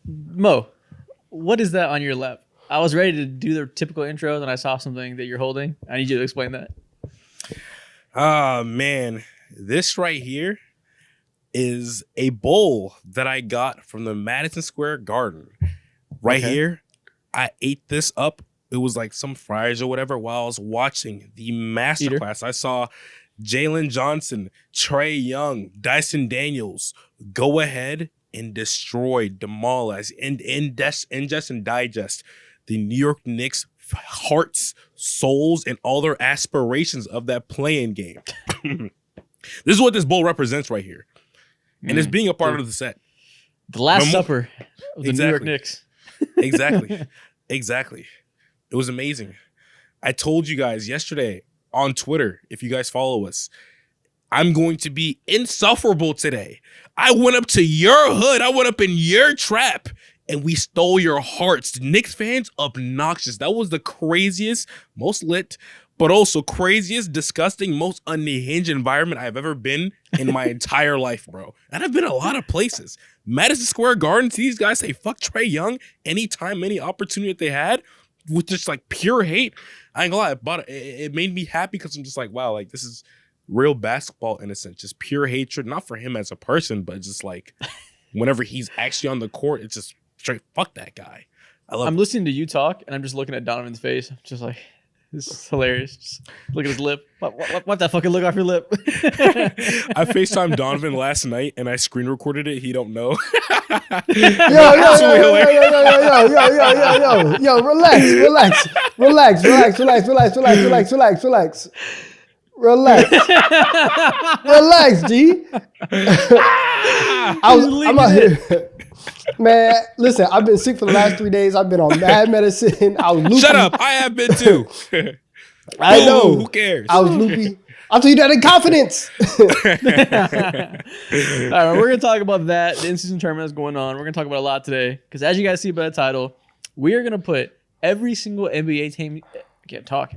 Mo, what is that on your lap? I was ready to do the typical intro, then I saw something that you're holding. I need you to explain that. Man, this right here is a bowl that I got from the Madison Square Garden. Right here, I ate this up. It was like some fries or whatever while I was watching the masterclass. I saw Jalen Johnson, Trae Young, Dyson Daniels go ahead and destroy, demolish, and ingest and digest the New York Knicks hearts, souls, and all their aspirations of that play-in game. This is what this bowl represents right here. And it's being a part of the set. The Last Supper of the New York Knicks. Exactly. It was amazing. I told you guys yesterday on Twitter, if you guys follow us, I'm going to be insufferable today. I went up to your hood. I went up in your trap. And we stole your hearts. The Knicks fans, obnoxious. That was the craziest, most lit, but also craziest, disgusting, most unhinged environment I've ever been in my entire life, bro. And I've been a lot of places. Madison Square Garden, see these guys say fuck Trae Young anytime, any opportunity that they had with just like pure hate. I ain't gonna lie, but it made me happy because I'm just like, wow, like this is real basketball in a sense. Just pure hatred, not for him as a person, but just like whenever he's actually on the court, it's just straight fuck that guy. I'm listening to you talk, and I'm just looking at Donovan's face. Just like, this is hilarious. Just look at his lip. What that fucking look off your lip? I FaceTimed Donovan last night, and I screen recorded it. He don't know. Yo, relax. Relax, G. I'm out here. Man, listen, I've been sick for the last 3 days. I've been on mad medicine. I was loopy. Shut up. I have been too. I know. Who cares? I was loopy. I'll tell you that in confidence. All right, we're going to talk about that. The in-season tournament is going on. We're going to talk about a lot today because as you guys see by the title, we are going to put every single NBA team,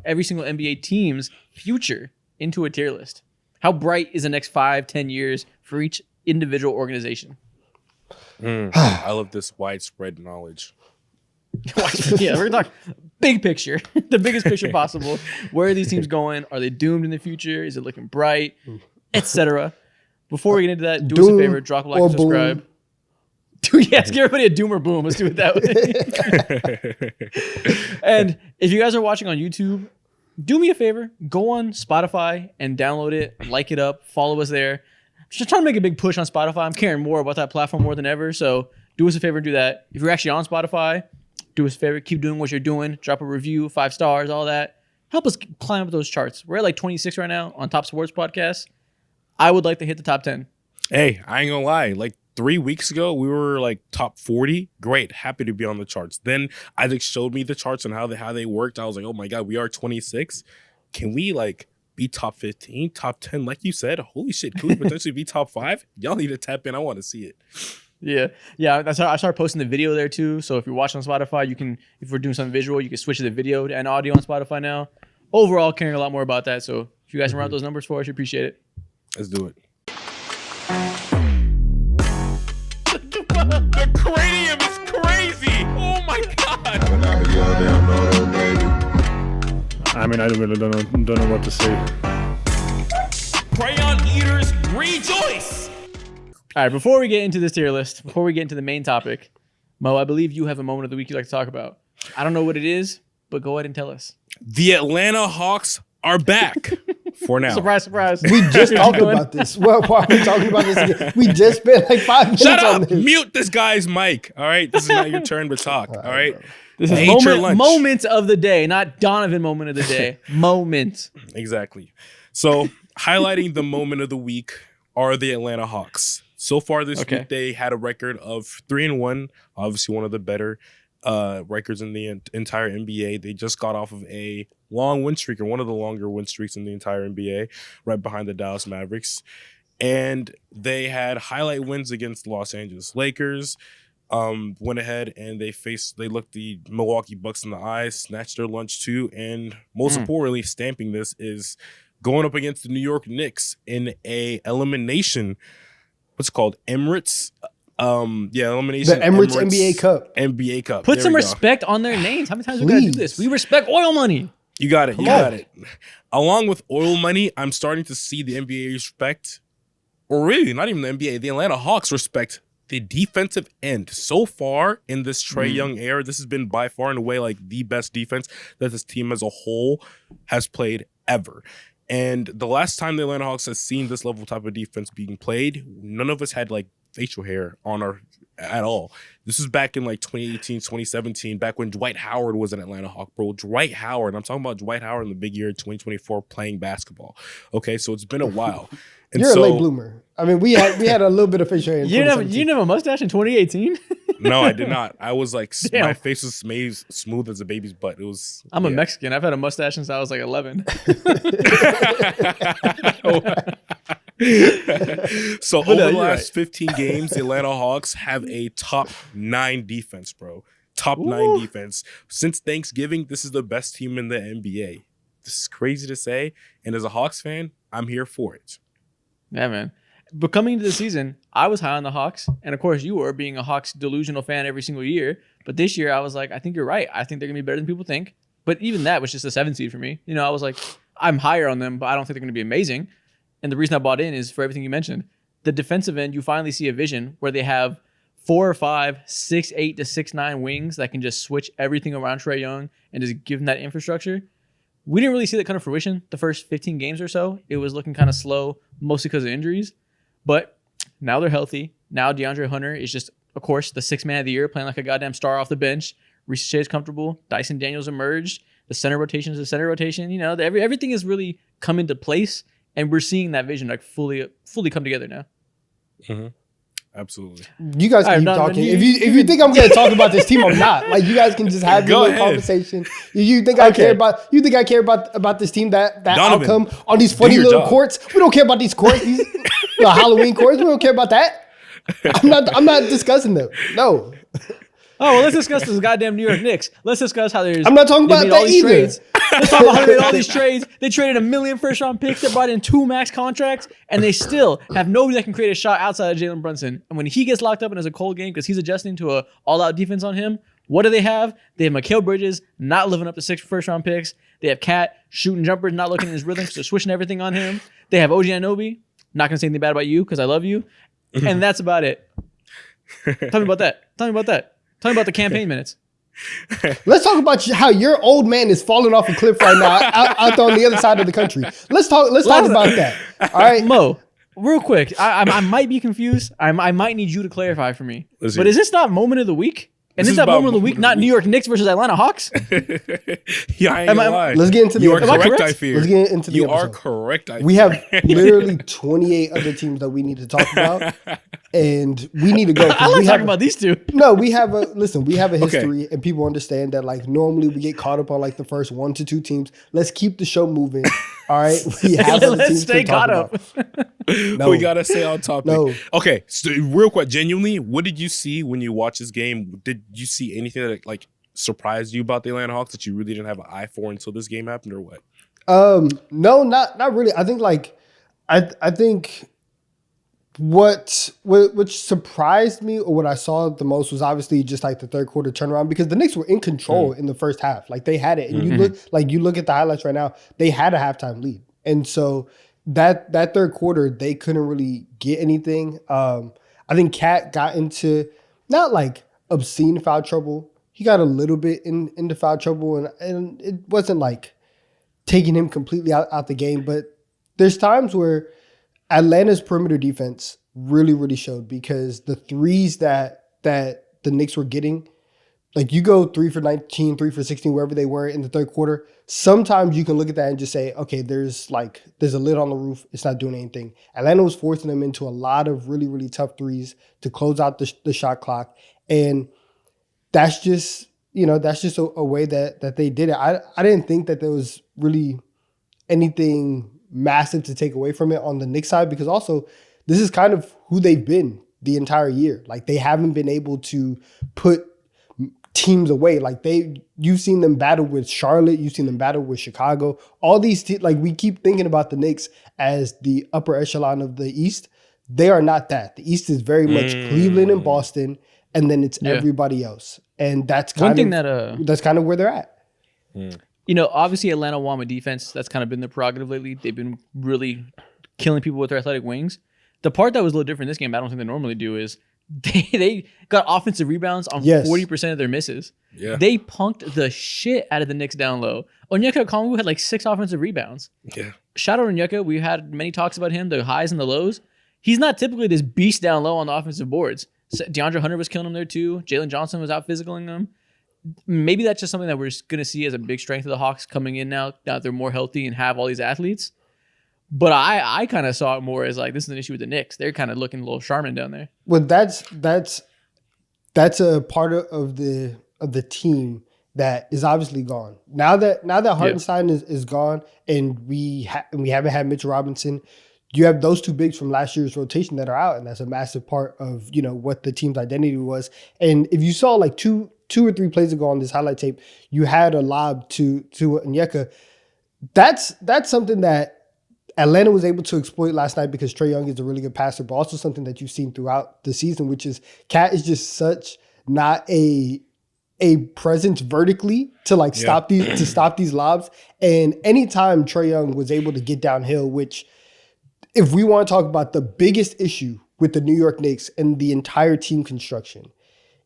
every single NBA team's future into a tier list. How bright is the next 5-10 years for each individual organization? I love this widespread knowledge. Yeah, we're going to talk big picture, the biggest picture possible. Where are these teams going? Are they doomed in the future? Is it looking bright? Etc. Before we get into that, do us a favor, drop a like and subscribe. Yes, give everybody a doom or boom. Let's do it that way. And if you guys are watching on YouTube, do me a favor, go on Spotify and download it, like it up, follow us there. Just trying to make a big push on Spotify. I'm caring more about that platform more than ever. So do us a favor and do that. If you're actually on Spotify, do us a favor. Keep doing what you're doing. Drop a review, 5 stars, all that. Help us climb up those charts. We're at like 26 right now on Top Sports Podcasts. I would like to hit the top 10. Hey, I ain't gonna lie. Like 3 weeks ago, we were like top 40. Great. Happy to be on the charts. Then Isaac showed me the charts and how they worked. I was like, oh my God, we are 26. Can we like be top 15, top 10? Like you said, holy shit, could we potentially be top 5? Y'all need to tap in. I want to see it. Yeah. That's how I started posting the video there too. So if you're watching on Spotify, you can, if we're doing something visual, you can switch to the video and audio on Spotify now. Overall, caring a lot more about that. So if you guys can round those numbers for us, we appreciate it. Let's do it. The cranium is crazy. Oh my God. I mean, I really don't know what to say. Crayon eaters, rejoice. All right, before we get into this tier list, before we get into the main topic, Mo, I believe you have a moment of the week you'd like to talk about. I don't know what it is, but go ahead and tell us. The Atlanta Hawks are back for now. Surprise, surprise. We just talked about this. Why are we talking about this again? We just spent like 5 minutes Shut on up. this. Mute this guy's mic. All right. This is not your turn to talk. All right. This is moment of the day, not Donovan moment of the day. Moment. Exactly. So highlighting the moment of the week are the Atlanta Hawks. So far this week, they had a record of 3-1. Obviously one of the better records in the entire NBA. They just got off of a long win streak, or one of the longer win streaks in the entire NBA, right behind the Dallas Mavericks. And they had highlight wins against the Los Angeles Lakers. Went ahead and they looked the Milwaukee Bucks in the eyes, snatched their lunch too, and most importantly, stamping this is going up against the New York Knicks in a elimination, what's called Emirates elimination. The Emirates NBA Cup. NBA Cup. Put There some we go. respect on their names. How many times we gotta do this? We respect oil money. You got it. Come You on. got it. Along with oil money, I'm starting to see the NBA respect, or really not even the NBA, the Atlanta Hawks respect the defensive end. So far in this Trae Young era, this has been by far and away like the best defense that this team as a whole has played ever. And the last time the Atlanta Hawks has seen this level type of defense being played, none of us had like facial hair on our at all. This was back in like 2018, 2017, back when Dwight Howard was an Atlanta Hawk, bro. Dwight Howard, I'm talking about Dwight Howard in the big year 2024 playing basketball. Okay, so it's been a while. And You're so, a late bloomer. I mean, we had a little bit of facial hair. In You didn't 2017. have a mustache in 2018? No, I did not. I was like, Damn. my face was smooth as a baby's butt. It was. I'm a yeah. Mexican. I've had a mustache since I was like 11. So But no, over the you're last 15 games, the Atlanta Hawks have a top 9 defense, bro. Top 9 Ooh. defense. Since Thanksgiving, this is the best team in the NBA. This is crazy to say. And as a Hawks fan, I'm here for it. Yeah, man. But coming into the season, I was high on the Hawks. And of course, you were, being a Hawks delusional fan every single year. But this year, I was like, I think you're right. I think they're going to be better than people think. But even that was just a 7 seed for me. You know, I was like, I'm higher on them, but I don't think they're going to be amazing. And the reason I bought in is for everything you mentioned. The defensive end, you finally see a vision where they have 4 or 5, 6'8" to 6'9" wings that can just switch everything around Trae Young and just give them that infrastructure. We didn't really see that kind of fruition the first 15 games or so. It was looking kind of slow, mostly because of injuries. But now they're healthy. Now DeAndre Hunter is just, of course, the 6th man of the year, playing like a goddamn star off the bench. Reece Shea is comfortable. Dyson Daniels emerged. The center rotation is the center rotation. You know, everything has really come into place, and we're seeing that vision like fully come together now. Mm-hmm. Absolutely. You guys can keep Donovan, talking. If you think I'm going to talk about this team, I'm not. Like, you guys can just have your Go little ahead. conversation. You think I care about? You think I care about this team? That Donovan, outcome on these funny your little job. courts. We don't care about these courts. These the Halloween courts. We don't care about that. I'm not discussing them. No, Oh, well, let's discuss this goddamn New York Knicks. Let's discuss how there's. I'm not talking they about made that all these either. trades. Let's talk about how they made all these trades. They traded 1 million first-round picks. They brought in 2 max contracts, and they still have nobody that can create a shot outside of Jalen Brunson. And when he gets locked up and has a cold game because he's adjusting to a all-out defense on him, what do they have? They have Mikal Bridges not living up to 6 first-round picks. They have Cat shooting jumpers, not looking in his rhythm, so switching everything on him. They have OG Anunoby. Not gonna say anything bad about you because I love you, and that's about it. Tell me about that. Tell me about the campaign minutes. let's talk about how your old man is falling off a cliff right now out there on the other side of the country. Let's talk about that. All right, Mo, real quick, I might be confused. I might need you to clarify for me. Let's But hear is this not moment of the week? And This is is that about moment of the week not New York Knicks versus Atlanta Hawks? Yeah, I ain't Am gonna I- lie. let's get into the You are Am I correct, correct? I fear. Let's get into the You are episode. correct, I We fear. have literally 28 other teams that we need to talk about, and we need to go. 'cause I like we talking have about these two. No, we have a Okay. history, and people understand that. Like, normally we get caught up on like the first 1 to 2 teams. Let's keep the show moving. All right, we have other Let's teams stay to talk caught up. about. No. We gotta stay on topic. No. Okay, so real quick, genuinely, what did you see when you watched this game? Did you see anything that like surprised you about the Atlanta Hawks that you really didn't have an eye for until this game happened, or what? No, not really. I think I think what surprised me, or what I saw the most, was obviously just like the third quarter turnaround, because the Knicks were in control in the first half. Like, they had it, and you look at the highlights right now, they had a halftime lead, and so that third quarter they couldn't really get anything. I think Cat got into not like obscene foul trouble. He got a little bit into foul trouble, and it wasn't like taking him completely out the game. But there's times where Atlanta's perimeter defense really, really showed, because the threes that the Knicks were getting, like, you go 3 for 19, 3 for 16, wherever they were in the third quarter, sometimes you can look at that and just say, okay, there's a lid on the roof. It's not doing anything. Atlanta was forcing them into a lot of really, really tough threes to close out the shot clock. And that's just a way that they did it. I didn't think that there was really anything massive to take away from it on the Knicks side, because also this is kind of who they've been the entire year. Like, they haven't been able to put teams away. Like, you've seen them battle with Charlotte, you've seen them battle with Chicago. All these like, we keep thinking about the Knicks as the upper echelon of the East. They are not that. The East is very much Cleveland and Boston, and then it's everybody else. And that's kind of where they're at. You know, obviously Atlanta won with defense. That's kind of been their prerogative lately. They've been really killing people with their athletic wings. The part that was a little different this game, I don't think they normally do, is they got offensive rebounds on 40% of their misses. Yeah. They punked the shit out of the Knicks down low. Onyeka Okongwu had like 6 offensive rebounds. Yeah. Shout out Onyeka. We had many talks about him, the highs and the lows. He's not typically this beast down low on the offensive boards. So DeAndre Hunter was killing him there too. Jalen Johnson was out physicaling them. Maybe that's just something that we're going to see as a big strength of the Hawks coming in now that they're more healthy and have all these athletes. But I kind of saw it more as like, this is an issue with the Knicks. They're kind of looking a little Charmin down there. Well, that's a part of the team that is obviously gone. Now that Hartenstein is gone, and we haven't had Mitchell Robinson, you have those 2 bigs from last year's rotation that are out, and that's a massive part of what the team's identity was. And if you saw like two or three plays ago on this highlight tape, you had a lob to Onyeka. That's something that Atlanta was able to exploit last night because Trae Young is a really good passer, but also something that you've seen throughout the season, which is Cat is just such not a presence vertically to stop these lobs. And anytime Trae Young was able to get downhill, which if we want to talk about the biggest issue with the New York Knicks and the entire team construction,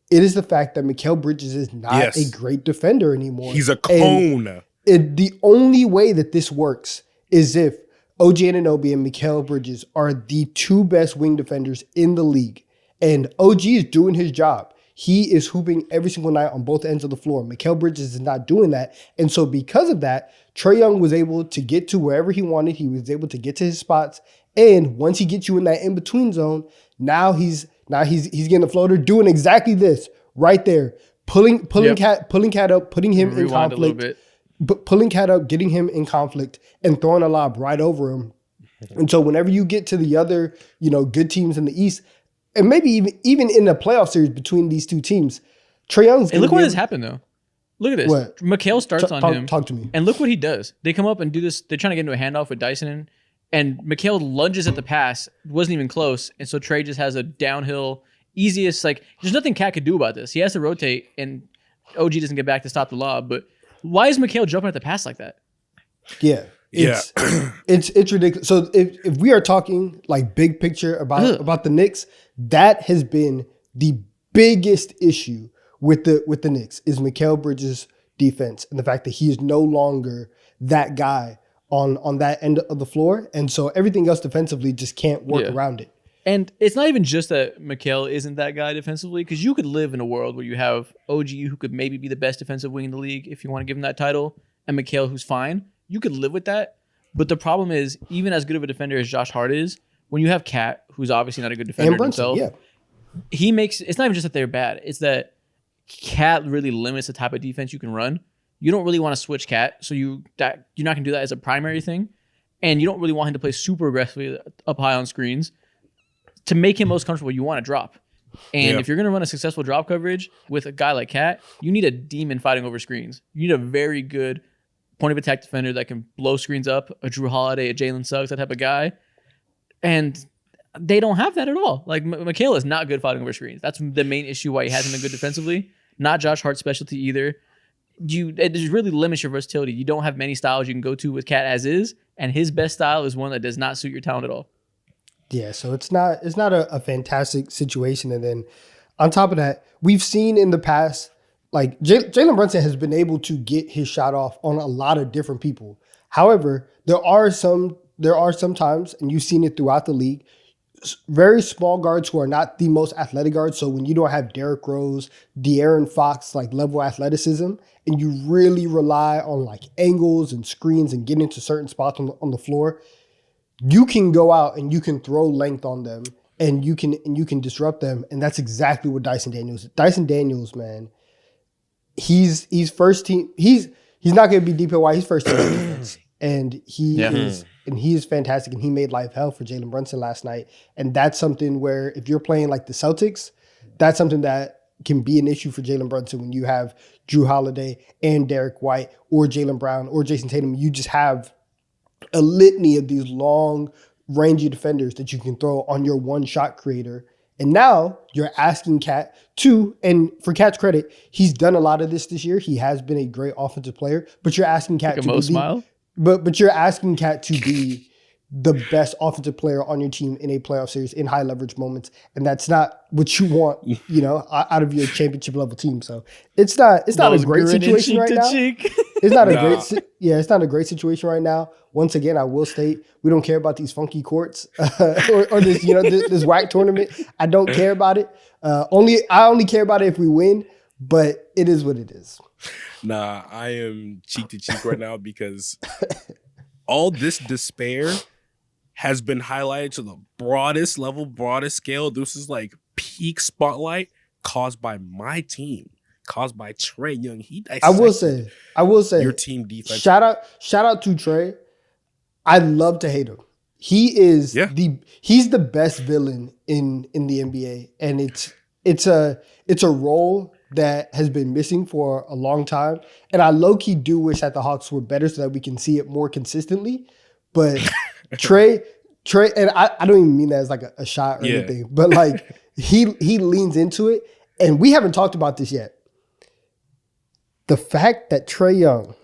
it is the fact that Mikal Bridges is not a great defender anymore. He's a cone. The only way that this works is if OG Anunoby and Mikal Bridges are the 2 best wing defenders in the league. And OG is doing his job. He is hooping every single night on both ends of the floor. Mikal Bridges is not doing that. And so because of that, Trae Young was able to get to wherever he wanted. He was able to get to his spots. And once he gets you in that in-between zone, now he's getting the floater, doing exactly this right there. Pulling Cat up, putting him in conflict. Pulling Cat up, getting him in conflict, and throwing a lob right over him. And so whenever you get to the other, good teams in the East, and maybe even in the playoff series between these 2 teams, Trae Young's and look what has happened though. Look at this. What? Mikal starts on him. Talk to me. And look what he does. They come up and do this. They're trying to get into a handoff with Dyson, and Mikal lunges at the pass. Wasn't even close. And so Trae just has a downhill, easiest, there's nothing Cat could do about this. He has to rotate, and OG doesn't get back to stop the lob. But why is Mikal jumping at the pass like that? Yeah. It's ridiculous. So if we are talking like big picture about the Knicks, that has been the biggest issue with the Knicks is Mikal Bridges' defense and the fact that he is no longer that guy on that end of the floor. And so everything else defensively just can't work around it. And it's not even just that Mikal isn't that guy defensively, because you could live in a world where you have OG, who could maybe be the best defensive wing in the league if you want to give him that title, and Mikal, who's fine. You could live with that. But the problem is, even as good of a defender as Josh Hart is, when you have Cat, who's obviously not a good defender himself, he makes it's not even just that they're bad. It's that Cat really limits the type of defense you can run. You don't really want to switch Cat, so you're not going to do that as a primary thing. And you don't really want him to play super aggressively up high on screens. To make him most comfortable, you want to drop. And if you're going to run a successful drop coverage with a guy like Cat, you need a demon fighting over screens. You need a very good point of attack defender that can blow screens up, a Drew Holiday, a Jalen Suggs, that type of guy. And they don't have that at all. Like, Mikal is not good fighting over screens. That's the main issue why he hasn't been good defensively. Not Josh Hart's specialty either. It just really limits your versatility. You don't have many styles you can go to with Cat as is, and his best style is one that does not suit your talent at all. Yeah, so it's not a fantastic situation. And then on top of that, we've seen in the past, like Jalen Brunson has been able to get his shot off on a lot of different people. However, there are some times, and you've seen it throughout the league, very small guards who are not the most athletic guards. So when you don't have Derrick Rose, De'Aaron Fox, like level athleticism, and you really rely on like angles and screens and getting into certain spots on the floor, you can go out and you can throw length on them and you can disrupt them. And that's exactly what Dyson Daniels. Dyson Daniels, man, he's first team. He's not going to be DPOY. He's first team defense, and he is fantastic. And he made life hell for Jalen Brunson last night. And that's something where if you're playing like the Celtics, that's something that can be an issue for Jalen Brunson when you have Drew Holiday and Derek White or Jaylen Brown or Jason Tatum. You just have a litany of these long, rangy defenders that you can throw on your one shot creator. And now you're asking Cat to, and for Cat's credit, he's done a lot of this year. He has been a great offensive player, but you're asking Cat to be, but you're asking Cat to be the best offensive player on your team in a playoff series in high leverage moments. And that's not what you want, out of your championship level team. So it's not a great situation right now. It's not it's not a great situation right now. Once again, I will state, we don't care about these funky courts or this, this whack tournament. I don't care about it. I only care about it if we win, but it is what it is. Nah, I am cheek to cheek right now because all this despair has been highlighted to the broadest level, broadest scale. This is like peak spotlight caused by my team, caused by Trae Young. I will say your team defense. Shout out to Trae. I love to hate him. He is he's the best villain in the NBA, and it's a role that has been missing for a long time. And I low-key do wish that the Hawks were better so that we can see it more consistently. But Trae, and I don't even mean that as like a shot or anything, but like he leans into it. And we haven't talked about this yet. The fact that Trae Young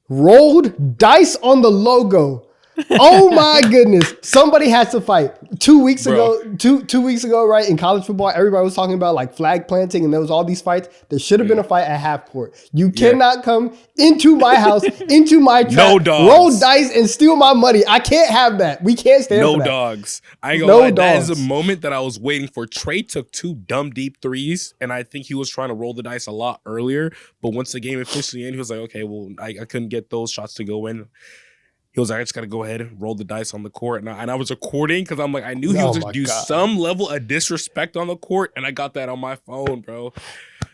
rolled dice on the logo. Oh my goodness. Somebody has to fight. 2 weeks ago, right, in college football, everybody was talking about like flag planting and there was all these fights. There should have been a fight at half court. You cannot come into my house, into my trap, roll dice and steal my money. I can't have that. We can't stand for that. No dogs. I ain't gonna lie. That is a moment that I was waiting for. Trae took 2 dumb deep threes, and I think he was trying to roll the dice a lot earlier. But once the game officially ended, he was like, okay, well, I couldn't get those shots to go in. He was like, I just got to go ahead and roll the dice on the court. And I was recording because I'm like, I knew he was just do some level of disrespect on the court. And I got that on my phone, bro.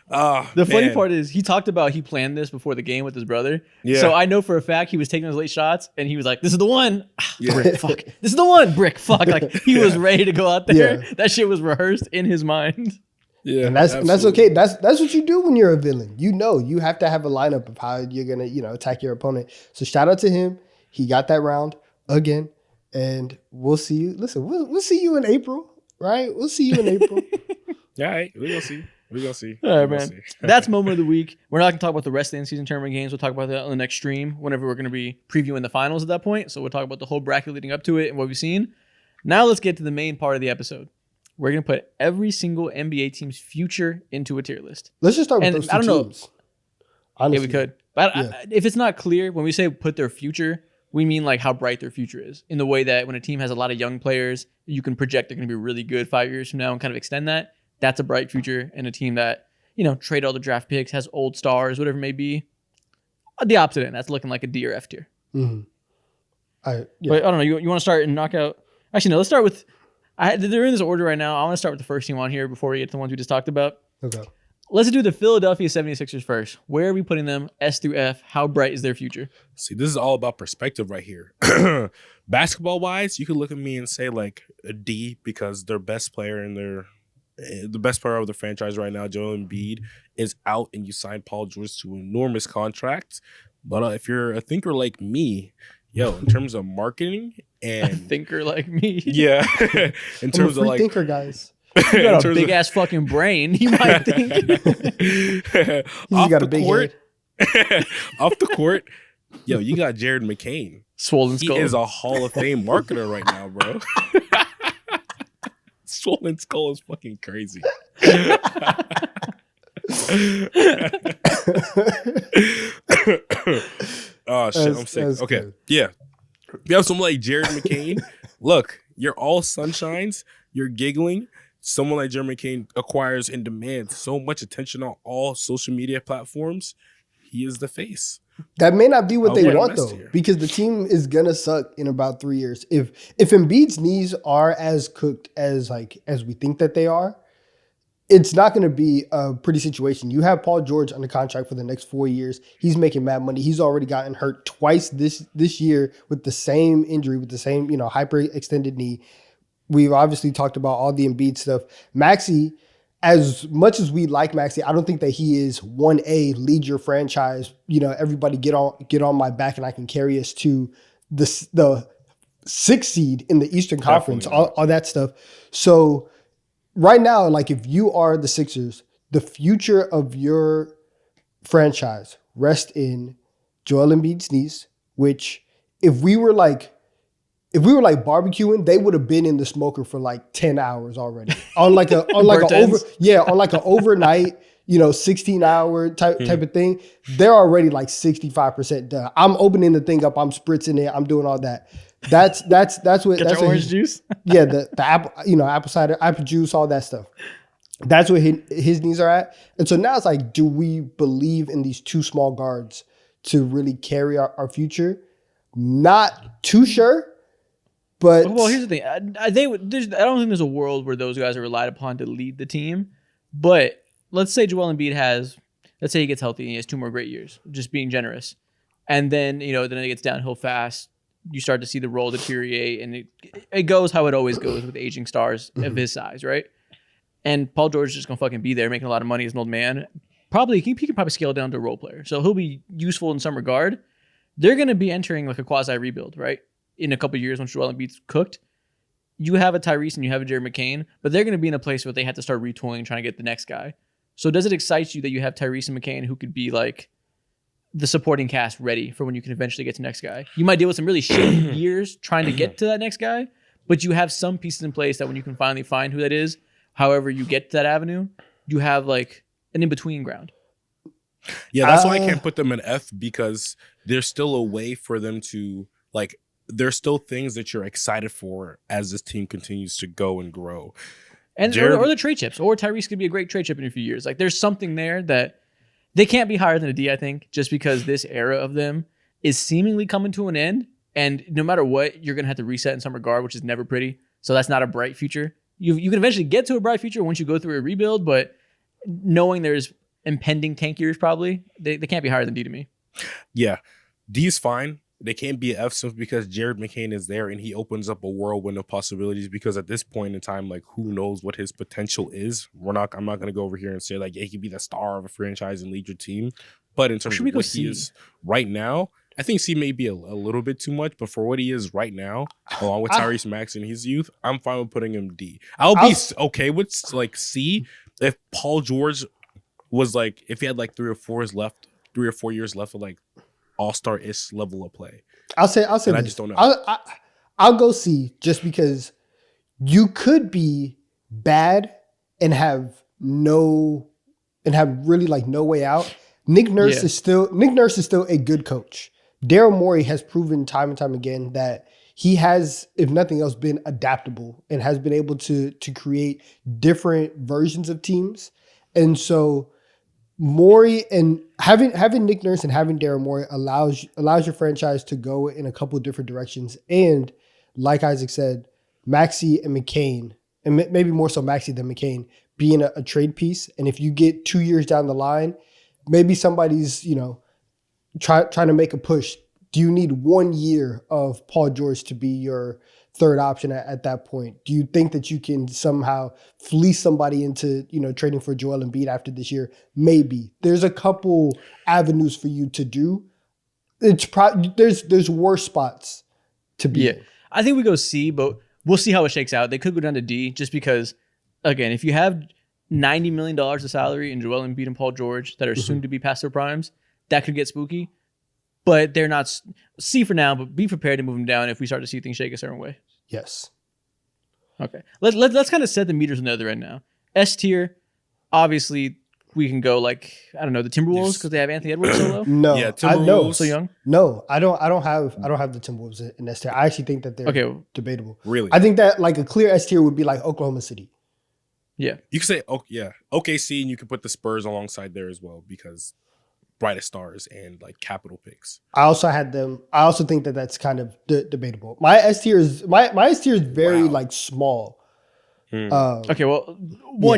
The funny part is he talked about he planned this before the game with his brother. Yeah. So I know for a fact he was taking those late shots and he was like, this is the one. Brick, fuck. This is the one. Brick, fuck. Like he was ready to go out there. Yeah. That shit was rehearsed in his mind. Yeah, and that's okay. That's what you do when you're a villain. You have to have a lineup of how you're going to, attack your opponent. So shout out to him. He got that round again, and we'll see you. Listen, we'll see you in April, right? We'll see you in April. All right, we're gonna see. We're gonna see. All right, man. That's moment of the week. We're not gonna talk about the rest of the in-season tournament games. We'll talk about that on the next stream whenever we're gonna be previewing the finals at that point. So we'll talk about the whole bracket leading up to it and what we've seen. Now let's get to the main part of the episode. We're gonna put every single NBA team's future into a tier list. Let's just start with those two teams. Honestly. Yeah, we could. But if it's not clear, when we say put their future, we mean like how bright their future is in the way that when a team has a lot of young players, you can project they're going to be really good 5 years from now and kind of extend that. That's a bright future. And a team that, trade all the draft picks, has old stars, whatever it may be. The opposite end. That's looking like a D or F tier. Mm-hmm. But I don't know. You want to start and knock out? Actually, no, let's start with, they're in this order right now. I want to start with the first team on here before we get to the ones we just talked about. Okay. Let's do the Philadelphia 76ers first. Where are we putting them? S through F. How bright is their future? See, this is all about perspective right here. Basketball-wise, you could look at me and say like a D because their best player and the best player of the franchise right now, Joel Embiid, is out and you signed Paul George to an enormous contract. But if you're a thinker like me, in terms of marketing and... A thinker like me? Yeah. In terms of like... thinker, guys. You got a big ass fucking brain. You might think. He's got a big head. Off the court, you got Jared McCain. Swollen Skull. He is a Hall of Fame marketer right now, bro. Swollen Skull is fucking crazy. Oh shit, I'm sick. Okay, good. Yeah. You have someone like Jared McCain. Look, you're all sunshines. You're giggling. Someone like Jared McCain acquires and demands so much attention on all social media platforms. He is the face. That may not be what they want though, because the team is gonna suck in about 3 years. If Embiid's knees are as cooked as we think that they are, it's not gonna be a pretty situation. You have Paul George under contract for the next 4 years. He's making mad money. He's already gotten hurt twice this year with the same injury, with the same hyperextended knee. We've obviously talked about all the Embiid stuff. Maxey, as much as we like Maxey, I don't think that he is 1A, lead your franchise. Everybody get on my back and I can carry us to the 6th seed in the Eastern Conference, Definitely. all that stuff. So right now, like if you are the Sixers, the future of your franchise rests in Joel Embiid's knees, which if we were like barbecuing, they would have been in the smoker for like 10 hours already. on like an overnight, 16-hour type of thing. They're already like 65% done. I'm opening the thing up, I'm spritzing it, I'm doing all that. That's what Get that's your what orange juice. Yeah, the apple, apple cider, apple juice, all that stuff. That's what his knees are at. And so now it's like, do we believe in these two small guards to really carry our future? Not too sure, but Well, here's the thing. I don't think there's a world where those guys are relied upon to lead the team. But let's say Joel Embiid let's say he gets healthy and he has 2 more great years, just being generous. And then, then it gets downhill fast. You start to see the role deteriorate, and it goes how it always goes with aging stars of his size, right? And Paul George is just going to fucking be there making a lot of money as an old man. Probably, he can probably scale down to a role player. So he'll be useful in some regard. They're going to be entering like a quasi-rebuild, right? In a couple of years, once Joel Embiid's cooked, you have a Tyrese and you have a Jared McCain, but they're going to be in a place where they have to start retooling, trying to get the next guy. So does it excite you that you have Tyrese and McCain who could be like the supporting cast ready for when you can eventually get to the next guy? You might deal with some really shitty years trying to get to that next guy, but you have some pieces in place that when you can finally find who that is, however you get to that avenue, you have like an in-between ground. Yeah, that's why I can't put them in F, because there's still a way for them to, like, there's still things that you're excited for as this team continues to go and grow. And or the trade chips, or Tyrese could be a great trade chip in a few years. Like there's something there that they can't be higher than a D, I think, just because this era of them is seemingly coming to an end. And no matter what, you're going to have to reset in some regard, which is never pretty. So that's not a bright future. You can eventually get to a bright future once you go through a rebuild, but knowing there's impending tank years probably, they can't be higher than D to me. Yeah, D is fine. They can't be an F simply because Jared McCain is there and he opens up a whirlwind of possibilities, because at this point in time, like, who knows what his potential is. I'm not going to go over here and say like, yeah, he could be the star of a franchise and lead your team. But in terms of what he is right now, I think C may be a little bit too much, but for what he is right now, along with Tyrese Maxey in his youth, I'm fine with putting him D. I'll be okay with like C if Paul George was like, if he had like 3 or 4 years left of like all-star-ish level of play. I'll say I this. just don't know. I'll go C just because you could be bad and have really like no way out. Nick Nurse is still a good coach. Daryl Morey has proven time and time again that he has, if nothing else, been adaptable and has been able to create different versions of teams. And so Morey and having Nick Nurse and having Daryl Morey allows your franchise to go in a couple of different directions. And like Isaac said, Maxey and McCain, and maybe more so Maxey than McCain, being a trade piece. And if you get 2 years down the line, maybe somebody's, trying to make a push. Do you need 1 year of Paul George to be your third option at that point? Do you think that you can somehow fleece somebody into, trading for Joel Embiid after this year? Maybe. There's a couple avenues for you to do. It's there's worse spots to be in. I think we go C, but we'll see how it shakes out. They could go down to D just because, again, if you have $90 million of salary in Joel Embiid and Paul George that are soon to be past their primes, that could get spooky. But they're not C for now, but be prepared to move them down if we start to see things shake a certain way. Yes. Okay. Let's kind of set the meters on the other end now. S tier, obviously we can go like, I don't know, the Timberwolves because they have Anthony Edwards so low. No. Yeah, Timberwolves. So young? No, I don't have the Timberwolves in S tier. I actually think that they're debatable. Really? I think that like a clear S tier would be like Oklahoma City. Yeah. You could say, OKC, and you could put the Spurs alongside there as well because brightest stars and like capital picks. I also think that that's kind of debatable. My S tier is very like small. Okay, well,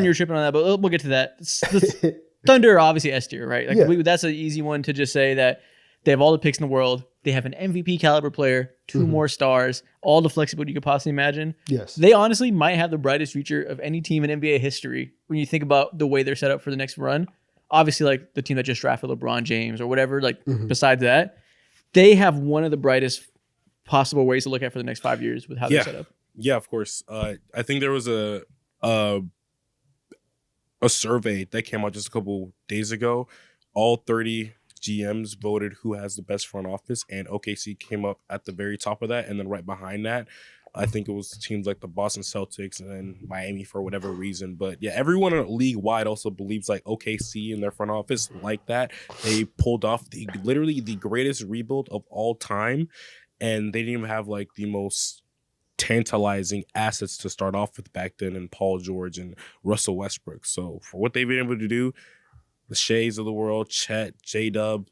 you're tripping on that, but we'll get to that. The Thunder are obviously S tier, right? Like that's an easy one to just say that they have all the picks in the world. They have an MVP caliber player, 2 more stars, all the flexibility you could possibly imagine. Yes. They honestly might have the brightest future of any team in NBA history when you think about the way they're set up for the next run. Obviously, like the team that just drafted LeBron James or whatever, like besides that, they have one of the brightest possible ways to look at for the next 5 years with how they're set up. Yeah, of course. I think there was a survey that came out just a couple days ago. All 30 GMs voted who has the best front office, and OKC came up at the very top of that, and then right behind that, I think it was teams like the Boston Celtics and then Miami for whatever reason. But yeah, everyone league-wide also believes like OKC in their front office like that. They pulled off literally the greatest rebuild of all time, and they didn't even have like the most tantalizing assets to start off with back then, and Paul George and Russell Westbrook. So for what they've been able to do, the Shays of the world, Chet, J-Dub,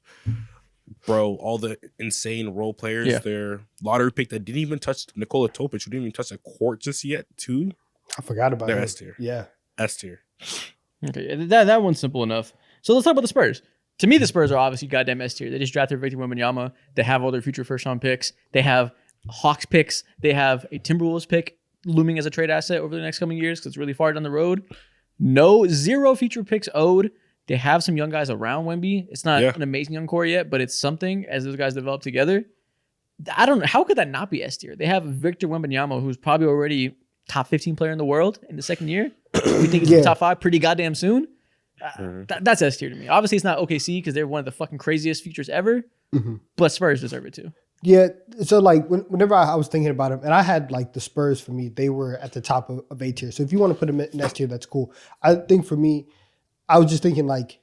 bro, all the insane role players, their lottery pick that didn't even touch Nikola Topic, who didn't even touch a court just yet, too. I forgot about They're that. S tier. Yeah. S tier. Okay, that one's simple enough. So let's talk about the Spurs. To me, the Spurs are obviously goddamn S tier. They just drafted Victor Wembanyama. They have all their future first-round picks. They have Hawks picks. They have a Timberwolves pick looming as a trade asset over the next coming years because it's really far down the road. Zero future picks owed. They have some young guys around Wemby. It's not an amazing young core yet, but it's something as those guys develop together. I don't know. How could that not be S tier? They have Victor Wembanyama, who's probably already top 15 player in the world in the second year. We think he's top 5 pretty goddamn soon. That's S tier to me. Obviously, it's not OKC because they're one of the fucking craziest futures ever, but Spurs deserve it too. Yeah, so like whenever I was thinking about him, and I had like the Spurs for me, they were at the top of A tier. So if you want to put them in S tier, that's cool. I think for me, I was just thinking like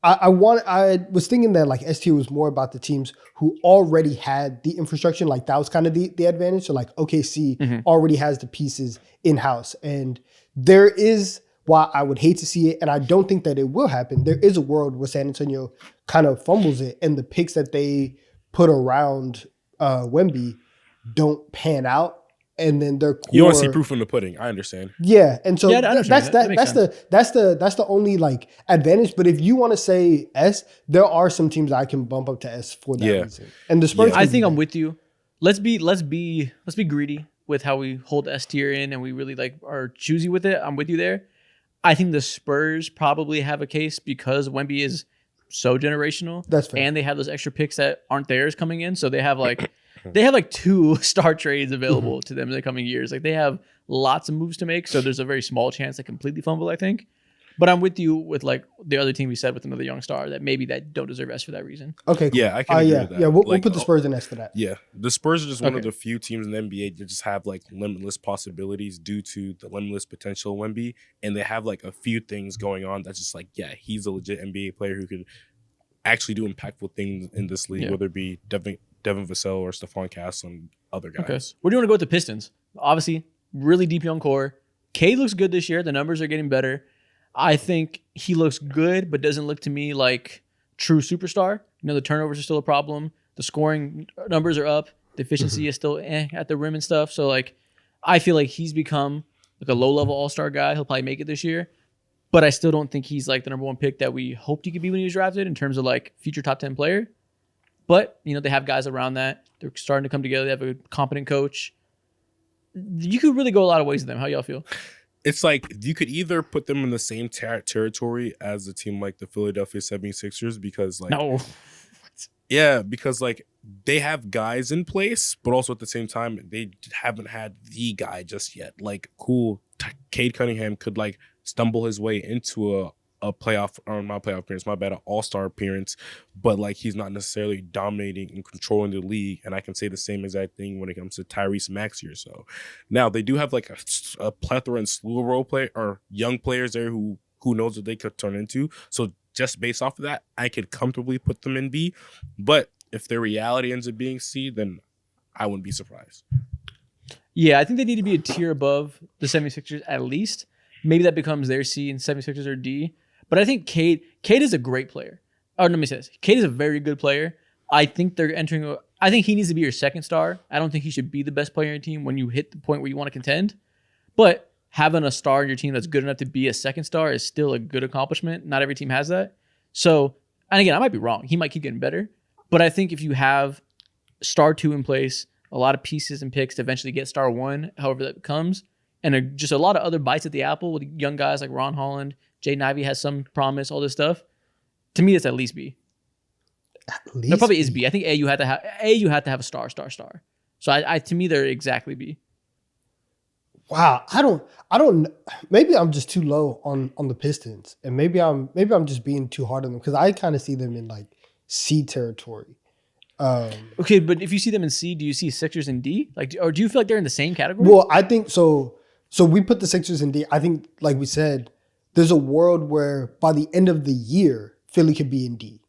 I was thinking that like S tier was more about the teams who already had the infrastructure. Like that was kind of the advantage. So like OKC already has the pieces in house, and there is, while I would hate to see it, and I don't think that it will happen, there is a world where San Antonio kind of fumbles it, and the picks that they put around Wemby don't pan out. And then their core, you want to see proof in the pudding. I understand. Yeah, and so that's the only like advantage. But if you want to say S, there are some teams I can bump up to S for that reason. And the Spurs, I think I'm with you. Let's be greedy with how we hold S tier in, and we really like are choosy with it. I'm with you there. I think the Spurs probably have a case because Wemby is so generational. That's fair. And they have those extra picks that aren't theirs coming in, so they have like 2 star trades available to them in the coming years. Like they have lots of moves to make, so there's a very small chance they completely fumble, I think. But I'm with you with like the other team we said with another young star that maybe that don't deserve S for that reason. Okay, cool. Yeah, I can agree with that. Yeah, we'll put the Spurs in S for that. Yeah, the Spurs are just one of the few teams in the NBA that just have like limitless possibilities due to the limitless potential of Wemby, and they have like a few things going on that's just like, yeah, he's a legit NBA player who could actually do impactful things in this league, whether it be Devin Vassell or Stephon Castle and other guys. Okay. Where do you want to go with the Pistons? Obviously, really deep young core. Cade looks good this year. The numbers are getting better. I think he looks good, but doesn't look to me like true superstar. You know, the turnovers are still a problem. The scoring numbers are up. The efficiency is still at the rim and stuff. So, like, I feel like he's become like a low-level all-star guy. He'll probably make it this year. But I still don't think he's like the number 1 pick that we hoped he could be when he was drafted in terms of like future top 10 player. But, you know, they have guys around that. They're starting to come together. They have a competent coach. You could really go a lot of ways with them. How y'all feel? It's like you could either put them in the same territory as a team like the Philadelphia 76ers because like... No. Yeah, because like they have guys in place, but also at the same time, they haven't had the guy just yet. Like, cool, Cade Cunningham could like stumble his way into a playoff, or not playoff appearance, my bad, an all-star appearance, but like he's not necessarily dominating and controlling the league. And I can say the same exact thing when it comes to Tyrese Maxey or so. Now they do have like a plethora and slew of role play or young players there who knows what they could turn into. So just based off of that, I could comfortably put them in B. But if their reality ends up being C, then I wouldn't be surprised. Yeah, I think they need to be a tier above the 76ers at least. Maybe that becomes their C and 76ers are D. But I think Cade is a great player. Oh, let me say this. Cade is a very good player. I think they're entering I think he needs to be your second star. I don't think he should be the best player in your team when you hit the point where you want to contend. But having a star in your team that's good enough to be a second star is still a good accomplishment. Not every team has that. So, and again, I might be wrong. He might keep getting better. But I think if you have star 2 in place, a lot of pieces and picks to eventually get star 1, however that comes, and just a lot of other bites at the apple with young guys like Ron Holland, Jay Ivey has some promise, all this stuff. To me, it's at least B. At least It probably is B. I think you had to have a star. So I to me they're exactly B. Wow, I don't. Maybe I'm just too low on the Pistons, and maybe I'm just being too hard on them because I kind of see them in like C territory. Okay, but if you see them in C, do you see Sixers in D? Like, or do you feel like they're in the same category? Well, I think so. So we put the Sixers in D. I think, like we said, there's a world where by the end of the year, Philly could be in D,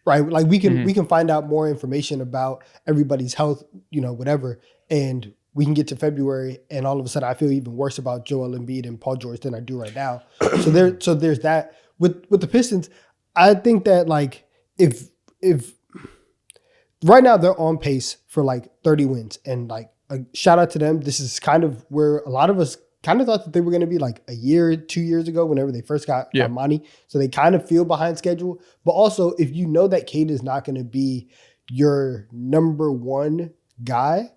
right? Like we can find out more information about everybody's health, whatever, and we can get to February, and all of a sudden, I feel even worse about Joel Embiid and Paul George than I do right now. So there's that with the Pistons. I think that like if right now they're on pace for like 30 wins, and like a shout out to them. This is kind of where a lot of us kind of thought that they were going to be like a year, 2 years ago, whenever they first got Armani. So they kind of feel behind schedule. But also, if you know that Cade is not going to be your number one guy,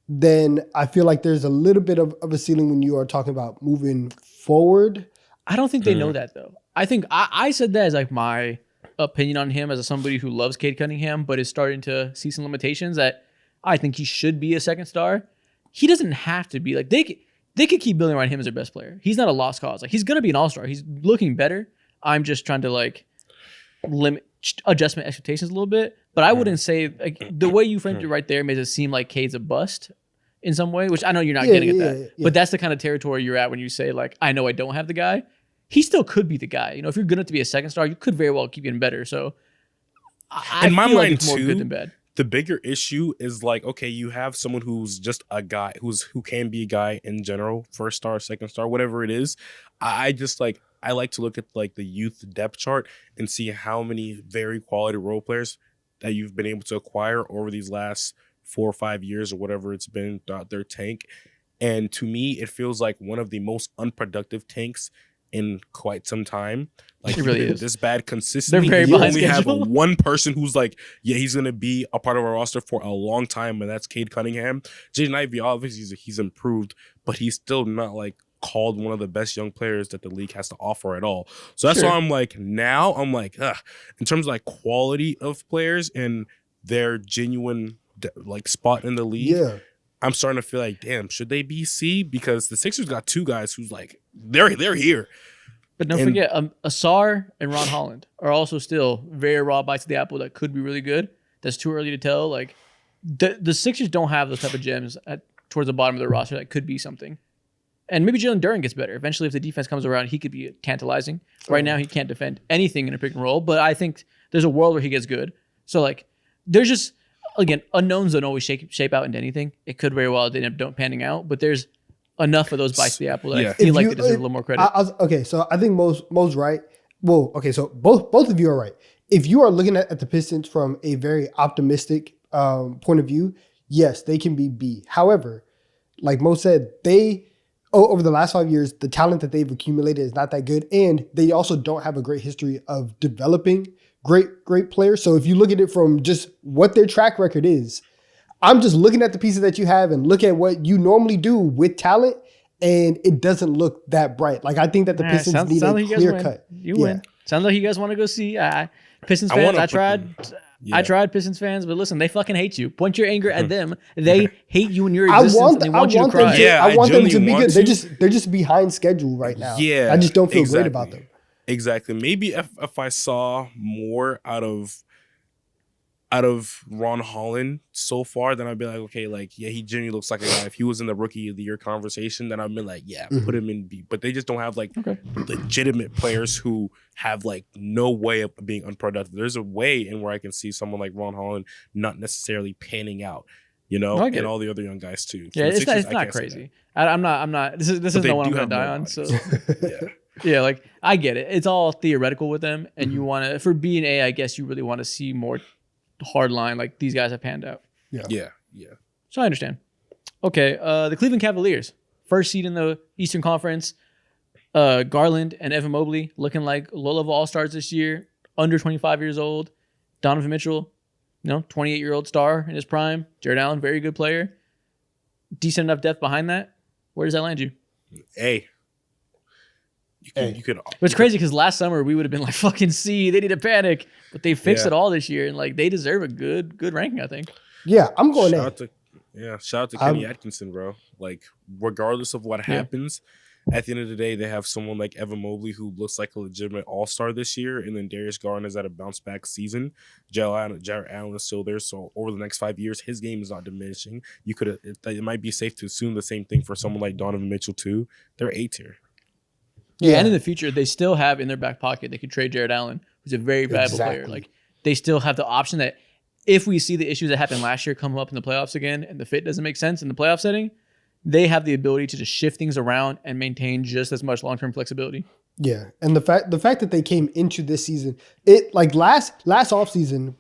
then I feel like there's a little bit of a ceiling when you are talking about moving forward. I don't think they know that though. I think I said that as like my opinion on him as somebody who loves Cade Cunningham, but is starting to see some limitations that I think he should be a second star. He doesn't have to be like they could keep building around him as their best player. He's not a lost cause. Like he's gonna be an all-star. He's looking better. I'm just trying to like adjust my expectations a little bit. But I wouldn't say like the way you framed it right there makes it seem like Cade's a bust in some way, which I know you're not getting at that. But that's the kind of territory you're at when you say like, I know I don't have the guy. He still could be the guy. If you're good enough to be a second star, you could very well keep getting better. So I in my feel like mind it's more too, good than bad. the bigger issue is like, okay, you have someone who's just a guy who can be a guy in general, first star, second star, whatever it is. I like to look at like the youth depth chart and see how many very quality role players that you've been able to acquire over these last 4 or 5 years or whatever it's been throughout their tank. And to me, it feels like one of the most unproductive tanks in quite some time. Like, it really is. This bad consistently. They're very You behind only have schedule. one person who's like, yeah, he's going to be a part of our roster for a long time, and that's Cade Cunningham. Jaden Ivey, obviously, he's improved, but he's still not like called one of the best young players that the league has to offer at all. So that's why I'm like, now I'm like, in terms of like quality of players and their genuine like spot in the league, I'm starting to feel like, damn, should they be C? Because the Sixers got two guys who's like, they're here. But don't forget, Asar and Ron Holland are also still very raw bites of the apple that could be really good. That's too early to tell. Like the Sixers don't have those type of gems towards the bottom of their roster that could be something. And maybe Jalen Duren gets better. Eventually, if the defense comes around, he could be tantalizing. Right now, he can't defend anything in a pick and roll, but I think there's a world where he gets good. So, like, there's just, again, unknowns don't always shape out into anything. It could very well end up panning out, but there's enough of those bites of the apple that I feel like they deserve a little more credit. Okay, so I think Mo's right. Well, okay, so both of you are right. If you are looking at the Pistons from a very optimistic point of view, yes, they can be B. However, like Mo said, over the last 5 years, the talent that they've accumulated is not that good. And they also don't have a great history of developing great players. So if you look at it from just what their track record is, I'm just looking at the pieces that you have and look at what you normally do with talent, and it doesn't look that bright. Like, I think that the Pistons need a clear cut. You win. Sounds like you guys want to go see Pistons fans. I tried Pistons fans, but listen, they fucking hate you. Point your anger at them. They hate you in your existence, and they want you to cry. I want them to be good. They're just behind schedule right now. Yeah, I just don't feel great about them. Exactly. Maybe if I saw more out of Ron Holland so far, then I'd be like, okay, like, yeah, he genuinely looks like a guy. If he was in the rookie of the year conversation, then I'd be like, yeah, put him in B. But they just don't have like legitimate players who have like no way of being unproductive. There's a way in where I can see someone like Ron Holland not necessarily panning out, and all the other young guys too. Yeah, it's not crazy. I'm not. This is no one I'm gonna die on. So yeah, like I get it. It's all theoretical with them, and you want to for B and A. I guess you really want to see more hard line like these guys have panned out. Yeah. So I understand. Okay, the Cleveland Cavaliers, first seed in the Eastern Conference. Garland and Evan Mobley looking like low-level all-stars this year, under 25 years old. Donovan Mitchell, 28-year-old star in his prime. Jared Allen, very good player. Decent enough depth behind that. Where does that land you? Hey, You could. But it's crazy because last summer we would have been like, fucking C, they need to panic. But they fixed it all this year, and like they deserve a good ranking, I think. Yeah, I'm going shout out to Kenny Atkinson, bro. Like, regardless of what happens, at the end of the day, they have someone like Evan Mobley who looks like a legitimate all-star this year, and then Darius Garland is at a bounce-back season. Jared Allen is still there, so over the next 5 years, his game is not diminishing. It might be safe to assume the same thing for someone like Donovan Mitchell too. They're A tier. Yeah, and in the future, they still have in their back pocket, they could trade Jared Allen, who's a very valuable player. Like, they still have the option that if we see the issues that happened last year come up in the playoffs again and the fit doesn't make sense in the playoff setting, they have the ability to just shift things around and maintain just as much long-term flexibility. Yeah, and the fact that they came into this season, it like last offseason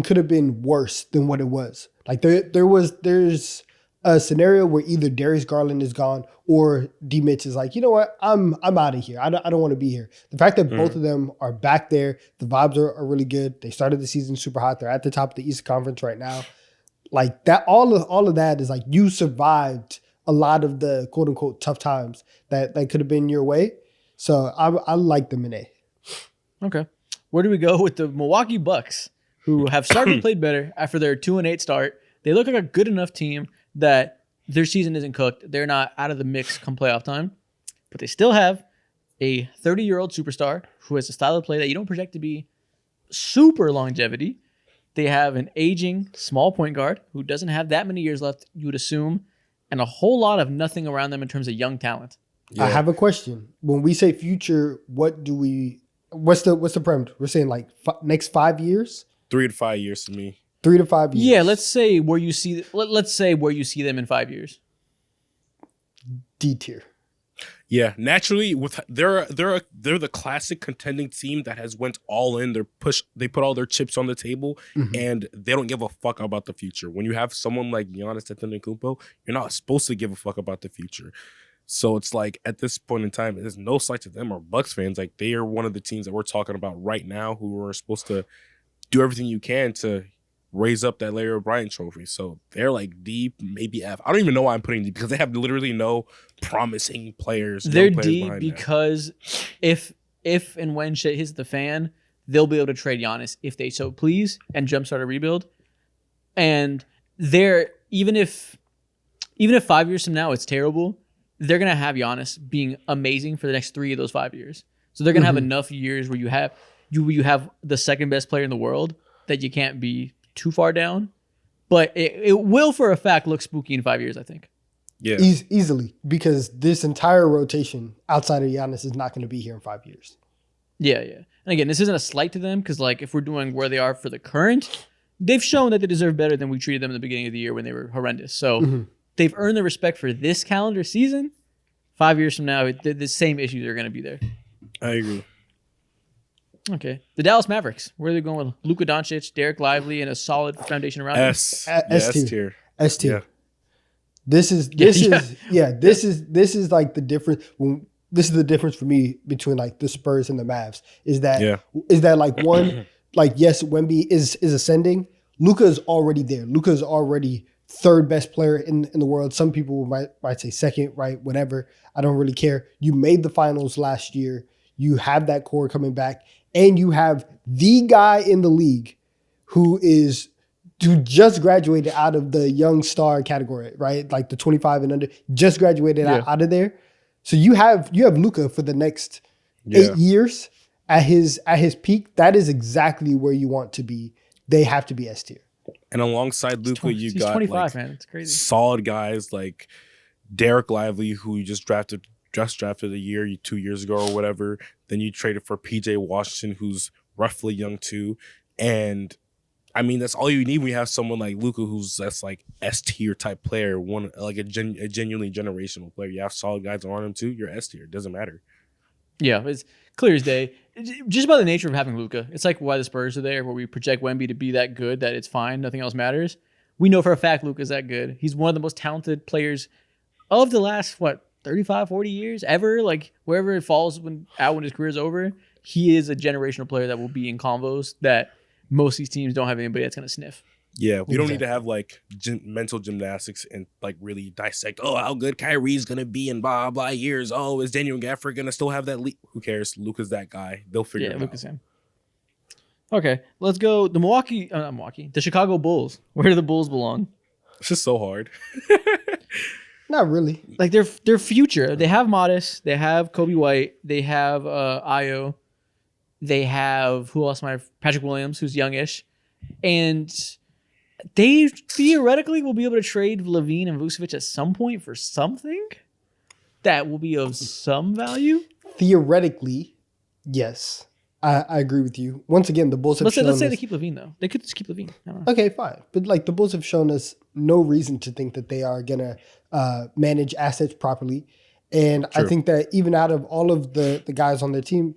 could have been worse than what it was. Like there's a scenario where either Darius Garland is gone or D Mitch is like, you know what, I'm out of here. I don't want to be here. The fact that both of them are back there, the vibes are really good. They started the season super hot. They're at the top of the East Conference right now. Like that, all of that is like you survived a lot of the quote unquote tough times that could have been your way. So I like them in A. Okay, where do we go with the Milwaukee Bucks, who have started to play better after their 2-8 start? They look like a good enough team that their season isn't cooked. They're not out of the mix come playoff time, but they still have a 30-year-old superstar who has a style of play that you don't project to be super longevity. They have an aging small point guard who doesn't have that many years left, you would assume, and a whole lot of nothing around them in terms of young talent. Yeah. I have a question. When we say future, what's the parameter? We're saying like next 5 years? 3 to 5 years to me. 3 to 5 years. Yeah, let's say where you see them in 5 years. D tier. Yeah, naturally, they're the classic contending team that has went all in. They put all their chips on the table, and they don't give a fuck about the future. When you have someone like Giannis Antetokounmpo, you're not supposed to give a fuck about the future. So it's like at this point in time, there's no slight to them or Bucks fans. Like they are one of the teams that we're talking about right now who are supposed to do everything you can to raise up that Larry O'Brien trophy. So they're like D, maybe F. I don't even know why I'm putting D because they have literally no promising players. They're D because if and when shit hits the fan, they'll be able to trade Giannis if they so please and jumpstart a rebuild. And they're even if 5 years from now it's terrible, they're gonna have Giannis being amazing for the next 3 of those 5 years. So they're gonna have enough years where you have the second best player in the world that you can't be too far down, but it will for a fact look spooky in 5 years, I think. Yeah, easily, because this entire rotation outside of Giannis is not going to be here in 5 years. Yeah. And again, this isn't a slight to them because like if we're doing where they are for the current, they've shown that they deserve better than we treated them in the beginning of the year when they were horrendous. So they've earned the respect for this calendar season. 5 years from now, the same issues are going to be there. I agree. Okay. The Dallas Mavericks. Where are they going with Luka Doncic, Derek Lively, and a solid foundation around them? S tier. S tier. Yeah. This is like the difference. This is the difference for me between like the Spurs and the Mavs. Is that like one, like yes, Wemby is ascending. Luka is already there. Luka is already third best player in the world. Some people might say second, right? Whatever. I don't really care. You made the finals last year. You have that core coming back. And you have the guy in the league who just graduated out of the young star category, right? Like the 25 and under, just graduated out of there. So you have Luka for the next 8 years at his peak. That is exactly where you want to be. They have to be S tier. And alongside Luka, he's got 25, like man. It's crazy. Solid guys like Derek Lively, who you just drafted a year, 2 years ago or whatever. Then you traded for PJ Washington, who's roughly young too. And I mean, that's all you need when you have someone like Luka, that's like S tier type player, one like a genuinely generational player. You have solid guys around him too. You're S tier. It doesn't matter. Yeah, it's clear as day. Just by the nature of having Luka, it's like why the Spurs are there, where we project Wemby to be that good that it's fine, nothing else matters. We know for a fact Luka's that good. He's one of the most talented players of the last 35, 40 years ever, like wherever it falls when his career is over, he is a generational player that will be in convos that most of these teams don't have anybody that's going to sniff. Yeah, we don't need to have like mental gymnastics and like really dissect. Oh, how good Kyrie's gonna be in blah blah years. Oh, is Daniel Gafford gonna still have that lead? Who cares? Luka's that guy. They'll figure it out. Luka's him. Okay, let's go. The Chicago Bulls. Where do the Bulls belong? It's just so hard. Not really. Like their future. They have Modest. They have Kobe White. They have Ayo. They have Patrick Williams, who's youngish, and they theoretically will be able to trade Levine and Vucevic at some point for something that will be of some value. Theoretically, yes. I agree with you. Once again, the Bulls have shown let's say they keep Levine, though. They could just keep Levine. I don't know. Okay, fine. But like the Bulls have shown us no reason to think that they are going to manage assets properly. And True. I think that even out of all of the guys on their team,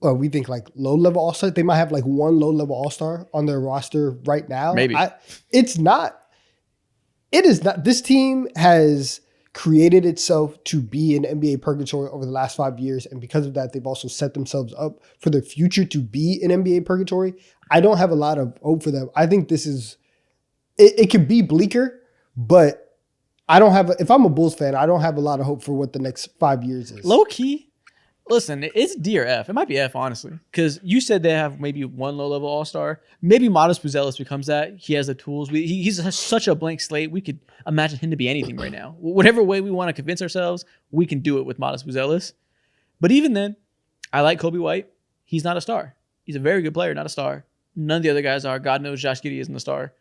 we think like low-level all-star. They might have like one low-level all-star on their roster right now. Maybe. It is not. This team has created itself to be in NBA purgatory over the last 5 years. And because of that, they've also set themselves up for their future to be in NBA purgatory. I don't have a lot of hope for them. I think this is, it could be bleaker, but I don't have, if I'm a Bulls fan, I don't have a lot of hope for what the next 5 years is. Low key, listen, it's D or F. It might be F, honestly, because you said they have maybe one low-level all-star. Maybe Modest Buzelis becomes that. He has the tools. He's such a blank slate. We could imagine him to be anything right now. Whatever way we want to convince ourselves, we can do it with Modest Buzelis. But even then, I like Kobe White. He's not a star. He's a very good player, not a star. None of the other guys are. God knows Josh Giddey isn't a star.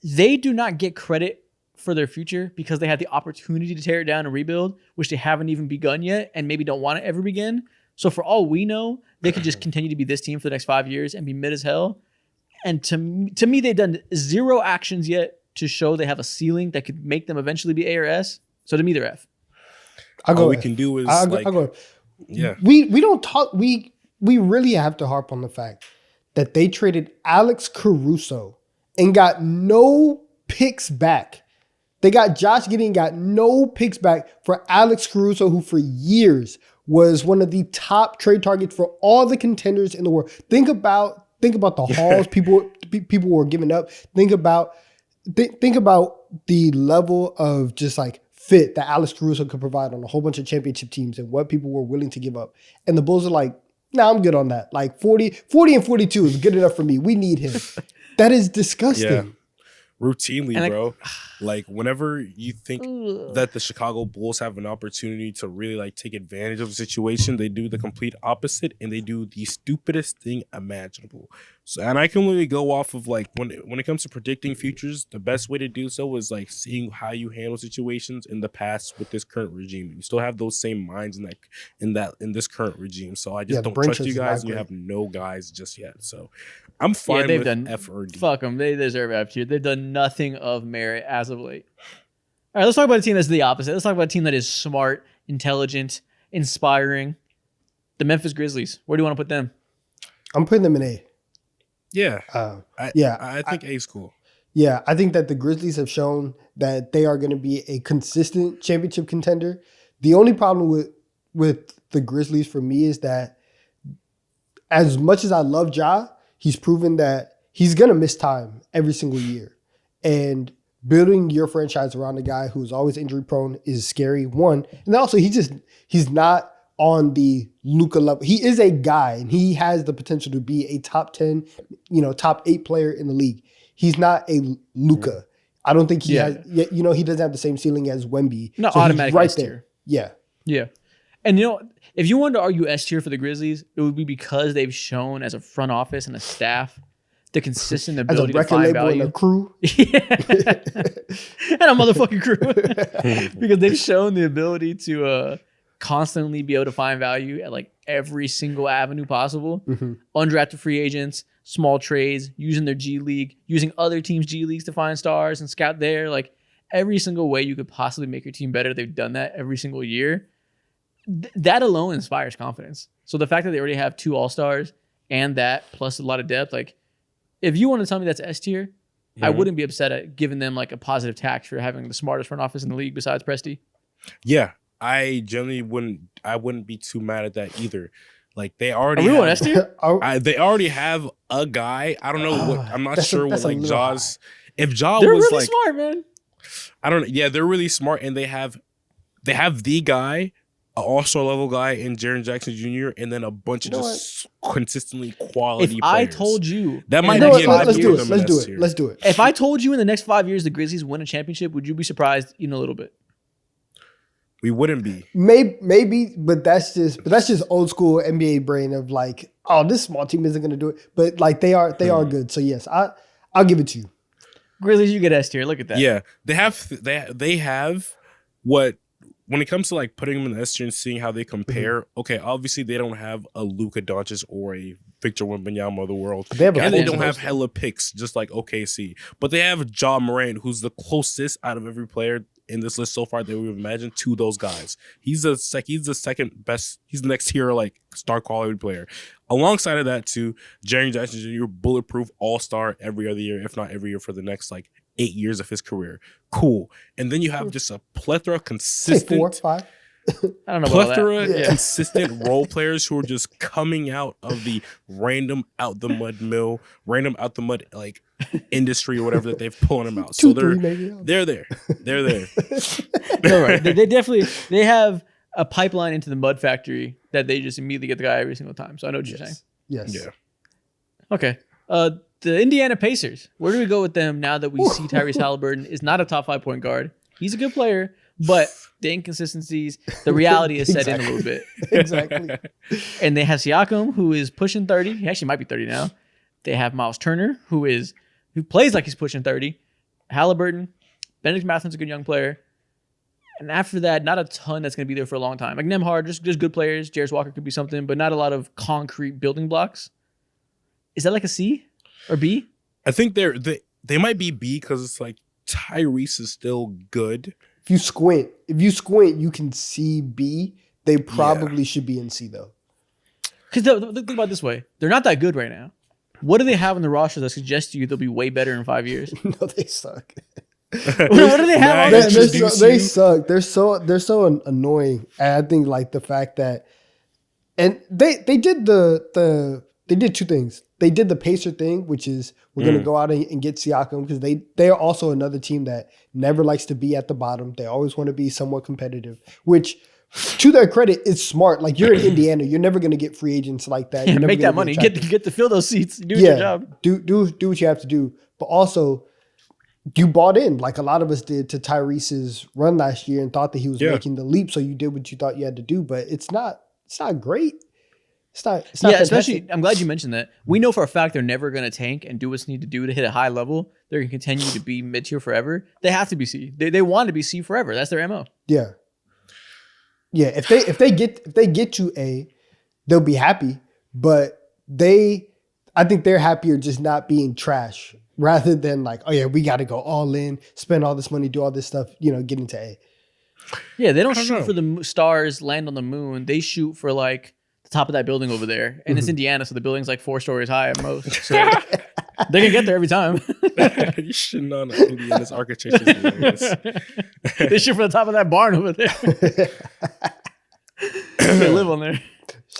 They do not get credit for their future because they had the opportunity to tear it down and rebuild, which they haven't even begun yet and maybe don't want to ever begin. So for all we know, they could just continue to be this team for the next 5 years and be mid as hell. And to me, they've done zero actions yet to show they have a ceiling that could make them eventually be A or S. So to me, they're F. All we can do is I'll go. Yeah. We don't talk. We really have to harp on the fact that they traded Alex Caruso and got no picks back. They got Josh Giddey and got no picks back for Alex Caruso, who for years was one of the top trade targets for all the contenders in the world. Think about the hauls people were giving up. Think about the level of just like fit that Alex Caruso could provide on a whole bunch of championship teams and what people were willing to give up. And the Bulls are like, nah, I'm good on that. Like 40 and 42 is good enough for me. We need him. That is disgusting. Yeah. Routinely, bro. Like whenever you think that the Chicago Bulls have an opportunity to really like take advantage of the situation, they do the complete opposite and they do the stupidest thing imaginable. So, and I can really go off of like when it comes to predicting futures, the best way to do so is like seeing how you handle situations in the past with this current regime. You still have those same minds in this current regime. So I just don't trust you guys, and you have no guys just yet. So I'm fine with F or D. Fuck them. They deserve F tier. They've done nothing of merit as of late. All right, let's talk about a team that's the opposite. Let's talk about a team that is smart, intelligent, inspiring. The Memphis Grizzlies. Where do you want to put them? I'm putting them in A. Yeah. I think A's cool. Yeah, I think that the Grizzlies have shown that they are going to be a consistent championship contender. The only problem with the Grizzlies for me is that as much as I love Ja, he's proven that he's going to miss time every single year. And building your franchise around a guy who's always injury prone is scary, one. And also he's not on the Luka level. He is a guy and he has the potential to be a top 10, top 8 player in the league. He's not a Luka. I don't think he has, he doesn't have the same ceiling as Wemby. Not so automatic right S tier. there. Yeah. And if you wanted to argue S tier for the Grizzlies, it would be because they've shown as a front office and a staff the consistent ability to find value. And a crew. Yeah. And a motherfucking crew. Because they've shown the ability to constantly be able to find value at like every single avenue possible. Mm-hmm. Undrafted free agents, small trades, using their G League, using other teams' G Leagues to find stars and scout there. Like every single way you could possibly make your team better, they've done that every single year. That alone inspires confidence. So the fact that they already have 2 All-Stars and that plus a lot of depth, like if you want to tell me that's S tier, I wouldn't be upset at giving them like a positive tax for having the smartest front office in the league besides Presti. Yeah, I generally wouldn't be too mad at that either. Like they Are already we on have, S tier? they already have a guy. I don't know what. I'm not sure what like little Jaws. If Jaw They're was really like, smart, man. I don't know. Yeah, they're really smart, and they have the guy, an all-star level guy in Jaren Jackson Jr., and then a bunch of just consistently quality If players. I told you that in might the be next an 5 let's do years- it. Let's do it. Let's do it. If I told you in the next 5 years the Grizzlies win a championship, would you be surprised even a little bit? We wouldn't be. Maybe, but that's just old school NBA brain of like, oh, this small team isn't going to do it. But like they are good. So yes, I'll give it to you. Grizzlies, you get S tier. Look at that. Yeah, they have what when it comes to like putting them in the S tier and seeing how they compare. Okay, obviously they don't have a Luka Doncic or a Victor Wembanyama of the world. They have a And they full don't have roster. hella picks, just like OKC. But they have Ja Morant, who's the closest out of every player in this list so far that we've imagined to those guys. He's the second best. He's the next tier like star quality player. Alongside of that, too, Jaren Jackson Jr. bulletproof all-star every other year, if not every year for the next like 8 years of his career. Cool. And then you have just a plethora of Say consistent 4, 5. I don't know about plethora that. of consistent role players who are just coming out of the random out the mud like industry or whatever that they've pulling them out. So 2, 3 maybe. they're there. They're there. You're right. They definitely they have a pipeline into the mud factory that they just immediately get the guy every single time. So I know what you're saying. Yes. Yeah. Okay. The Indiana Pacers. Where do we go with them now that we see Tyrese Halliburton is not a top 5 point guard? He's a good player, but the inconsistencies, the reality is set in a little bit. Exactly. And they have Siakam, who is pushing 30. He actually might be 30 now. They have Miles Turner, who plays like he's pushing 30. Halliburton, Benedict Matherin's a good young player. And after that, not a ton that's going to be there for a long time. Like Nembhard, just good players. Jarris Walker could be something, but not a lot of concrete building blocks. Is that like a C or B? I think they might be B because it's like Tyrese is still good. If you squint, you can see B. They probably should be in C though. Because think about it this way. They're not that good right now. What do they have in the roster that suggests to you they'll be way better in 5 years? No, they suck. What do they have on They- their They suck. They're so annoying. And I think like the fact that, and they did they did 2 things. They did the Pacer thing, which is we're gonna go out and get Siakam because they are also another team that never likes to be at the bottom. They always want to be somewhat competitive, which to their credit is smart. Like you're in Indiana, you're never gonna get free agents like that. Yeah, You're never make that gonna money. attractive. Get to fill those seats. Do your job. Do what you have to do. But also, you bought in like a lot of us did to Tyrese's run last year and thought that he was making the leap. So you did what you thought you had to do. But it's not great. It's not Yeah, especially fantastic. I'm glad you mentioned that. We know for a fact they're never going to tank and do what's needed to do to hit a high level. They're going to continue to be mid tier forever. They have to be C. They want to be C forever. That's their MO. Yeah. Yeah. If they get to A, they'll be happy. But I think they're happier just not being trash rather than like, oh yeah, we got to go all in, spend all this money, do all this stuff, get into A. Yeah, they don't I don't shoot know. for the stars, land on the moon. They shoot for like the top of that building over there. And it's Indiana, so the building's like 4 stories high at most. So they can get there every time. You should know Indiana's architecture is hilarious. They shoot for the top of that barn over there. They live on there.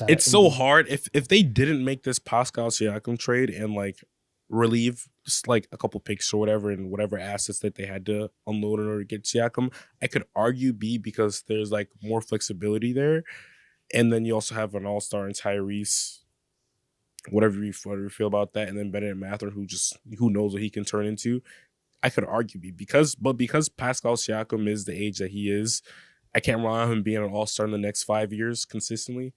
It's so hard if they didn't make this Pascal Siakam trade and like relieve just like a couple picks or whatever and whatever assets that they had to unload in order to get Siakam, I could argue B because there's like more flexibility there, and then you also have an all-star in Tyrese, whatever you feel about that, and then Benedict Mather who knows what he can turn into. I could argue B because Pascal Siakam is the age that he is, I can't rely on him being an all-star in the next 5 years consistently.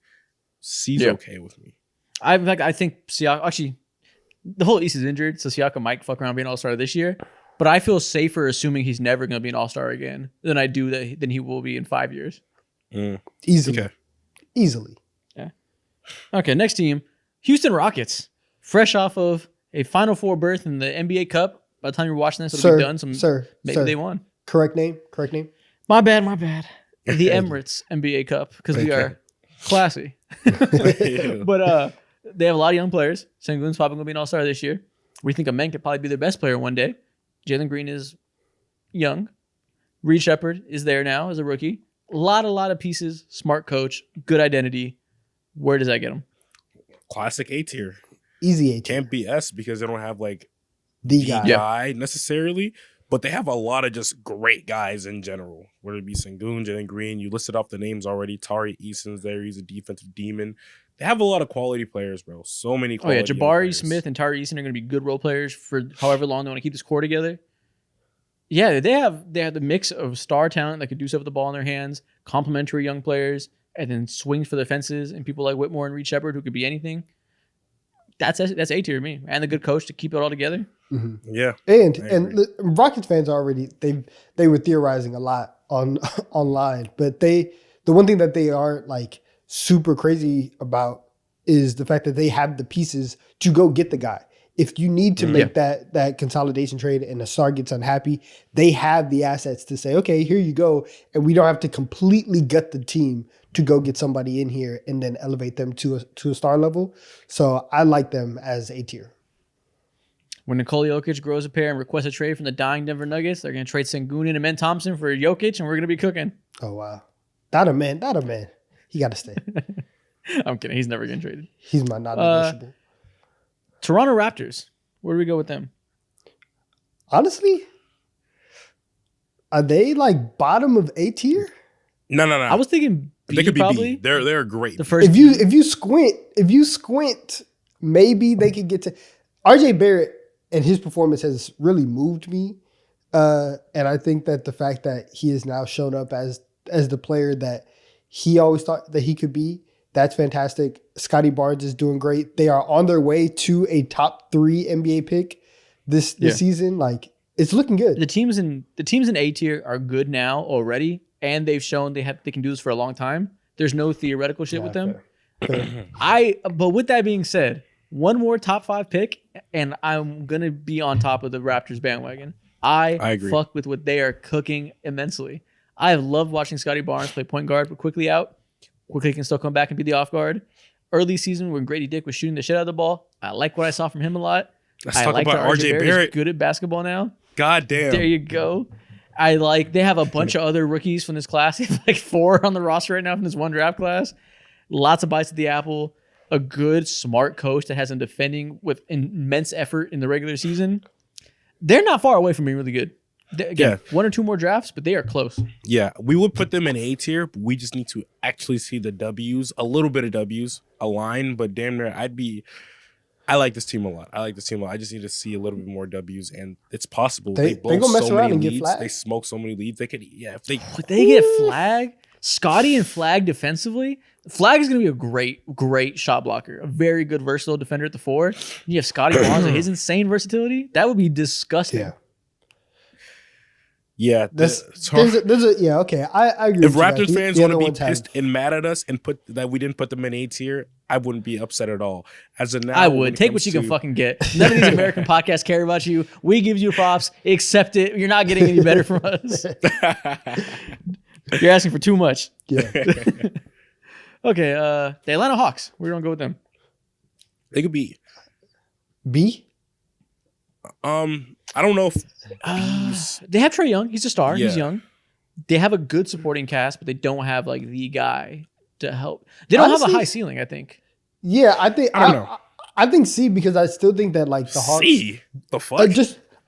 C's okay with me. I think Siakam actually. The whole East is injured, so Siakam might fuck around being an all-star this year. But I feel safer assuming he's never going to be an all-star again than I do than he will be in 5 years. Easily. Okay. Easily. Yeah. Okay, next team, Houston Rockets. Fresh off of a Final Four berth in the NBA Cup. By the time you're watching this, it'll be done. Maybe they won. Correct name. My bad. The Emirates NBA Cup, because we are classy. But they have a lot of young players. Sengun's probably going to be an all-star this year. We think Amen could probably be their best player one day. Jalen Green is young. Reed Shepherd is there now as a rookie. A lot of pieces. Smart coach. Good identity. Where does that get them? Classic A tier. Easy A tier. Can't be S because they don't have like The guy. guy necessarily, but they have a lot of just great guys in general. Whether it be Sengun, Jalen Green, you listed off the names already. Tari Eason's there. He's a defensive demon. They have a lot of quality players, bro. So many quality Jabari players. Smith and Tari Eason are going to be good role players for however long they want to keep this core together. Yeah, they have the mix of star talent that could do stuff with the ball in their hands, complementary young players, and then swings for the fences, and people like Whitmore and Reed Shepard who could be anything. That's A tier to me, and the good coach to keep it all together. Mm-hmm. Yeah, and Rockets fans already they were theorizing a lot on online, but the one thing that they aren't like super crazy about is the fact that they have the pieces to go get the guy. If you need to make that consolidation trade and a star gets unhappy, they have the assets to say, okay, here you go, and we don't have to completely gut the team to go get somebody in here and then elevate them to a star level. So I like them as A tier. When Nikola Jokic grows a pair and requests a trade from the dying Denver Nuggets, they're going to trade Sengun and Amen Thompson for Jokic, and we're going to be cooking. Oh, wow. Not a man. He got to stay. I'm kidding. He's never getting traded. He's my non-negotiable. Toronto Raptors. Where do we go with them? Honestly, are they like bottom of A tier? No. I was thinking B, they could be probably. B. They're great. The first If you squint, maybe they could get to RJ Barrett, and his performance has really moved me. And I think that the fact that he has now shown up as the player that he always thought that he could be, that's fantastic. Scotty Barnes is doing great. They are on their way to a top 3 NBA pick this season. Like, it's looking good. The teams in A tier are good now already, and they've shown they can do this for a long time. There's no theoretical shit with them. Fair. But with that being said, one more top 5 pick, and I'm gonna be on top of the Raptors bandwagon. I agree. Fuck with what they are cooking immensely. I have loved watching Scotty Barnes play point guard, but quickly out. Quickly can still come back and be the off guard. Early season when Grady Dick was shooting the shit out of the ball, I like what I saw from him a lot. Let's talk about RJ Barrett. Good at basketball now. God damn. There you go. They have a bunch of other rookies from this class. They have like 4 on the roster right now from this one draft class. Lots of bites at the apple. A good, smart coach that has them defending with immense effort in the regular season. They're not far away from being really good. Again, 1 or 2 more drafts, but they are close. Yeah, we would put them in A tier, but we just need to actually see the W's, a little bit of W's align, but damn near I like this team a lot. I just need to see a little bit more W's, and it's possible. They blow gonna mess so around many and get leads. flagged. They smoke so many leads. They could, Would they get Flag? Scotty and Flag defensively? Flag is going to be a great shot blocker. A very good versatile defender at the 4. You have Scotty Barnes and his insane versatility. That would be disgusting. Yeah, okay. I agree. If with you Raptors guys. fans The want to other be ones have- pissed and mad at us and put that we didn't put them in A tier, I wouldn't be upset at all. As of now, I would. Take what you can fucking get. None of these American podcasts care about you. We give you props. Accept it. You're not getting any better from us. You're asking for too much. Yeah. Okay, the Atlanta Hawks. We're going to go with them. They could be. B? I don't know if they have Trae Young. He's a star. Yeah. He's young. They have a good supporting cast, but they don't have like the guy to help. They don't have a high ceiling, I think. Yeah, I think I don't know. I think C, because I still think that like the Hawks C. The fuck?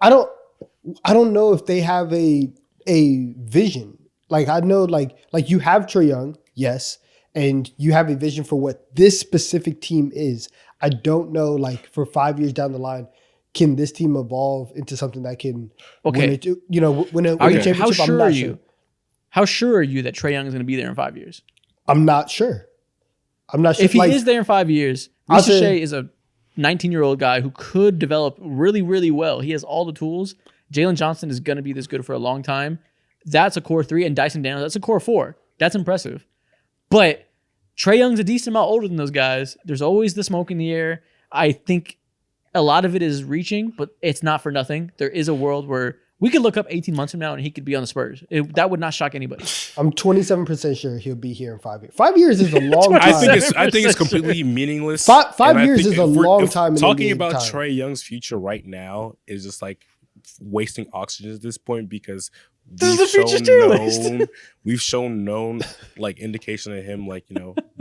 I don't know if they have a vision. Like, I know like you have Trae Young, yes, and you have a vision for what this specific team is. I don't know, like, for 5 years down the line, can this team evolve into something that can win a championship? How sure I'm not are you? How sure are you that Trae Young is going to be there in 5 years? I'm not sure. If he is there in 5 years, Lisa Shea is a 19-year-old guy who could develop really, really well. He has all the tools. Jalen Johnson is going to be this good for a long time. That's a core 3, and Dyson Daniels, that's a core 4. That's impressive. But Trae Young's a decent amount older than those guys. There's always the smoke in the air. I think a lot of it is reaching, but it's not for nothing. There is a world where we could look up 18 months from now and he could be on the Spurs. That would not shock anybody. I'm 27% sure he'll be here in 5 years. 5 years is a long time. I think it's completely meaningless. Five years is a long time. In talking NBA about time. Trae Young's future right now is just like wasting oxygen at this point, because This is a future tier list. We've shown known like indication of him like,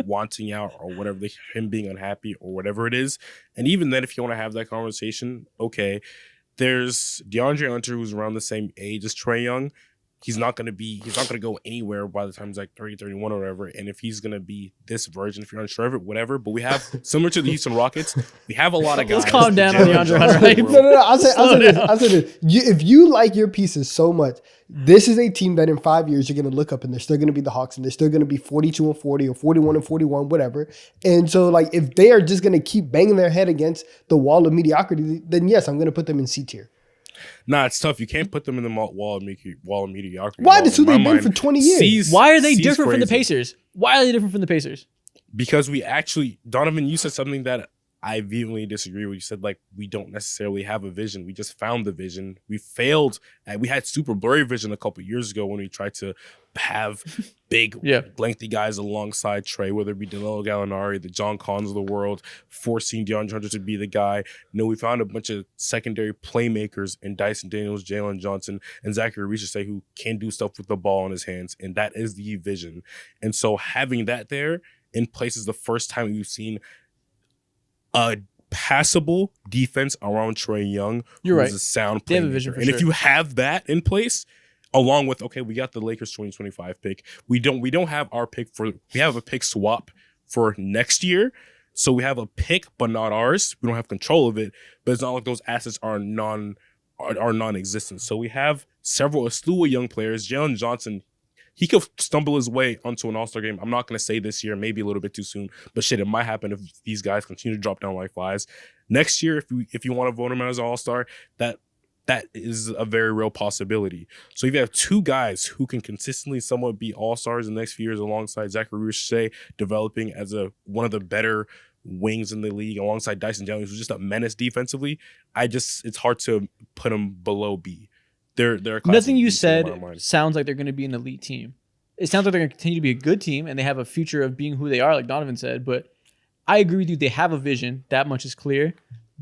wanting out or whatever, him being unhappy or whatever it is. And even then, if you want to have that conversation, okay, there's DeAndre Hunter, who's around the same age as Trae Young. He's not going to go anywhere by the time he's like 30, 31 or whatever. And if he's going to be this virgin, if you're unsure of it, whatever. But we have, similar to the Houston Rockets, we have a lot of guys. Let's calm down on DeAndre Hunter. Right? No. I'll say this. If you like your pieces so much, this is a team that in 5 years you're going to look up and they're still going to be the Hawks and they're still going to be 42-40 or 41-41, whatever. And so, like, if they are just going to keep banging their head against the wall of mediocrity, then yes, I'm going to put them in C tier. Nah, it's tough. You can't put them in the wall of mediocrity. Why? That's who they've been for 20 years. Why are they different from the Pacers? Why are they different from the Pacers? Because Donovan, you said something that I vehemently disagree with. You said, like, we don't necessarily have a vision. We just found the vision. We failed. We had super blurry vision a couple years ago when we tried to have big, lengthy guys alongside Trae, whether it be Danilo Gallinari, the John Collins of the world, forcing DeAndre Hunter to be the guy. No, we found a bunch of secondary playmakers in Dyson Daniels, Jalen Johnson, and Zachary Richardson who can do stuff with the ball in his hands, and that is the vision. And so having that there in place is the first time we've seen a passable defense around Trae Young. You're right. Who's a sound they have a vision playmaker. for And sure. if you have that in place, along with, okay, we got the Lakers 2025 pick. We don't have our pick we have a pick swap for next year. So we have a pick, but not ours. We don't have control of it, but it's not like those assets are non-existent. So we have a slew of young players. Jalen Johnson, he could stumble his way onto an All-Star game. I'm not going to say this year, maybe a little bit too soon, but shit, it might happen if these guys continue to drop down like flies. Next year, if you want to vote him as an All-Star, that is a very real possibility. So if you have two guys who can consistently somewhat be All-Stars in the next few years alongside Zachary Richardson developing as one of the better wings in the league alongside Dyson Daniels, who's just a menace defensively, it's hard to put him below B. They're nothing you said sounds like they're going to be an elite team. It sounds like they're going to continue to be a good team and they have a future of being who they are, like Donovan said. But I agree with you. They have a vision. That much is clear.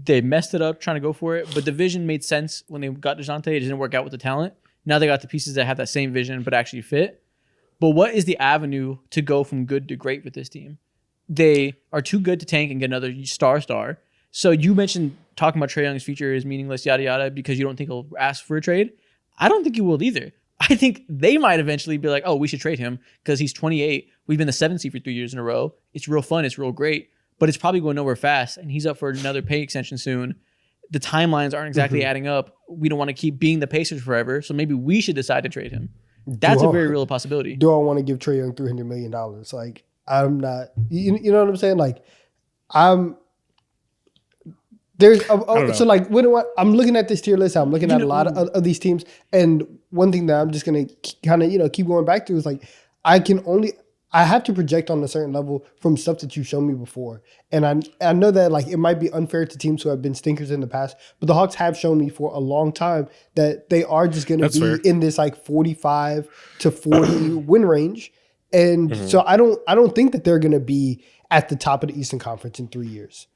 They messed it up trying to go for it, but the vision made sense when they got DeJounte. It didn't work out with the talent. Now they got the pieces that have that same vision but actually fit. But what is the avenue to go from good to great with this team? They are too good to tank and get another star. So you mentioned talking about Trae Young's future is meaningless, yada, yada, because you don't think he'll ask for a trade. I don't think he will either. I think they might eventually be like, oh, we should trade him because he's 28. We've been the 7th seed for 3 years in a row. It's real fun. It's real great. But it's probably going nowhere fast, and he's up for another pay extension soon. The timelines aren't exactly adding up. We don't want to keep being the Pacers forever, so maybe we should decide to trade him. That's a very real possibility. Do I want to give Trae Young $300 million? Like, I'm not. You know what I'm saying? Like, I'm. There's so like I'm looking at this tier list. I'm looking at a lot of these teams, and one thing that I'm just gonna kind of keep going back to is like I have to project on a certain level from stuff that you've shown me before. And I know that like it might be unfair to teams who have been stinkers in the past, but the Hawks have shown me for a long time that they are just going to be fair. In this like 45 to 40 win range. And so I don't think that they're going to be at the top of the Eastern Conference in 3 years.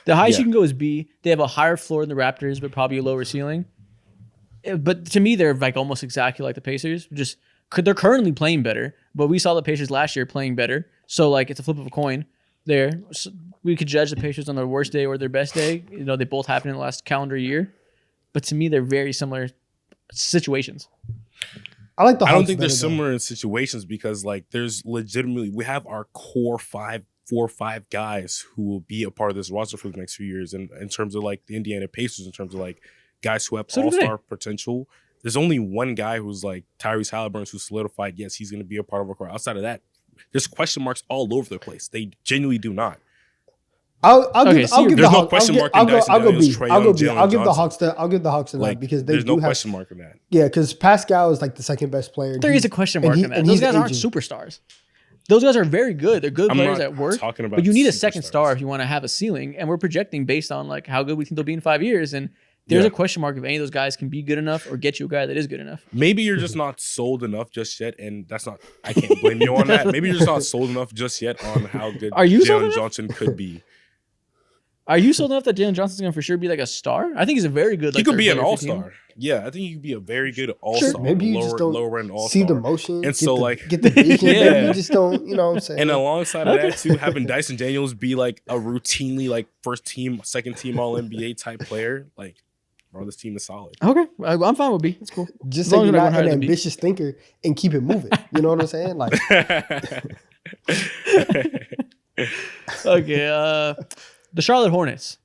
The highest you can go is B. They have a higher floor than the Raptors, but probably a lower ceiling. But to me, they're like almost exactly like the Pacers. They're currently playing better, but we saw the Pacers last year playing better. So like it's a flip of a coin there. So we could judge the Pacers on their worst day or their best day. They both happened in the last calendar year. But to me, they're very similar situations. I don't think they're similar in situations because like there's legitimately we have our core 4 or 5 guys who will be a part of this roster for the next few years. And in terms of like the Indiana Pacers, in terms of like guys who have all-star potential. There's only one guy who's like Tyrese Halliburton who's solidified. Yes, he's going to be a part of our core. Outside of that, there's question marks all over the place. They genuinely do not. I'll give the Hawks. I'll go B. I'll give the Hawks the nod because there's no question mark in that. Yeah, because Pascal is like the second best player. There is a question mark in that. Those guys aren't superstars. Those guys are very good. They're good players at work. But you need a second star if you want to have a ceiling. And we're projecting based on like how good we think they'll be in 5 years. And there's a question mark if any of those guys can be good enough or get you a guy that is good enough. Maybe you're just not sold enough just yet, and I can't blame you on that. Maybe you're just not sold enough just yet on how good Jalen Johnson could be. Are you sold enough that Jalen Johnson's going to for sure be like a star? I think he's a very good. He Like, could be third an player for your team. all-star. Yeah, I think he could be a very good all-star. Sure. Maybe you just don't lower end all-star. see the motion. And get so, the, like- get the vision. Yeah. Maybe you just don't. You know what I'm saying? And alongside of that, too, having Dyson Daniels be like a routinely like first team, second team All NBA type player, like, bro, this team is solid. Okay, I'm fine with B. That's cool. just as say long you're as not everyone an hires B. ambitious thinker and keep it moving. You know what I'm saying? Like, Okay, the Charlotte Hornets.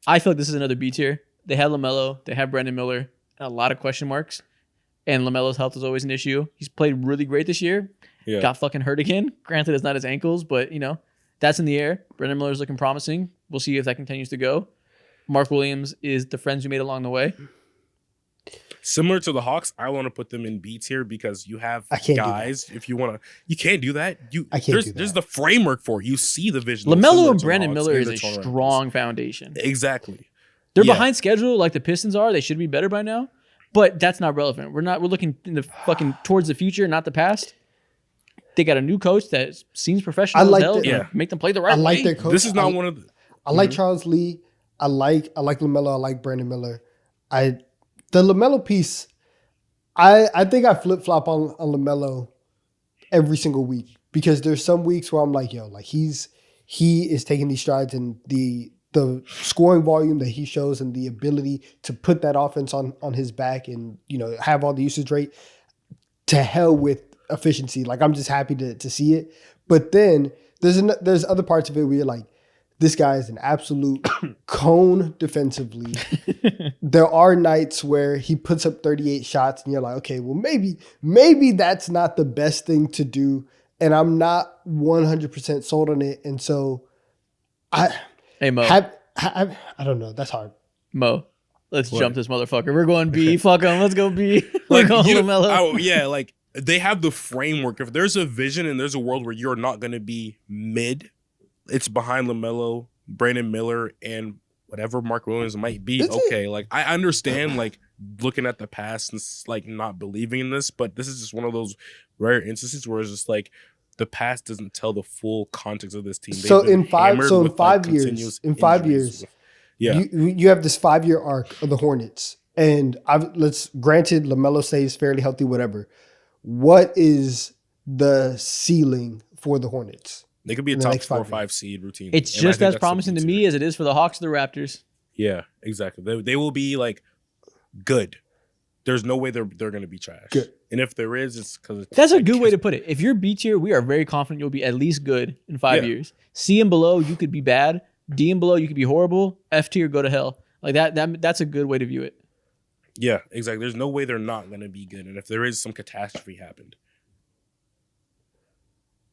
I feel like this is another B tier. They have LaMelo, they have Brandon Miller, and a lot of question marks. And LaMelo's health is always an issue. He's played really great this year. Yeah. Got fucking hurt again. Granted, it's not his ankles, but that's in the air. Brandon Miller's looking promising. We'll see if that continues to go. Mark Williams is the friends we made along the way. Similar to the Hawks, I want to put them in B tier because you have I can't do guys. If you want to, you can't do that. I can't do that. There's the framework for it. You see the vision. LaMelo similar and to the Brandon Hawks Miller and is the a Toronto Raptors. strong foundation. Exactly. They're Yeah. behind schedule like the Pistons are. They should be better by now. But that's not relevant. We're looking in the fucking towards the future, not the past. They got a new coach that seems professional I like as hell. that- Yeah. Make them play the right I like way. their coach. This is not one of the. I like Charles Lee. I like LaMelo. I like Brandon Miller. The LaMelo piece. I think I flip flop on LaMelo every single week because there's some weeks where I'm like, yo, like he is taking these strides and the scoring volume that he shows and the ability to put that offense on his back and have all the usage rate. To hell with efficiency. Like I'm just happy to see it. But then there's other parts of it where you're like, this guy is an absolute cone defensively. There are nights where he puts up 38 shots and you're like, okay, well, maybe that's not the best thing to do. And I'm not 100% sold on it. And so Hey, Mo. I don't know. That's hard. Mo. Let's What? jump this motherfucker. We're going B. Fuck him. Let's go B. We're going LaMelo. Yeah, like they have the framework. If there's a vision and there's a world where you're not going to be mid, it's behind LaMelo, Brandon Miller, and whatever Mark Williams might be. Is it? Okay, like I understand, like looking at the past and like not believing in this, but this is just one of those rare instances where it's just like the past doesn't tell the full context of this team. They've So been in 5 hammered so in with, 5 like, years, continuous in 5 injuries. years, Yeah, you have this 5-year arc of the Hornets, and granted LaMelo stays fairly healthy, whatever. What is the ceiling for the Hornets? they could be a in the top next 4 or 5 5 seed routine. It's And I just think as that's the promising to B me tier. as it is for the Hawks or the Raptors. Yeah, exactly. They will be like good. There's no way they're going to be trash. Good. And if there is, it's because That's a good way to put it. If you're B tier, we are very confident you'll be at least good in 5 Yeah. years. C and below, you could be bad. D and below, you could be horrible. F tier, go to hell. Like that's a good way to view it. Yeah, exactly. There's no way they're not going to be good. And if there is, some catastrophe happened.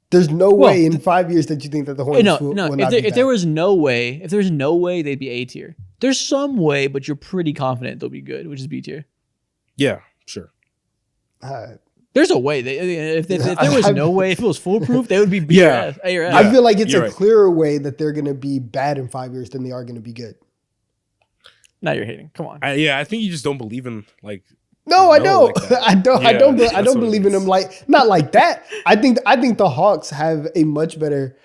There's no Well, way in 5 years that you think that the Hornets will No. not If be there bad. was no way, they'd be A tier. There's some way, but you're pretty confident they'll be good, which is B tier. Yeah, sure. There's a way. If there was no way, if it was foolproof, they would be B or Yeah. F, A or F. I feel like it's you're a right. clearer way that they're going to be bad in 5 years than they are going to be good. Now you're hating. Come on. I think you just don't believe in like. No, I No, don't. like that. I don't. Yeah, I don't that's what it believe in is. them not like that. I think the Hawks have a much better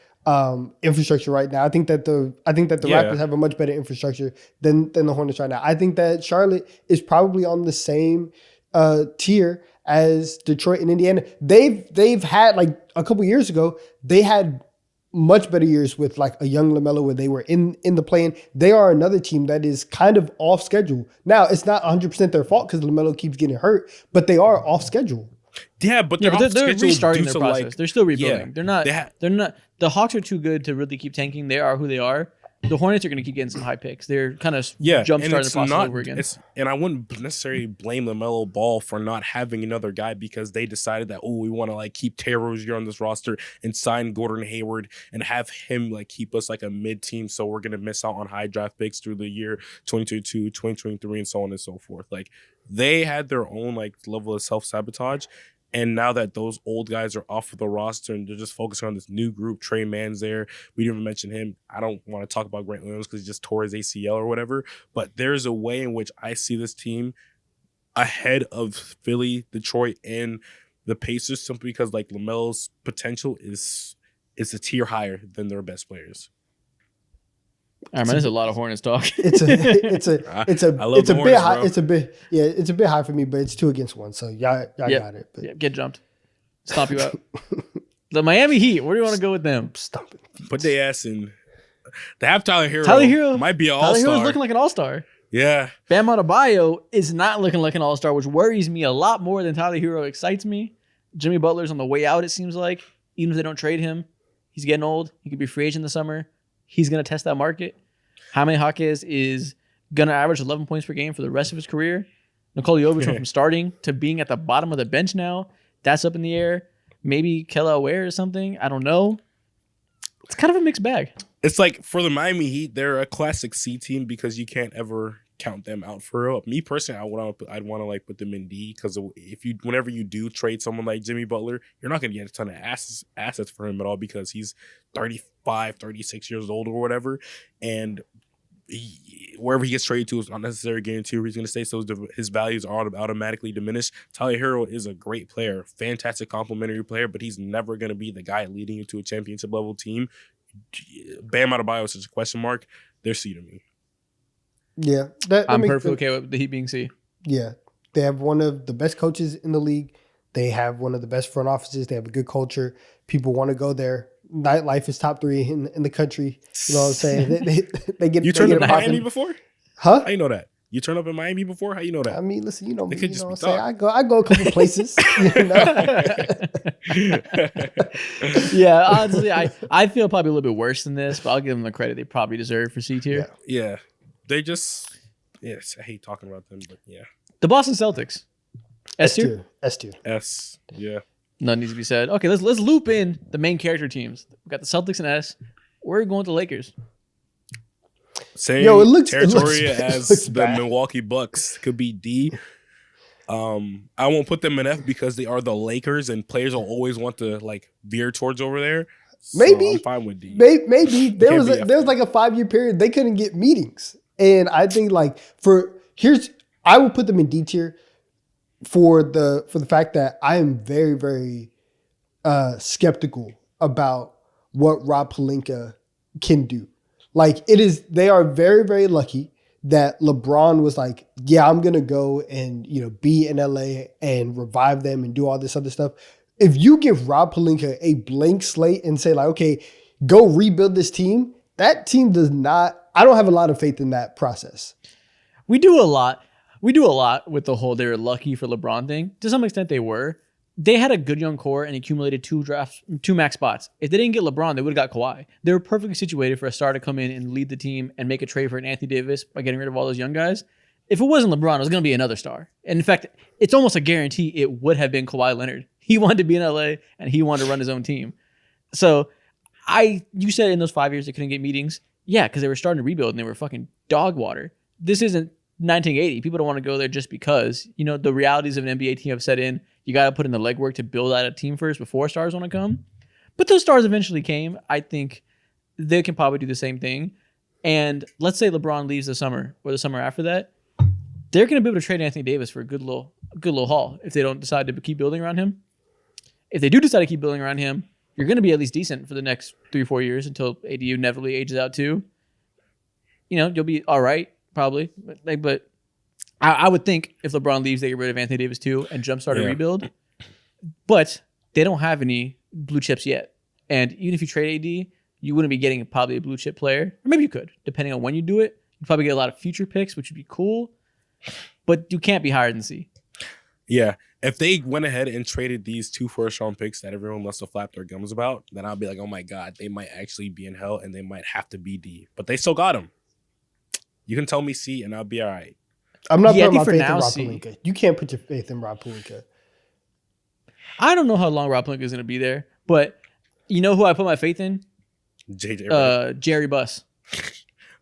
infrastructure right now. I think that the Yeah. Raptors have a much better infrastructure than the Hornets right now. I think that Charlotte is probably on the same tier as Detroit and Indiana. They've had, like, a couple years ago, they had much better years with like a young LaMelo where they were in the play-in. They are another team that is kind of off schedule. Now, it's not 100% their fault because LaMelo keeps getting hurt, but they are off schedule. Yeah, but Yeah, they're, but off they're schedule restarting due their to, process. like, They're still rebuilding. yeah. They're not. They They're not. The Hawks are too good to really keep tanking. They are who they are. The Hornets are going to keep getting some high picks. They're kind of Yeah, jump and starting the it's process not, over again. And I wouldn't necessarily blame LaMelo Ball for not having another guy because they decided that, we want to like keep Terry Rozier on this roster and sign Gordon Hayward and have him like keep us like a mid team. So we're gonna miss out on high draft picks through the year 2022, 2023, and so on and so forth. Like they had their own like level of self-sabotage. And now that those old guys are off of the roster and they're just focusing on this new group, Trey Mann's there. We didn't even mention him. I don't want to talk about Grant Williams because he just tore his ACL or whatever. But there's a way in which I see this team ahead of Philly, Detroit, and the Pacers simply because like LaMelo's potential is a tier higher than their best players. All right, man, there's a lot of Hornets talk. It's a I love it's the a bit Hornets, high. bro. It's a bit high for me, but it's 2-1. So y'all Yep. got it. But Yeah, get jumped. Stomp you out. The Miami Heat, where do you want to go with them? stumping. Put their ass in. They have Tyler Hero. Tyler Hero might be an Tyler Hero's all-star. looking like an all-star. Yeah. Bam Adebayo is not looking like an all-star, which worries me a lot more than Tyler Hero excites me. Jimmy Butler's on the way out, it seems like. Even if they don't trade him, he's getting old. He could be free agent this summer. He's going to test that market. Jaime Jaquez is going to average 11 points per game for the rest of his career. Nikola Jovic went from starting to being at the bottom of the bench now. That's up in the air. Maybe Kella Ware or something. I don't know. It's kind of a mixed bag. It's like for the Miami Heat, they're a classic C team because you can't ever count them out for real. Me personally, I'd want to like put them in D because whenever you do trade someone like Jimmy Butler, you're not going to get a ton of assets for him at all because he's 35, 36 years old or whatever, and wherever he gets traded to is not necessarily guaranteed where he's going to stay, so his values are automatically diminished. Tyler Hero is a great player, fantastic complimentary player, but he's never going to be the guy leading you to a championship level team. Bam Adebayo is such a question mark. They're C to me. Yeah, I'm perfectly okay with the Heat being C. Yeah, they have one of the best coaches in the league. They have one of the best front offices. They have a good culture. People want to go there. Nightlife is top 3 in the country. You know what I'm saying? They get. You they turned get up in popping. Miami before? Huh? How you know that? You turned up in Miami before? How you know that? I mean, listen, you know me. They could You just know be what I'm saying? thought. I go a couple places. You know? Yeah, honestly, I feel probably a little bit worse than this, but I'll give them the credit they probably deserve for C tier. Yeah. They just, yes, I hate talking about them, but yeah. The Boston Celtics. S tier? S2. S, yeah. None needs to be said. Okay, let's loop in the main character teams. We got the Celtics and S. We're going to the Lakers. Same Yo, it looks territory as looks the bad. Milwaukee Bucks. Could be D. I won't put them in F because they are the Lakers and players will always want to like veer towards over there. So Maybe. I'm fine with D. Maybe there can't was be there was like a 5-year period they couldn't get meetings, and I think like I would put them in D tier for the fact that I am very, very skeptical about what Rob Pelinka can do. Like they are very, very lucky that LeBron was like, yeah, I'm gonna go and be in LA and revive them and do all this other stuff. If you give Rob Pelinka a blank slate and say like, okay, go rebuild this team, that team does not. I don't have a lot of faith in that process. We do a lot. We do a lot with the whole they were lucky for LeBron thing. To some extent, they were. They had a good young core and accumulated 2 max spots. If they didn't get LeBron, they would have got Kawhi. They were perfectly situated for a star to come in and lead the team and make a trade for an Anthony Davis by getting rid of all those young guys. If it wasn't LeBron, it was going to be another star. And in fact, it's almost a guarantee it would have been Kawhi Leonard. He wanted to be in LA and he wanted to run his own team. So you said in those 5 years they couldn't get meetings. Yeah, because they were starting to rebuild and they were fucking dog water. This isn't 1980. People don't want to go there just because, the realities of an NBA team have set in. You got to put in the legwork to build out a team first before stars want to come. But those stars eventually came. I think they can probably do the same thing. And let's say LeBron leaves the summer or the summer after that. They're going to be able to trade Anthony Davis for a good little haul if they don't decide to keep building around him. If they do decide to keep building around him, you're going to be at least decent for the next 3 or 4 years until AD inevitably ages out too. You'll be all right, probably. But I would think if LeBron leaves, they get rid of Anthony Davis too and jumpstart a rebuild. But they don't have any blue chips yet. And even if you trade AD, you wouldn't be getting probably a blue chip player. Or maybe you could, depending on when you do it. You'd probably get a lot of future picks, which would be cool. But you can't be higher than C. Yeah. If they went ahead and traded these 2 first-round picks that everyone must have flapped their gums about, then I'll be like, oh my God, they might actually be in hell and they might have to be D. But they still got them. You can tell me C and I'll be all right. I'm not Yeah, putting my for faith now, in Rob C. Pelinka. You can't put your faith in Rob Pelinka. I don't know how long Rob Pelinka is going to be there, but you know who I put my faith in? JJ. Right? Jerry Buss.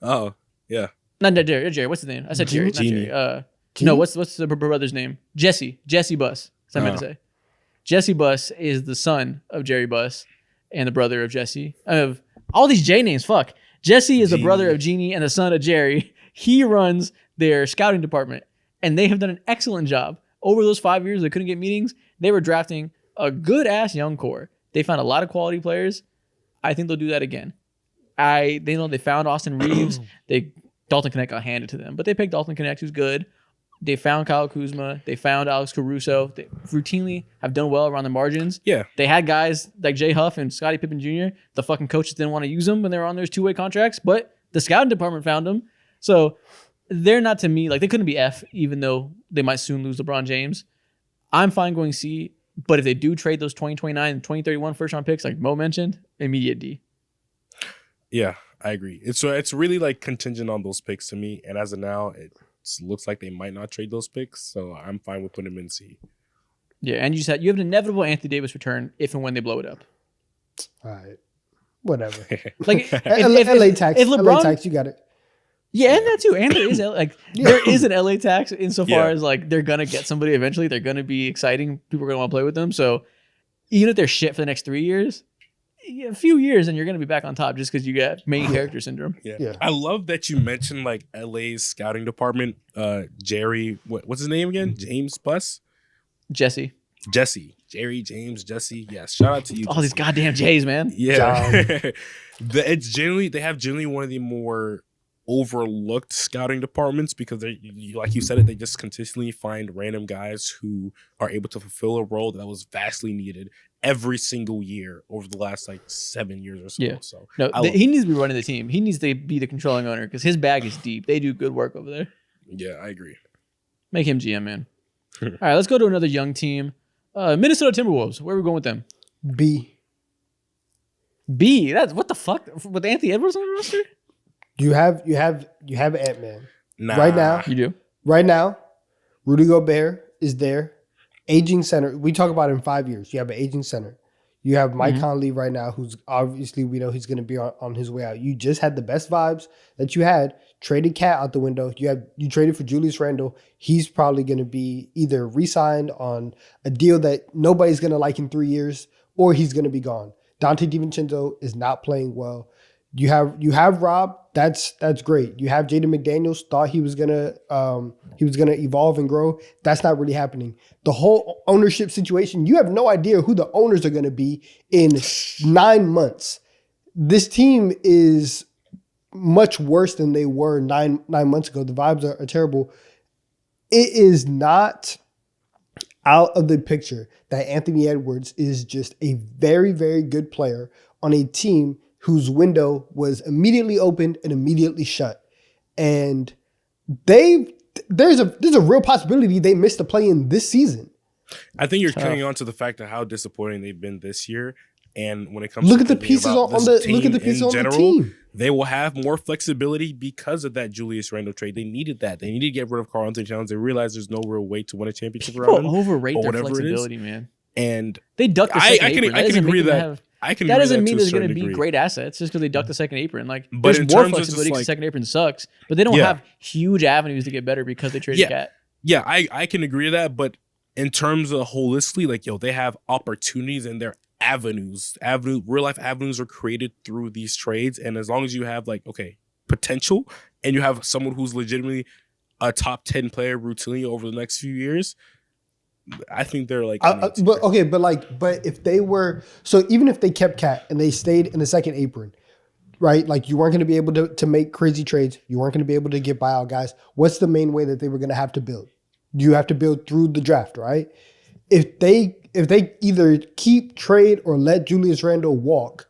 Oh, yeah. Not Jerry. What's his name? I said Jerry, not Genie. Jerry. Genie? No, what's the brother's name? Jesse Buss. That's what I meant to say. Jesse Buss is the son of Jerry Buss and the brother of Jesse. Of all these J names, fuck. Jesse is the brother of Jeannie and the son of Jerry. He runs their scouting department, and they have done an excellent job. Over those 5 years, they couldn't get meetings. They were drafting a good-ass young core. They found a lot of quality players. I think they'll do that again. They know they found Austin Reeves. Dalton Knecht got handed to them, but they picked Dalton Knecht, who's good. They found Kyle Kuzma. They found Alex Caruso. They routinely have done well around the margins. Yeah. They had guys like Jay Huff and Scottie Pippen Jr. The fucking coaches didn't want to use them when they were on those two-way contracts, but the scouting department found them. So they're not, to me, like, they couldn't be F, even though they might soon lose LeBron James. I'm fine going C, but if they do trade those 2029 and 2031 first-round picks, like Mo mentioned, immediate D. Yeah, I agree. It's really like contingent on those picks to me, and as of now, it looks like they might not trade those picks, so I'm fine with putting them in C. Yeah, and you have an inevitable Anthony Davis return if and when they blow it up. All right. Whatever. Like LA tax. if LeBron, LA tax, you got it. Yeah, and that too. And there is there is an LA tax insofar as like they're gonna get somebody eventually. They're gonna be exciting. People are gonna want to play with them. So even if they're shit for the next 3 years, a few years, and you're gonna be back on top just because you got main character syndrome. Yeah. I love that you mentioned like LA's scouting department. Jerry, what's his name again? James Buss? Jesse. Jerry, James, Jesse. Yes. Shout out to you. All these goddamn J's, man. Yeah. They have generally one of the more overlooked scouting departments because they, like you said it, they just consistently find random guys who are able to fulfill a role that was vastly needed every single year over the last like 7 years or so. Yeah. So he needs to be running the team. He needs to be the controlling owner because his bag is deep. They do good work over there. Yeah, I agree. Make him GM, man. All right, let's go to another young team. Minnesota Timberwolves. Where are we going with them? B. That's what the fuck with Anthony Edwards on the roster? You have Ant-Man. Nah. Right now. You do? Right now, Rudy Gobert is there. Aging center. We talk about in 5 years. You have an aging center. You have Mike Conley right now, who's obviously, we know he's going to be on his way out. You just had the best vibes that you had. Traded Cat out the window. You traded for Julius Randle. He's probably going to be either re-signed on a deal that nobody's going to like in 3 years, or he's going to be gone. Dante DiVincenzo is not playing well. You have Rob. That's great. You have Jaden McDaniels. Thought he was gonna evolve and grow. That's not really happening. The whole ownership situation. You have no idea who the owners are gonna be in 9 months. This team is much worse than they were nine months ago. The vibes are terrible. It is not out of the picture that Anthony Edwards is just a very, very good player on a team whose window was immediately opened and immediately shut. And there's a real possibility they missed the play-in this season. I think you're carrying on to the fact of how disappointing they've been this year. And when it comes look to at the pieces on the team. They will have more flexibility because of that Julius Randle trade. They needed that. They needed to get rid of Karl Anthony Towns. They realized there's no real way to win a championship around him. People overrate their flexibility, man. And they duck the second apron. I can agree that. That doesn't mean there's going to be great assets just because they duck the second apron. Like, there's more flexibility because the second apron sucks, but they don't have huge avenues to get better because they traded Cat. Yeah, I can agree to that, but in terms of holistically, like, they have opportunities and their real life avenues are created through these trades, and as long as you have potential and you have someone who's legitimately a top 10 player routinely over the next few years, I think they're like, but if they were, so even if they kept Cat and they stayed in the second apron, right? Like, you weren't going to be able to make crazy trades. You weren't going to be able to get buyout guys. What's the main way that they were going to have to build? You have to build through the draft, right? If they either keep, trade, or let Julius Randle walk,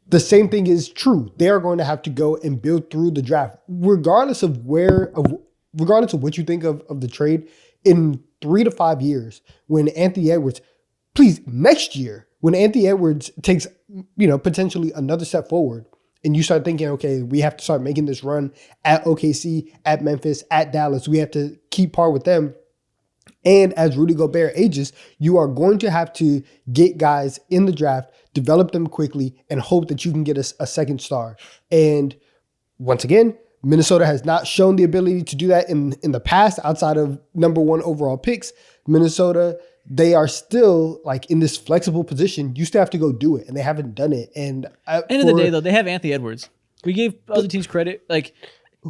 the same thing is true. They are going to have to go and build through the draft, regardless of what you think of the trade. In 3 to 5 years, when Anthony Edwards, next year, when Anthony Edwards takes, potentially another step forward, and you start thinking, okay, we have to start making this run at OKC, at Memphis, at Dallas. We have to keep par with them. And as Rudy Gobert ages, you are going to have to get guys in the draft, develop them quickly, and hope that you can get a second star. And once again, Minnesota has not shown the ability to do that in the past outside of number 1 overall picks. Minnesota, they are still like in this flexible position. You still have to go do it, and they haven't done it. And end of the day, though, they have Anthony Edwards. We gave other teams credit. Like,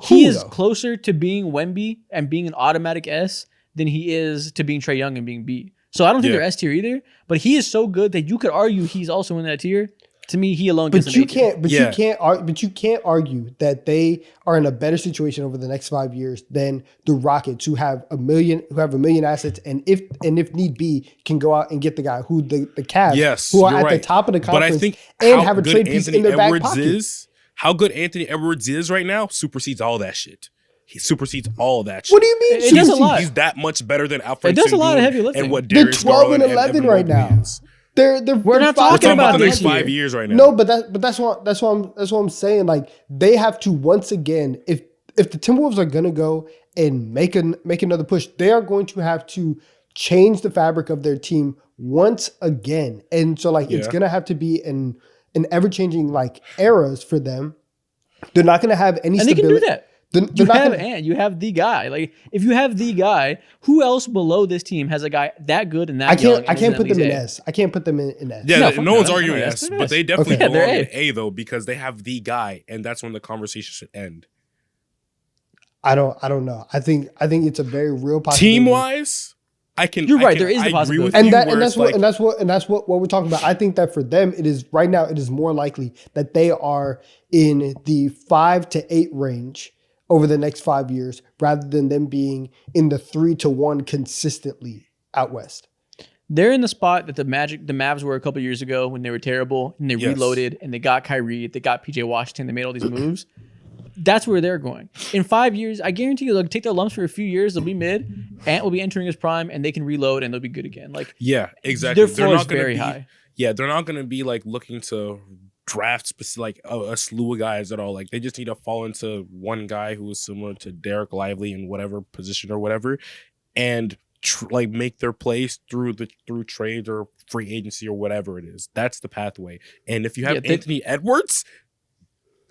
he is closer to being Wemby and being an automatic S than he is to being Trae Young and being B. So I don't think they're S tier either, but he is so good that you could argue he's also in that tier. To me, he alone gets But an you A tier. can't. But you can't argue that they are in a better situation over the next 5 years than the Rockets, who have a million assets, and if need be, can go out and get the guy who the Cavs, Yes, who are you're at the right. top of the But I conference, think and how have a good trade piece Anthony in their back Edwards pocket. is, how good Anthony Edwards is right now, supersedes all that shit. He supersedes all that shit. What do you mean? It does a lot. He's that much better than Alfred It does a lot of Sengun heavy lifting. and what They're Darius 12 and Garland 11 Evan right Mobley now. is. We're not We're talking talking about the this next 5 year. years right now. No, but that's what I'm saying. Like, they have to, once again, if the Timberwolves are gonna go and make another push, they are going to have to change the fabric of their team once again. And so it's gonna have to be an ever changing eras for them. They're not gonna have any And they stability. can do that. You have the guy. Like, if you have the guy, who else below this team has a guy that good and that young? I can't put them in A? S. I can't put them in S. Yeah, No, no one's fuck arguing no, S, they're but S. they definitely Okay. Yeah, they're belong in A. A though, because they have the guy, and that's when the conversation should end. I don't know. I think it's a very real possibility. Team wise, You're right, there is the I agree possibility. with And you that where and it's that's what we're talking about. I think that for them, it is right now. It is more likely that they are in the 5 to 8 range over the next 5 years, rather than them being in the 3 to 1 consistently out west. They're in the spot that the Mavs were a couple years ago when they were terrible and they reloaded and they got Kyrie, they got PJ Washington, they made all these moves. That's where they're going. In 5 years, I guarantee you they'll take their lumps for a few years, they'll be mid, Ant will be entering his prime, and they can reload and they'll be good again. Like, yeah, exactly. their floor is gonna very be, high. Yeah, they're not going to be looking to draft a slew of guys at all. Like, they just need to fall into one guy who is similar to Derek Lively in whatever position or whatever, and make their place through trade or free agency or whatever it is. That's the pathway. And if you have Anthony Edwards,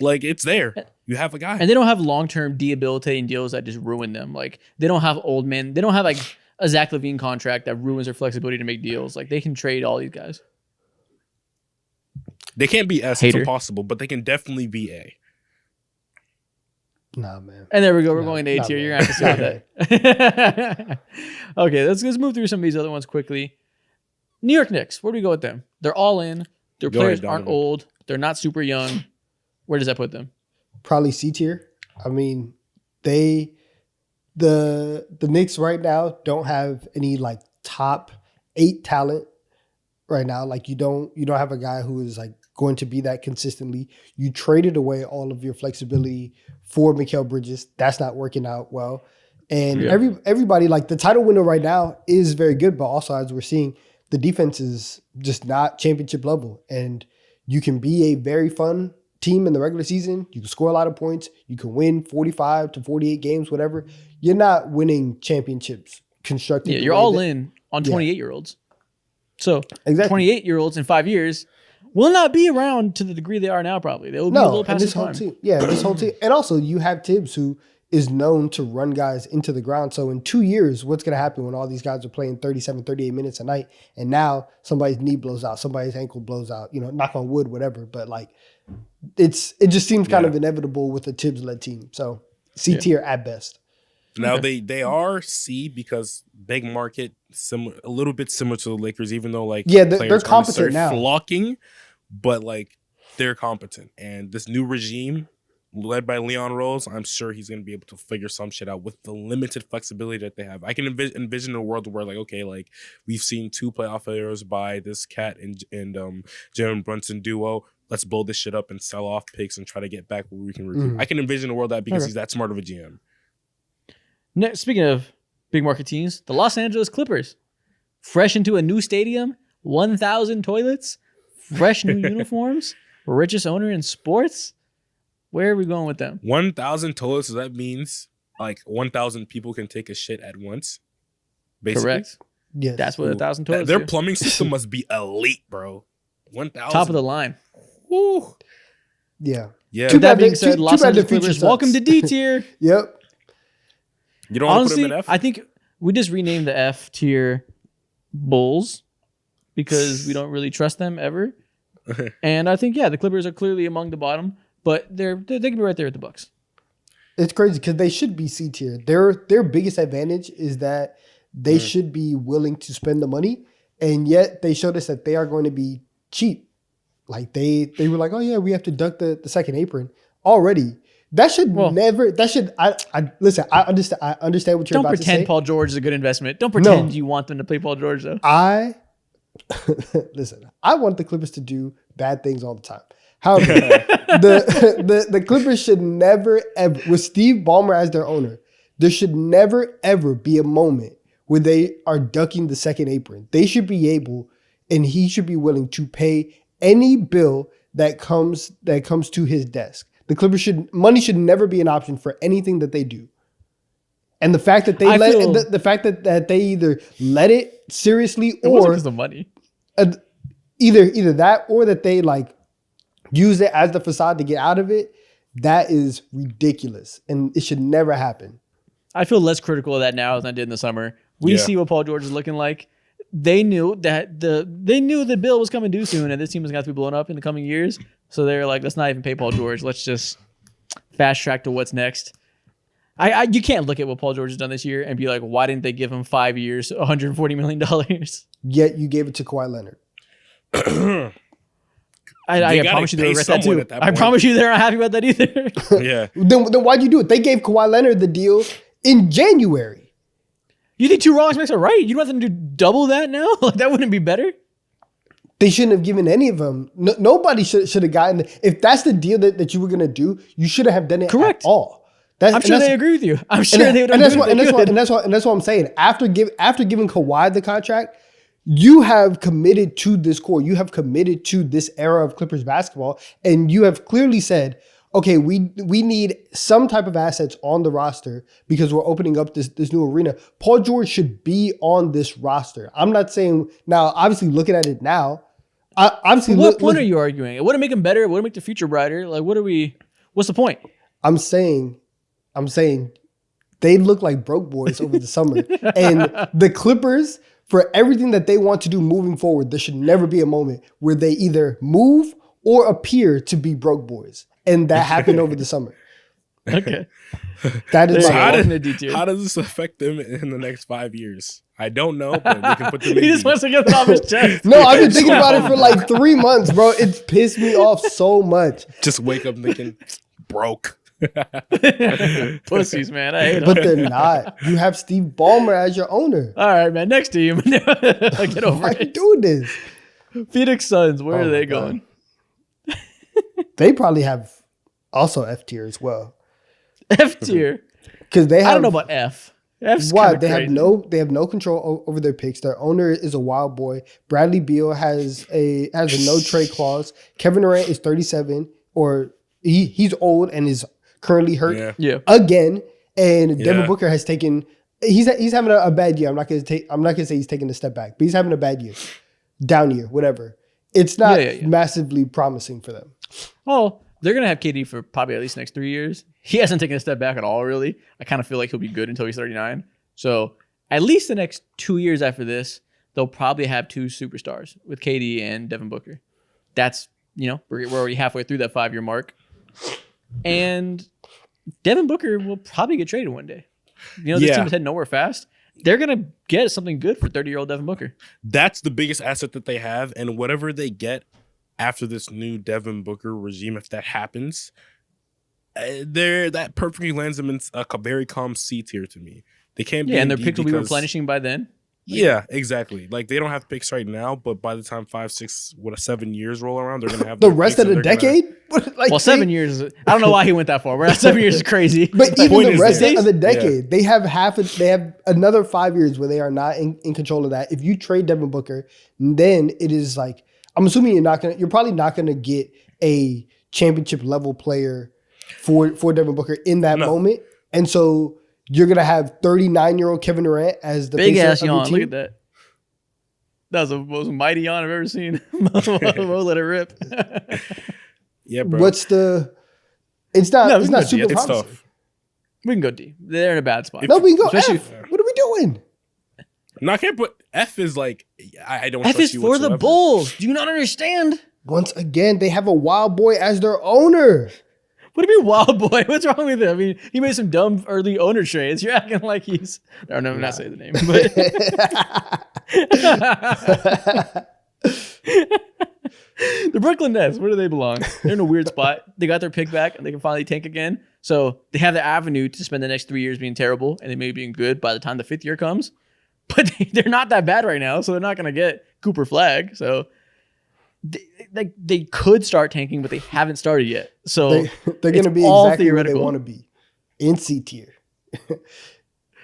it's there. You have a guy. And they don't have long-term debilitating deals that just ruin them. Like, they don't have old men. They don't have a Zach LaVine contract that ruins their flexibility to make deals. Like, they can trade all these guys. They can't be S. Hater. It's impossible, but they can definitely be A. Nah, man. And there we go. We're going to A tier. man. You're going to have to say that. Okay, let's move through some of these other ones quickly. New York Knicks. Where do we go with them? They're all in. Their Go players ahead, aren't Donovan. old. They're not super young. Where does that put them? Probably C tier. I mean, the Knicks right now don't have any top 8 talent right now. You don't have a guy who is going to be that consistently. You traded away all of your flexibility for Mikal Bridges. That's not working out well. And everybody, the title winner right now is very good, but also, as we're seeing, the defense is just not championship level. And you can be a very fun team in the regular season. You can score a lot of points. You can win 45 to 48 games, whatever. You're not winning championships constructed. Yeah, you're all in on 28-year-olds. So Exactly. 28-year-olds in 5 years will not be around to the degree they are now, probably. They will be a little and past this their whole prime. team. Yeah, this whole team. And also, you have Tibbs, who is known to run guys into the ground. So in 2 years, what's going to happen when all these guys are playing 37, 38 minutes a night, and now somebody's knee blows out, somebody's ankle blows out, knock on wood, whatever. But it just seems kind of inevitable with a Tibbs-led team. So C tier at best. Now they are C because big market, a little bit similar to the Lakers, even though they're players competent start now. flocking, but they're competent. And this new regime, led by Leon Rose, I'm sure he's going to be able to figure some shit out with the limited flexibility that they have. I can envision a world where we've seen 2 playoff errors by this Cat and Jalen Brunson duo. Let's blow this shit up and sell off picks and try to get back where we can recruit. I can envision a world that because he's that smart of a GM. Next, speaking of big market teams, the Los Angeles Clippers. Fresh into a new stadium, 1,000 toilets, fresh new uniforms, richest owner in sports. Where are we going with them? 1,000 toilets, so that means 1,000 people can take a shit at once. Basically. Correct. Yes. That's what 1,000 toilets Their do. plumbing system must be elite, bro. 1,000. Top of the line. Woo. Yeah. Yeah. Too With that bad being they- said, too Los bad the Angeles future Clippers, sucks. welcome to D tier. Yep. You don't want to put Honestly, them in F? I think we just renamed the F tier Bulls because we don't really trust them ever. And I think, the Clippers are clearly among the bottom, but they can be right there at the Bucks. It's crazy because they should be C tier. Their biggest advantage is that they should be willing to spend the money, and yet they showed us that they are going to be cheap. Like they were like, oh yeah, we have to duck the second apron already. That should never. That should. I listen. I understand. I understand what you're about to say. Don't pretend Paul George is a good investment. Don't pretend you want them to play Paul George though. Listen. I want the Clippers to do bad things all the time. However, the Clippers should never ever, with Steve Ballmer as their owner, there should never ever be a moment where they are ducking the second apron. They should be able, and he should be willing to pay any bill that comes to his desk. The Clippers money should never be an option for anything that they do. And the fact that they the fact that they either let it seriously or because of money, either that or that they like use it as the facade to get out of it, that is ridiculous, and it should never happen. I feel less critical of that now than I did in the summer. We see what Paul George is looking like. They knew that the bill was coming due soon, and this team was going to have to be blown up in the coming years. So they're like, let's not even pay Paul George. Let's just fast track to what's next. You can't look at what Paul George has done this year and be like, why didn't they give him 5 years, $140 million? Yet you gave it to Kawhi Leonard. I promise you they regret that too. I promise you they're not happy about that either. Yeah. Then why'd you do it? They gave Kawhi Leonard the deal in January. You think 2 wrongs makes a right? You don't have them do double that now? Like that wouldn't be better? They shouldn't have given any of them. Nobody should have gotten. If that's the deal that you were going to do, you shouldn't have done it at all. I'm sure they agree with you. I'm sure they would. And that's what I'm saying. After giving Kawhi the contract, you have committed to this core. You have committed to this era of Clippers basketball, and you have clearly said, okay, we need some type of assets on the roster because we're opening up this new arena. Paul George should be on this roster. I'm not saying now. Obviously, looking at it now, what point are you arguing? It wouldn't make him better. It wouldn't make the future brighter. Like, what's the point? I'm saying they look like broke boys over the summer. And the Clippers, for everything that they want to do moving forward, there should never be a moment where they either move or appear to be broke boys. And that happened over the summer. Okay. That is how does this affect them in the next 5 years? I don't know, but we can put them in. He just wants to get it off his chest. No, I've been thinking about it for like 3 months, bro. It's pissed me off so much. Just wake up thinking, broke. Pussies, man. I hate them. But they're not. You have Steve Ballmer as your owner. All right, man. Next team. Get over Why it. are you doing this? Phoenix Suns. Where are they going? They probably have also F tier as well. F tier. Because they have. I don't know about F. F's why they crazy. have no control over their picks. Their owner is a wild boy. Bradley Beal has a no trade clause. Kevin Durant is 37, or he's old and is currently hurt again. And Devin Booker has taken. He's having a bad year. I'm not gonna say he's taking a step back, but he's having a bad year, down year, whatever. It's not massively promising for them. Oh, they're going to have KD for probably at least the next 3 years. He hasn't taken a step back at all, really. I kind of feel like he'll be good until he's 39. So at least the next 2 years after this, they'll probably have 2 superstars with KD and Devin Booker. That's, we're already halfway through that 5-year mark. And Devin Booker will probably get traded one day. This team is heading nowhere fast. They're going to get something good for 30-year-old Devin Booker. That's the biggest asset that they have. And whatever they get after this new Devin Booker regime, if that happens, that perfectly lands them in a very calm C tier to me. They can't be and their picks will be replenishing by then. Yeah, exactly. Like they don't have picks right now, but by the time 5, 6, 7 years roll around, they're gonna have the rest of the decade. 7 years. I don't know why he went that far. But 7 years is crazy. But even the rest of the decade, they have they have another 5 years where they are not in control of that. If you trade Devin Booker, then it is like, I'm assuming you're probably not gonna get a championship level player for Devin Booker in that moment, and so you're gonna have 39-year-old Kevin Durant as the big ass yawn. Look at that. That was the most mighty yawn I've ever seen. We'll let it rip. Yeah, bro. It's not super promising. Tough. We can go D. They're in a bad spot. No, we can go F. What are we doing? No, I can't put F is like I don't. F is for the Bulls. Do you not understand? Once again, they have a wild boy as their owner. What do you mean, wild boy? What's wrong with him? I mean, he made some dumb early owner trades. You're acting like he's. I don't know. I'm not saying the name, but The Brooklyn Nets, where do they belong? They're in a weird spot. They got their pick back and they can finally tank again. So they have the avenue to spend the next 3 years being terrible and they may be being good by the time the 5th year comes. But they're not that bad right now, so they're not going to get Cooper Flag. So they could start tanking, but they haven't started yet. So they're going to be exactly where they want to be, in C tier.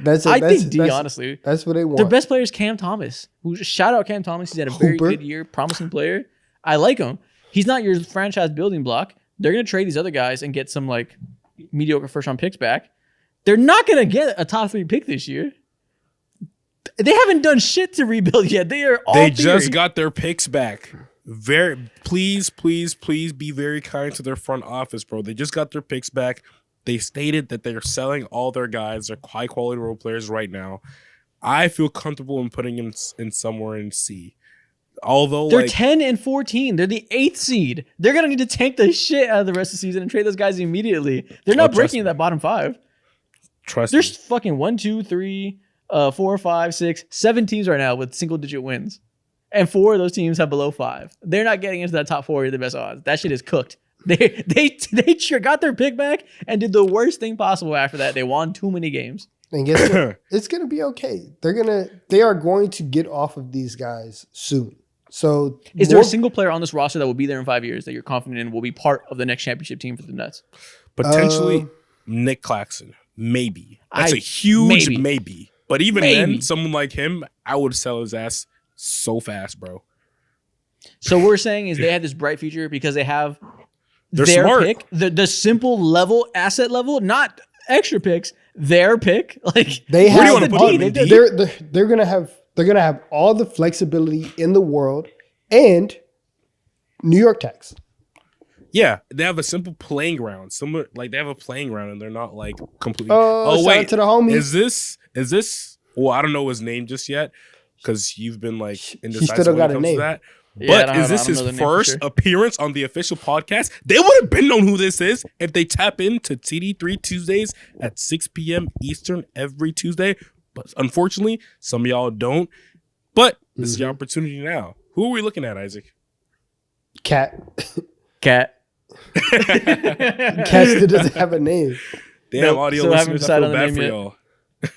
I think D, honestly. That's what they want. Their best player is Cam Thomas. Shout out Cam Thomas. He's had a very good year, promising player. I like him. He's not your franchise building block. They're going to trade these other guys and get some like mediocre first round picks back. They're not going to get a top 3 pick this year. They haven't done shit to rebuild yet. They are all They theory. just got their picks back. Please be very kind to their front office, bro. They just got their picks back. They stated that they're selling all their guys, their high quality role players right now. I feel comfortable in putting them in somewhere in C. Although they're 10 and 14. They're the 8th seed. They're going to need to tank the shit out of the rest of the season and trade those guys immediately. They're not breaking that bottom 5. Trust me. There's fucking 1, 2, 3, 4, 5, 6, 7 teams right now with single digit wins. And 4 of those teams have below 5. They're not getting into that top 4 or the best odds. That shit is cooked. They got their pick back and did the worst thing possible after that. They won too many games. And guess what? It's gonna be okay. They are going to get off of these guys soon. So is there a single player on this roster that will be there in 5 years that you're confident in will be part of the next championship team for the Nets? Potentially Nick Claxton. Maybe. That's a huge maybe. But even then, someone like him, I would sell his ass so fast, bro. So what we're saying is they have this bright future because they have They're their smart. pick, the simple level, asset level, not extra picks, their pick. Like they have want to put them in D? they're gonna have all the flexibility in the world and New York tax. Yeah, they have a simple playing ground. They have a playing ground and they're not like completely. Shout out to the homie. Is this? Well, I don't know his name just yet because you've been like indecisive when it comes to that. But is this his first appearance on the official podcast? They would have been known who this is if they tap into TD3 Tuesdays at 6 p.m. Eastern every Tuesday. But unfortunately, some of y'all don't. But this is your opportunity now. Who are we looking at, Isaac? Cat still doesn't have a name. Damn, audio listeners, I feel bad for y'all.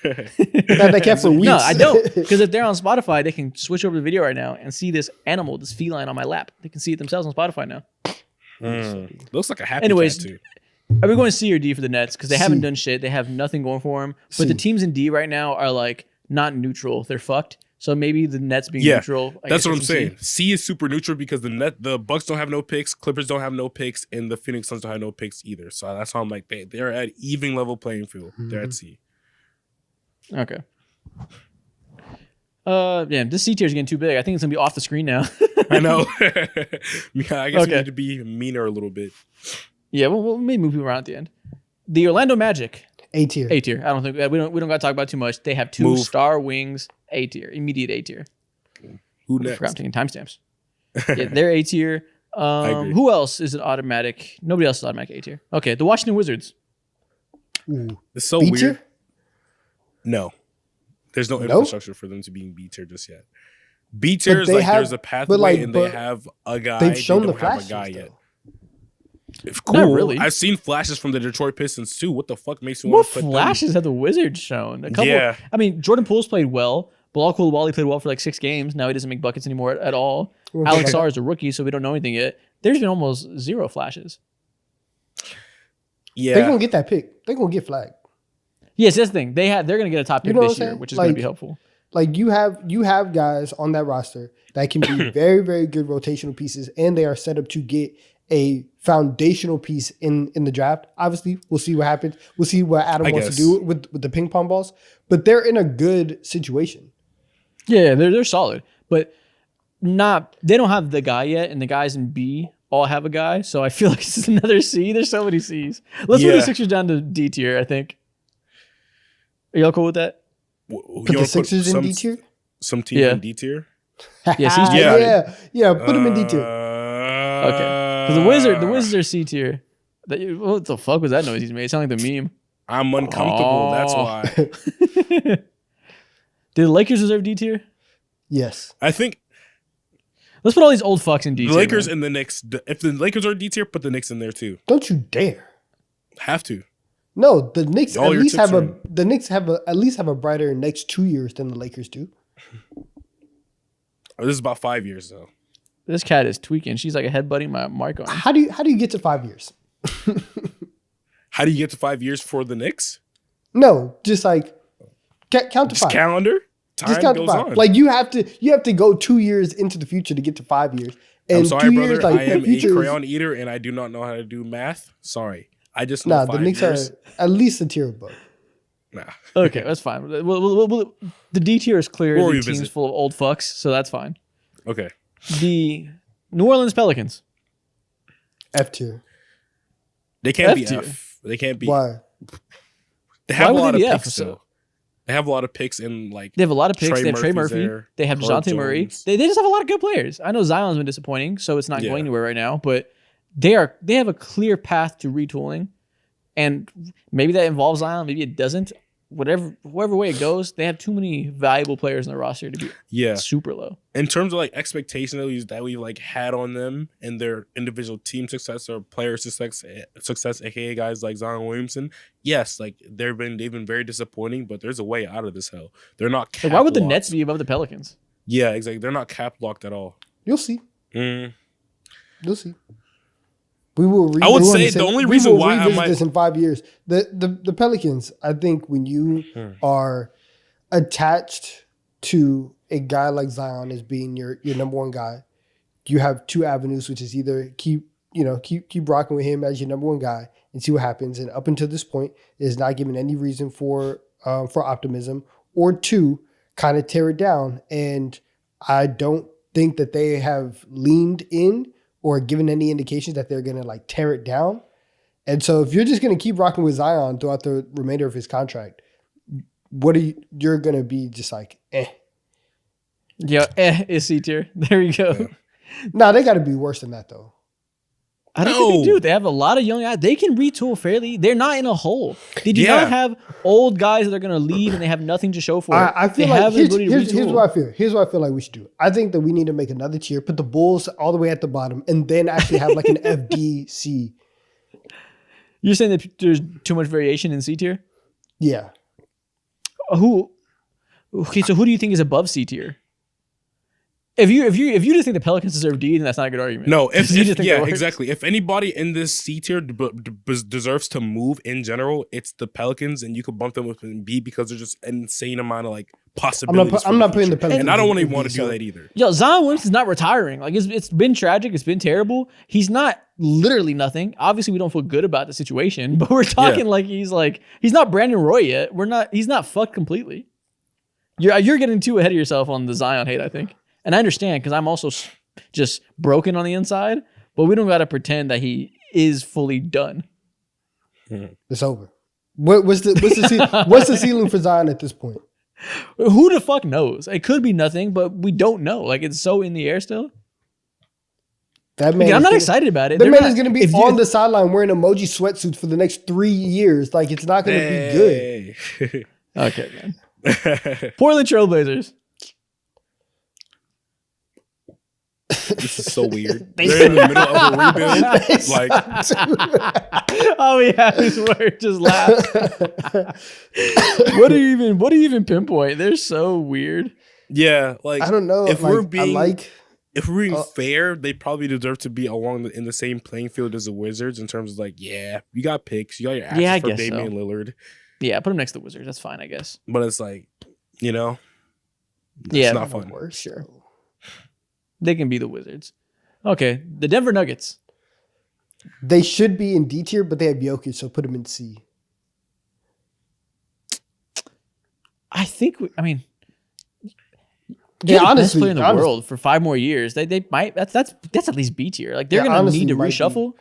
That cat for weeks. No, I don't. Because if they're on Spotify, they can switch over the video right now and see this animal, this feline on my lap. They can see it themselves on Spotify now. Looks like a happy Anyways, cat too. Are we going C or D for the Nets? Because they haven't done shit. They have nothing going for them. But the teams in D right now are like not neutral. They're fucked. So maybe the Nets being neutral. That's what I'm saying. C is super neutral because the Bucks don't have no picks, Clippers don't have no picks, and the Phoenix Suns don't have no picks either. So that's how I'm like they're at even level playing field. They're at C. Okay. Yeah, this C tier is getting too big. I think it's gonna be off the screen now. I know. I guess we need to be meaner a little bit. Yeah, we'll maybe move people around at the end. The Orlando Magic. A tier. A tier. I don't think we don't got to talk about it too much. They have 2 star wings. A tier. Immediate A tier. Who I next? forgot I'm taking timestamps. Yeah, they're A tier. Who else is an automatic? Nobody else is automatic A tier. Okay, the Washington Wizards. Ooh. It's so B weird. tier? No. There's no infrastructure for them to be in B tier just yet. B tier is like there's a pathway and they have a guy. They've shown the don't have flashes, a guy yet. though. It's cool. Not really. I've seen flashes from the Detroit Pistons too. What the fuck makes you want What to put flashes have the Wizards shown? A couple. Yeah. I mean, Jordan Poole's played well. Bilal Coulibaly played well for like 6 games. Now he doesn't make buckets anymore at all. Alex Sarr is a rookie, so we don't know anything yet. There's been almost 0 flashes. Yeah. They're gonna get that pick. They're gonna get flagged. Yes, that's the thing. They're going to get a top pick this year, which is going to be helpful. Like you have guys on that roster that can be very, very good rotational pieces, and they are set up to get a foundational piece in the draft. Obviously, we'll see what happens. We'll see what Adam wants to do with the ping pong balls. But they're in a good situation. Yeah, they're solid, but they don't have the guy yet, and the guys in B all have a guy. So I feel like this is another C. There's so many C's. Let's move the Sixers down to D tier, I think. Are y'all cool with that? Put the Sixers in D tier? Some team in D tier? Yeah. Yeah, put them in D tier. Okay. Because the Wizards are C tier. What the fuck was that noise he's made? It sounded like the meme. I'm uncomfortable. That's why. Did the Lakers deserve D tier? Yes. I think Let's put all these old fucks in D tier. The Lakers man. and the Knicks. If the Lakers are D tier, put the Knicks in there too. Don't you dare. Have to. No, the Knicks All at your least chips have are a the Knicks have a at least have a brighter next 2 years than the Lakers do. Oh, this is about 5 years though. This cat is tweaking. She's like a headbutting my mic on. How do you get to 5 years? How do you get to 5 years for the Knicks? No, just like count to Just 5. calendar. Time Just count to goes 5. on. Like you have to go 2 years into the future to get to 5 years. And I'm sorry, 2 brother. years, like, I am the future a is- crayon eater, and I do not know how to do math. Sorry, I just know Nah, the 5 Knicks years. are at least a tier above. Nah. Okay, that's fine. The D tier is clear. We'll The revisit. team's full of old fucks, so that's fine. Okay. The New Orleans Pelicans. F tier. They can't be F tier. F. They can't be. Why? They have Why a would lot they of be F, picks so- though. They have a lot of picks in like. They have a lot of picks. They have Trey Murphy's Murphy. there, They have Herb DeJounte Murray. Jones. They just have a lot of good players. I know Zion's been disappointing, so it's not Yeah. going anywhere right now. But they have a clear path to retooling, and maybe that involves Zion. Maybe it doesn't. Whatever way it goes, they have too many valuable players in the roster to be Yeah. super low. In terms of like expectations that we like had on them and their individual team success or player success, aka guys like Zion Williamson, yes, like they've been very disappointing, but there's a way out of this hell. They're not. Like, why would the cap-locked. Nets be above the Pelicans? Yeah, exactly. They're not cap locked at all. You'll see. Mm. You'll see. We will. I would say the only reason why I might- this in 5 years. The Pelicans. I think when you are attached to a guy like Zion as being your number one guy, you have two avenues, which is either keep rocking with him as your number one guy and see what happens. And up until this point, it is not given any reason for optimism, or two, kind of tear it down. And I don't think that they have leaned in or given any indications that they're going to like tear it down. And so if you're just going to keep rocking with Zion throughout the remainder of his contract, you're going to be just like, eh. Yeah, is C tier. There you go. Yeah. Nah, they got to be worse than that though. I don't think they No. do. They have a lot of young guys. They can retool fairly. They're not in a hole. They do Yeah. not have old guys that are going to leave and they have nothing to show for it. I feel they like have the ability to here's retool. what I feel. Here's what I feel like we should do. I think that we need to make another tier, put the Bulls all the way at the bottom, and then actually have like an FDC. You're saying that there's too much variation in C tier? Yeah. Okay, so who do you think is above C tier? If you just think the Pelicans deserve D, then that's not a good argument. No, if You just think they're worse. exactly. If anybody in this C tier deserves to move in general, it's the Pelicans, and you could bump them up in B because there's just an insane amount of like possibilities. I'm not putting the Pelicans and I don't in even B, want to so- do that either. Yo, Zion Williamson's not retiring. Like it's been tragic. It's been terrible. He's not literally nothing. Obviously, we don't feel good about the situation, but we're talking like he's not Brandon Roy yet. He's not fucked completely. You're getting too ahead of yourself on the Zion hate, I think. And I understand because I'm also just broken on the inside, but we don't got to pretend that he is fully done. It's over. What's the ceiling for Zion at this point? Who the fuck knows? It could be nothing, but we don't know. Like it's so in the air still. That man, Again, I'm is not gonna- excited about it. The They're man not- is going to be if you- on the sideline wearing emoji sweatsuits for the next 3 years. Like it's not going to be good. Hey. Okay, man. Portland Trailblazers. This is so weird. They're in the middle of a rebuild. Like, All we have is word just laugh. What do you even pinpoint? They're so weird. yeah, like I don't know. If we're being if we're being Uh, fair, they probably deserve to be in the same playing field as the Wizards in terms of like, you got picks, you got your assets Yeah, I for guess so. Damian Lillard, Yeah, put them next to the Wizards. That's fine, I guess. but it's like, Yeah. it's not fun. worse. Sure. They can be the Wizards. Okay, the Denver Nuggets. They should be in D tier, but they have Jokic, so put them in C. I think. Yeah, the best honestly, player in the world for 5 more years. They might. That's at least B tier. Like they're Yeah, gonna honestly, need to might be. reshuffle.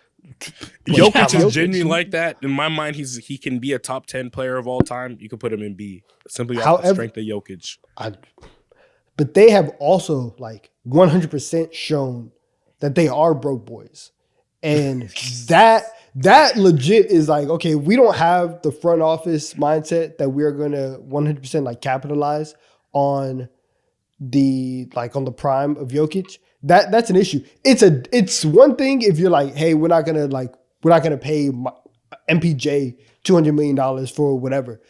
Jokic Jokic. is genuinely like that. In my mind, he can be a top 10 player of all time. You can put him in B simply off the However- strength of Jokic. But they have also like 100% shown that they are broke boys. And that legit is like, okay, we don't have the front office mindset that we're going to 100% like capitalize on the prime of Jokic. That's an issue. It's one thing if you're like, hey, we're not gonna pay MPJ $200 million for whatever.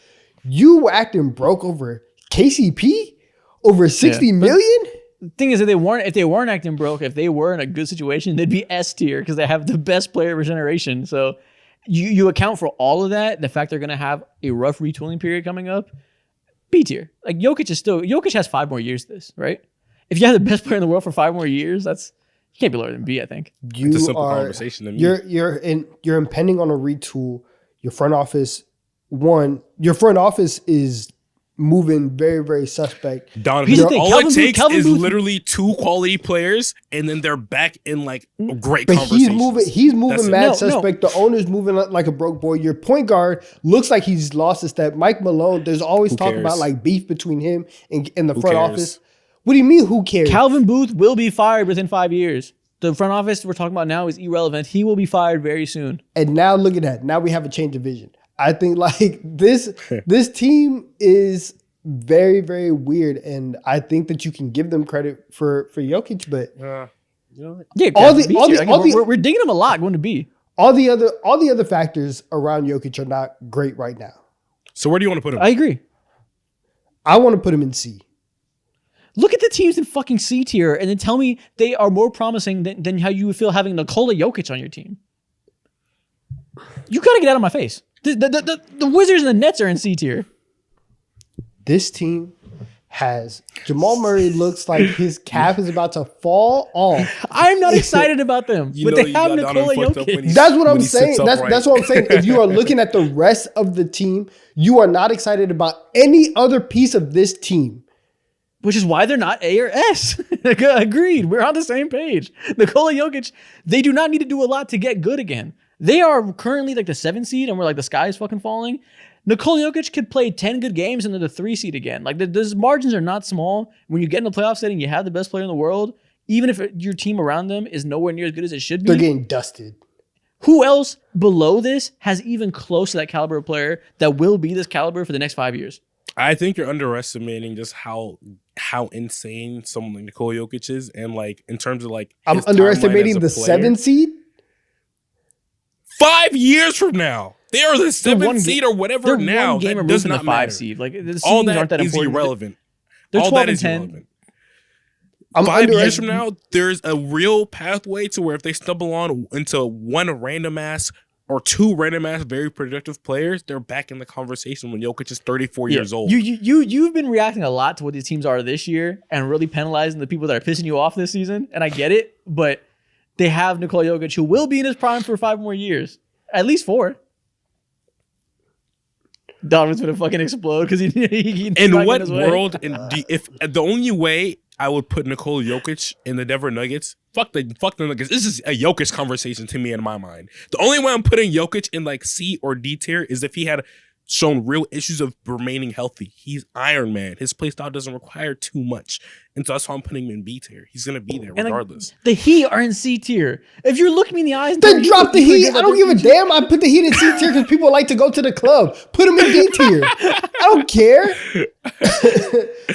You were acting broke over KCP over 60 million. The thing is, if they weren't acting broke, if they were in a good situation, they'd be S tier because they have the best player of a generation. So you account for all of that. The fact they're going to have a rough retooling period coming up, B tier. Like Jokic has 5 more years. This right. If you have the best player in the world for 5 more years, you can't be lower than B. I think it's a simple conversation to me. You're impending on a retool. Your front office is moving very, very suspect. Donovan, all it takes is literally 2 quality players, and then they're back in like great conversations. He's moving mad suspect. The owner's moving like a broke boy. Your point guard looks like he's lost a step. Mike Malone, there's always talk about like beef between him and the front office. What do you mean, who cares? Calvin Booth will be fired within 5 years. The front office we're talking about now is irrelevant. He will be fired very soon. And now look at that. Now we have a change of vision. I think like this team is very, very weird, and I think that you can give them credit for Jokic, but we're digging him a lot going to be. All the other factors around Jokic are not great right now. So where do you want to put him? I agree. I want to put him in C. Look at the teams in fucking C tier, and then tell me they are more promising than how you would feel having Nikola Jokic on your team. You gotta get out of my face. The Wizards and the Nets are in C tier. This team has Jamal Murray looks like his calf is about to fall off. I'm not excited about them, but they have Nikola Jokic. That's what I'm saying. That's what I'm saying. If you are looking at the rest of the team, you are not excited about any other piece of this team. Which is why they're not A or S. Agreed. We're on the same page. Nikola Jokic, they do not need to do a lot to get good again. They are currently like the 7 seed, and we're like the sky is fucking falling. Nikola Jokic could play 10 good games and they're the 3 seed again. Like those margins are not small. When you get in the playoff setting, you have the best player in the world. Even if your team around them is nowhere near as good as it should be. They're getting dusted. Who else below this has even close to that caliber of player that will be this caliber for the next 5 years? I think you're underestimating just how insane someone like Nikola Jokic is, and like in terms of like I'm underestimating the 7 seed. 5 years from now, they are the 7th seed or whatever. Now that does not matter. 5 seed. Like the all that aren't that is important. Irrelevant. They're all 12 that and is 10. Irrelevant. 5 years from now, there's a real pathway to where if they stumble on into one random ass or 2 random ass very productive players, they're back in the conversation when Jokic is 34 years old. You've been reacting a lot to what these teams are this year and really penalizing the people that are pissing you off this season. And I get it, but they have Nikola Jokic who will be in his prime for 5 more years. At least 4. Donovan's gonna fucking explode because he in what world? If the only way I would put Nikola Jokic in the Denver Nuggets, fuck the Nuggets. This is a Jokic conversation to me in my mind. The only way I'm putting Jokic in like C or D tier is if he had shown real issues of remaining healthy. He's Iron Man. His play style doesn't require too much. And so that's why I'm putting him in B tier. He's going to be there regardless. The Heat are in C tier. If you're looking me in the eyes... Then drop the Heat. I don't give a damn. I put the Heat in C tier because people like to go to the club. Put them in D tier. I don't care.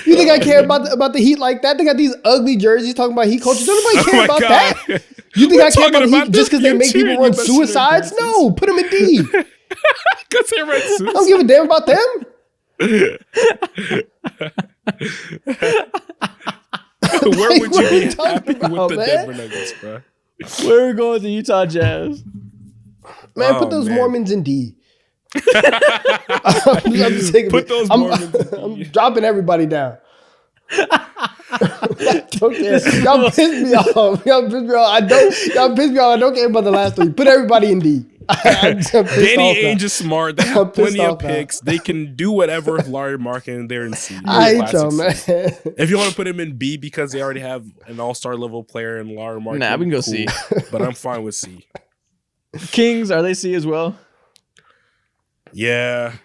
You think I care about the Heat like that? They got these ugly jerseys talking about Heat culture. Don't nobody care about that. You think I care about the Heat just because they make people run suicides? No. Put them in D. Because they run suicides. I don't give a damn about them. Where would you be happy with the Denver Nuggets, bro? Where are we going with the Utah Jazz? Man, put those Mormons in D. I'm dropping everybody down. Okay. Y'all pissed me off. Y'all pissed me off. I don't care about the last 3. Put everybody in D. Danny Ainge is smart. They have plenty of picks. They can do whatever with Larry Markin. They're in C. I hate y'all, man. If you want to put him in B because they already have an all-star level player in Larry Markin, we can go C. But I'm fine with C. Kings, are they C as well? Yeah.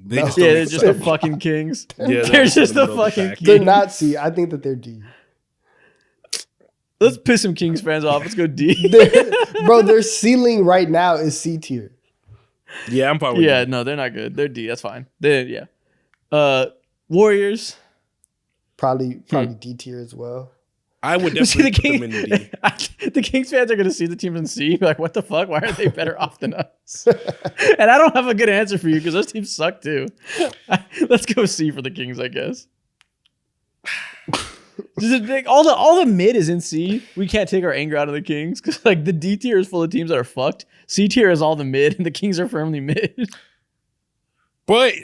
They're just the fucking Kings. Yeah, they're just the fucking Kings. They're not C. I think that they're D. Let's piss some Kings fans off. Let's go D. Bro, their ceiling right now is C tier. Yeah, I'm fine with that. No, they're not good. They're D. That's fine. Warriors. Probably D tier as well. I would See, definitely put them in D. the Kings fans are going to see the team in C. Be like, what the fuck? Why are they better off than us? And I don't have a good answer for you because those teams suck too. Let's go C for the Kings, I guess. All the mid is in C. We can't take our anger out of the Kings because like the D tier is full of teams that are fucked. C tier is all the mid, and the Kings are firmly mid. But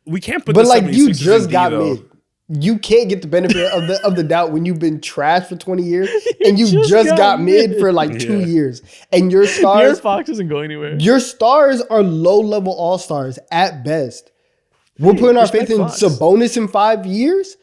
we can't put. But the like you 76ers just in D, got though. mid. You can't get the benefit of the doubt when you've been trashed for 20 years and you just got mid for like 2 years. And your De'Aaron stars, Fox isn't going anywhere. your stars are low-level all-stars at best. We're putting our faith in Fox. Sabonis in 5 years.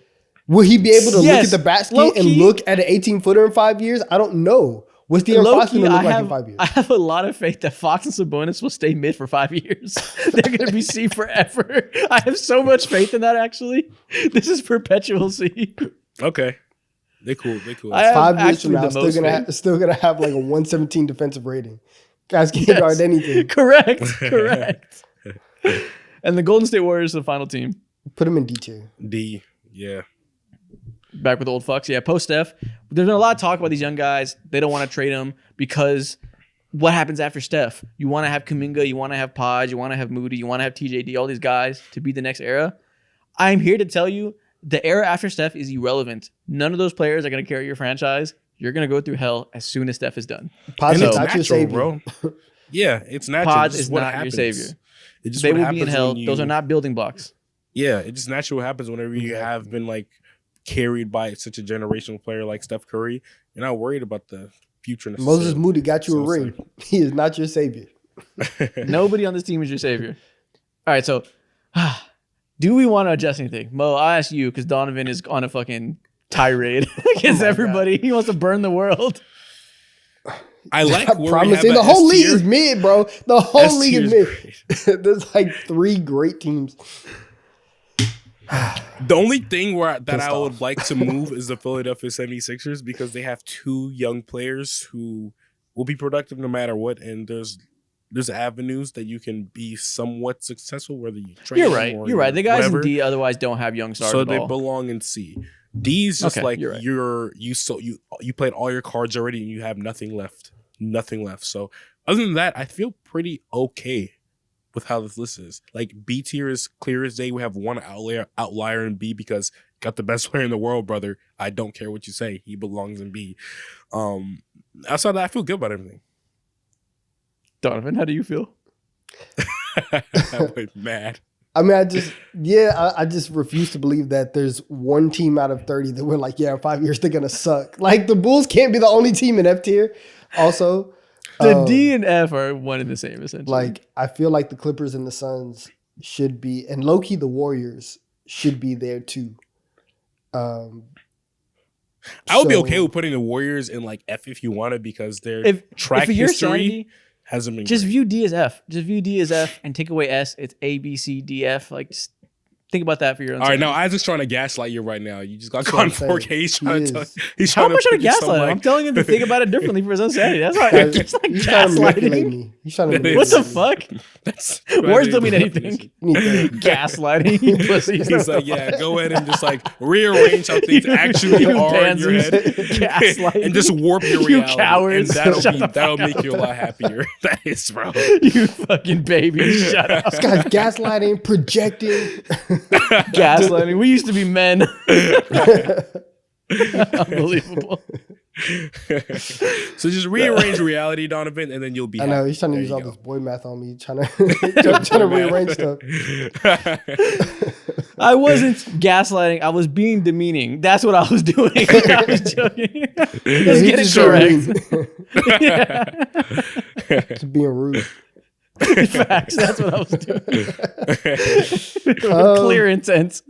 Will he be able to look at the basket and low-key. look at an 18-footer in 5 years? I don't know. What's De'Aaron Fox going to look like in 5 years? I have a lot of faith that Fox and Sabonis will stay mid for 5 years. They're going to be C forever. I have so much faith in that, actually. This is perpetual C. Okay, they cool. They cool. I have 5 years from actually now, the still gonna have like a 117 defensive rating. Guys can't guard anything. Correct. And the Golden State Warriors are the final team. Put him in D tier. D. Yeah. Back with the old fucks. Yeah, post-Steph. There's been a lot of talk about these young guys. They don't want to trade them because what happens after Steph? You want to have Kuminga, you want to have Podge, you want to have Moody, you want to have TJD, all these guys to be the next era. I'm here to tell you the era after Steph is irrelevant. None of those players are going to carry your franchise. You're going to go through hell as soon as Steph is done. Podge And is it's not your natural, savior. bro. Yeah, it's natural. Podge It's just is what not happens. your savior. It's just They what will be in happens hell. when you- Those are not building blocks. Yeah, it's just natural what happens whenever you have been like carried by such a generational player like Steph Curry. You're not worried about the future. Moses necessarily. Moody got you So a it's ring. He is not your savior. Nobody on this team is your savior. All right, so do we want to adjust anything? Mo, I'll ask you because Donovan is on a fucking tirade against everybody. He wants to burn the world. I like I where promise we you, have the a whole league S-tier. is mid, bro. The whole league is S-tier mid. There's like 3 great teams. The only thing that Pissed I would off. like to move is the Philadelphia 76ers because they have 2 young players who will be productive no matter what, and there's avenues that you can be somewhat successful whether you trade You're them right. or You're right. The guys whatever. in D otherwise don't have young stars So at they all. belong in C. D's just Okay, like you're right. you played all your cards already and you have nothing left. So other than that, I feel pretty okay with how this list is. Like B tier is clear as day. We have one outlier in B because got the best player in the world, brother. I don't care what you say. He belongs in B. Outside of that, I feel good about everything. Donovan, how do you feel? I'm like, mad. I mean, I just refuse to believe that there's one team out of 30 that we're like, yeah, in 5 years they're gonna suck. Like the Bulls can't be the only team in F tier. Also, The D and F are one and the same, essentially. like I feel like the Clippers and the Suns should be, and low key the Warriors should be there too. I would be So- okay with putting the Warriors in like F if you wanted because their if track for your history sanity, hasn't been just great. view D as F. Just view D as F and take away S. It's A, B, C, D, F. Like, just think about that for your own All right, sanity. now Isaac's trying to gaslight you right now. You just got That's caught in what I'm 4K. saying. He's trying He to tell, is. he's How trying much to trying to put you some, gaslight him? like- I'm telling him to think about it differently for his own sanity. That's not. Guys, It's like he's trying to manipulate gaslighting. me. He's trying to That is- What the manipulate me. fuck? That's Words don't mean anything. You need to- Gaslighting, you pussy. He's like, yeah, go ahead and just like rearrange how things actually You are in your pansies. head, Gaslighting. and just warp your You reality. cowards. And Shut the that'll fuck make up. you a lot happier. That is, bro. You fucking baby. Shut up. This guy's gaslighting, projecting. Gaslighting. We used to be men. Unbelievable. So just rearrange reality, Donovan, and then you'll be I know happy. he's trying to There use you all go. this boy math on me, trying to rearrange stuff. I wasn't gaslighting. I was being demeaning. That's what I was doing. I was joking. Let's He get it just so correct. mean. Yeah. Just being rude. Facts. That's what I was doing. With clear intent.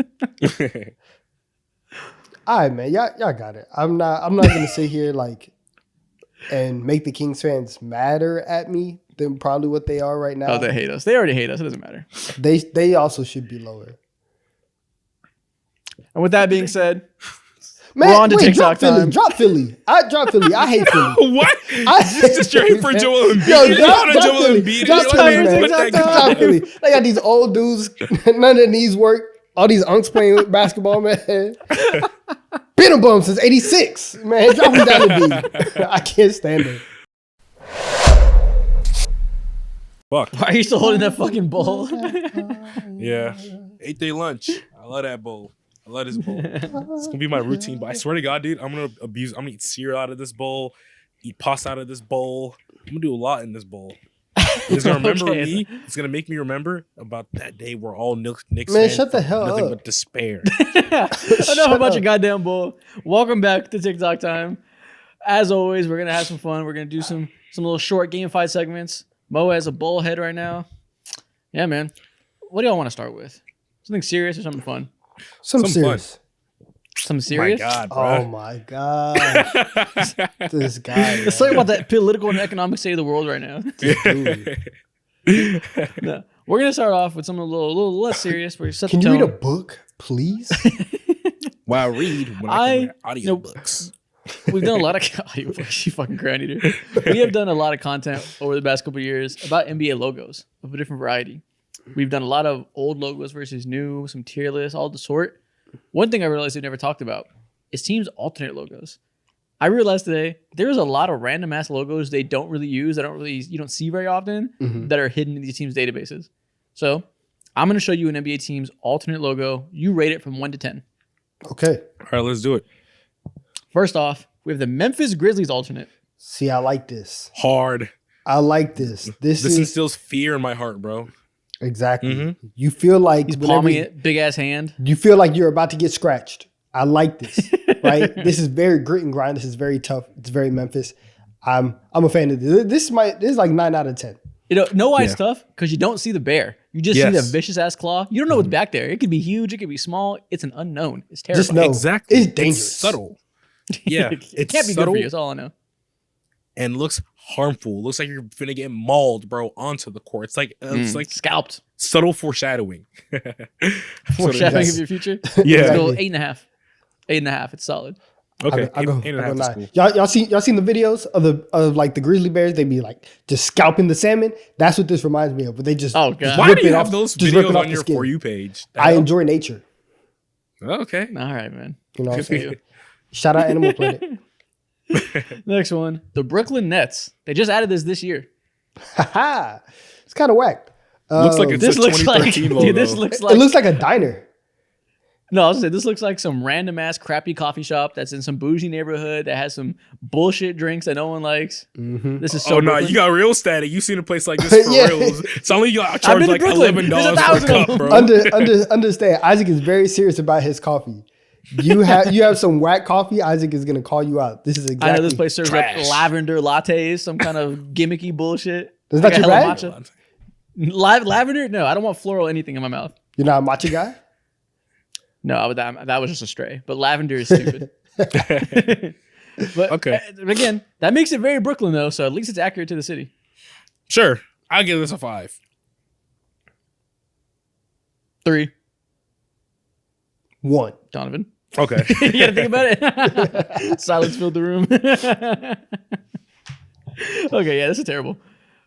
All right, man. Y'all got it. I'm not gonna sit here like and make the Kings fans madder at me than probably what they are right now. Oh, they hate us. They already hate us. It doesn't matter. They also should be lower. And with that being said, Man, We're on to wait, TikTok time. Drop Philly. I drop Philly. I hate Philly. What? I Just straight for Joel Embiid. Yo, You drop called him Joel Philly. Embiid. Drop You're Philly, like, man. what that Drop guy- Philly. They got these old dudes. None of their knees work. All these unks playing basketball, man. Big been a bum since '86. Man, drop him down to B. I can't stand it. Fuck. Why are you still holding that fucking bowl? Yeah. 8-day lunch. I love that bowl. I love this bowl. It's gonna be my routine, but I swear to God, dude, I'm gonna eat cereal out of this bowl, eat pasta out of this bowl. I'm gonna do a lot in this bowl. It's gonna remember me. It's gonna make me remember about that day where all Knicks Man, fans shut the hell nothing up. but despair. Enough about your goddamn bowl. Welcome back to TikTok time. As always, we're gonna have some fun. We're gonna do some little short game fight segments. Mo has a bowl head right now. Yeah, man. What do y'all want to start with? Something serious or something fun? Some serious. Something serious? My God, bro. Oh my God. This guy. Let's talk about that political and economic state of the world right now. No, we're gonna start off with something a little less serious. We're set Can the you read a tone. book, please? Why I read when I can read audiobooks. We've done a lot of audiobooks. You fucking crowd eater. We have done a lot of content over the past couple of years about NBA logos of a different variety. We've done a lot of old logos versus new, some tier lists, all the sort. One thing I realized we've never talked about is teams' alternate logos. I realized today there's a lot of random ass logos they don't really use, you don't see very often, that are hidden in these teams' databases. So I'm gonna show you an NBA team's alternate logo. You rate it from 1 to 10. Okay. All right, let's do it. First off, we have the Memphis Grizzlies alternate. See, I like this. Hard. I like this. This is instills fear in my heart, bro. exactly. Mhm. You feel like He's whenever palming it, big ass hand. you feel like you're about to get scratched. I like this. Right? This is very grit and grind. This is very tough. It's very Memphis. I'm a fan of this. This is like 9 out of 10. You know why it's tough? Because you don't see the bear. You just see the Yes. vicious ass claw. You don't know what's back there. It could be huge. It could be small. It's an unknown. It's terrifying. Just know Exactly. it's dangerous. It's subtle. Yeah. it It's can't be good subtle for you. That's all I know. and looks harmful. Looks like you're finna get mauled, bro, onto the court. It's like Scalped. subtle foreshadowing. Foreshadowing is. of your future. Yeah. Let's go Exactly. 8.5. 8.5. It's solid. Okay. I go 8.5 is 9. cool. Y'all seen the videos of like the grizzly bears? They be like just scalping the salmon. That's what this reminds me of. But they just Oh, God. Why rip do you it have off- those just rip it videos off on the your skin. For You page? The I hell? enjoy nature. Okay. All right, man. You know what I'm Good for saying? you. Shout out Animal Planet. Next one. The Brooklyn Nets. They just added this year. Haha. It's kind of whack. Looks like Um, it's This a looks like 2013 logo. dude, this looks it like looks like a diner. no, I was gonna say this looks like some random ass crappy coffee shop that's in some bougie neighborhood that has some bullshit drinks that no one likes. Mm-hmm. This is so Oh no, Brooklyn. you got real static. You seen a place like this for Yeah. reals. It's only you got I've charged been to like Brooklyn. There's $11 for a 1,000 of cup, them. bro. Understand, Isaac is very serious about his coffee. You have some whack coffee, Isaac is gonna call you out. This is exactly. I know this place serves like trash. lavender lattes, some kind of gimmicky bullshit. Is that I got your hella bag? matcha. Lavender? No, I don't want floral anything in my mouth. You're not a matcha guy? No, that was just a stray. But lavender is stupid. But Okay. again, that makes it very Brooklyn though, so at least it's accurate to the city. Sure, I'll give this a 5. 3, 1. Donovan. Okay. You gotta think about it. Silence filled the room. Okay, yeah, this is terrible.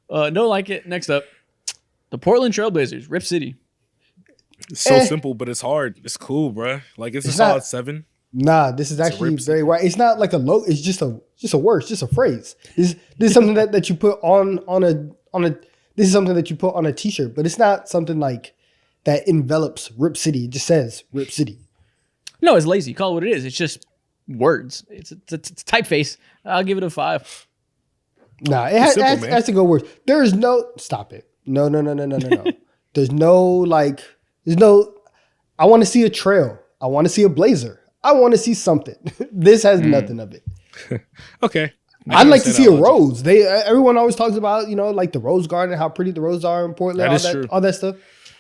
Don't like it. Next up, the Portland Trailblazers, Rip City. It's so Eh. simple, but it's hard. It's cool, bro. Like it's a It's solid not- 7. Nah, this is actually rip very white. It's not like a logo. It's just a word. It's just a phrase. This is something that you put on a. This is something that you put on a t-shirt, but it's not something like that envelops Rip City. It just says Rip City. No, it's lazy. Call it what it is. It's just words. It's typeface. I'll give it a 5. Nah, it has, simple, has, man. has to go worse. There is no stop it. No. There's no I want to see a trail. I want to see a blazer. I want to see something. This has nothing of it. Okay. I'd like to see a rose. Everyone always talks about, like the rose garden, how pretty the roses are in Portland, That all is that, true. all that stuff.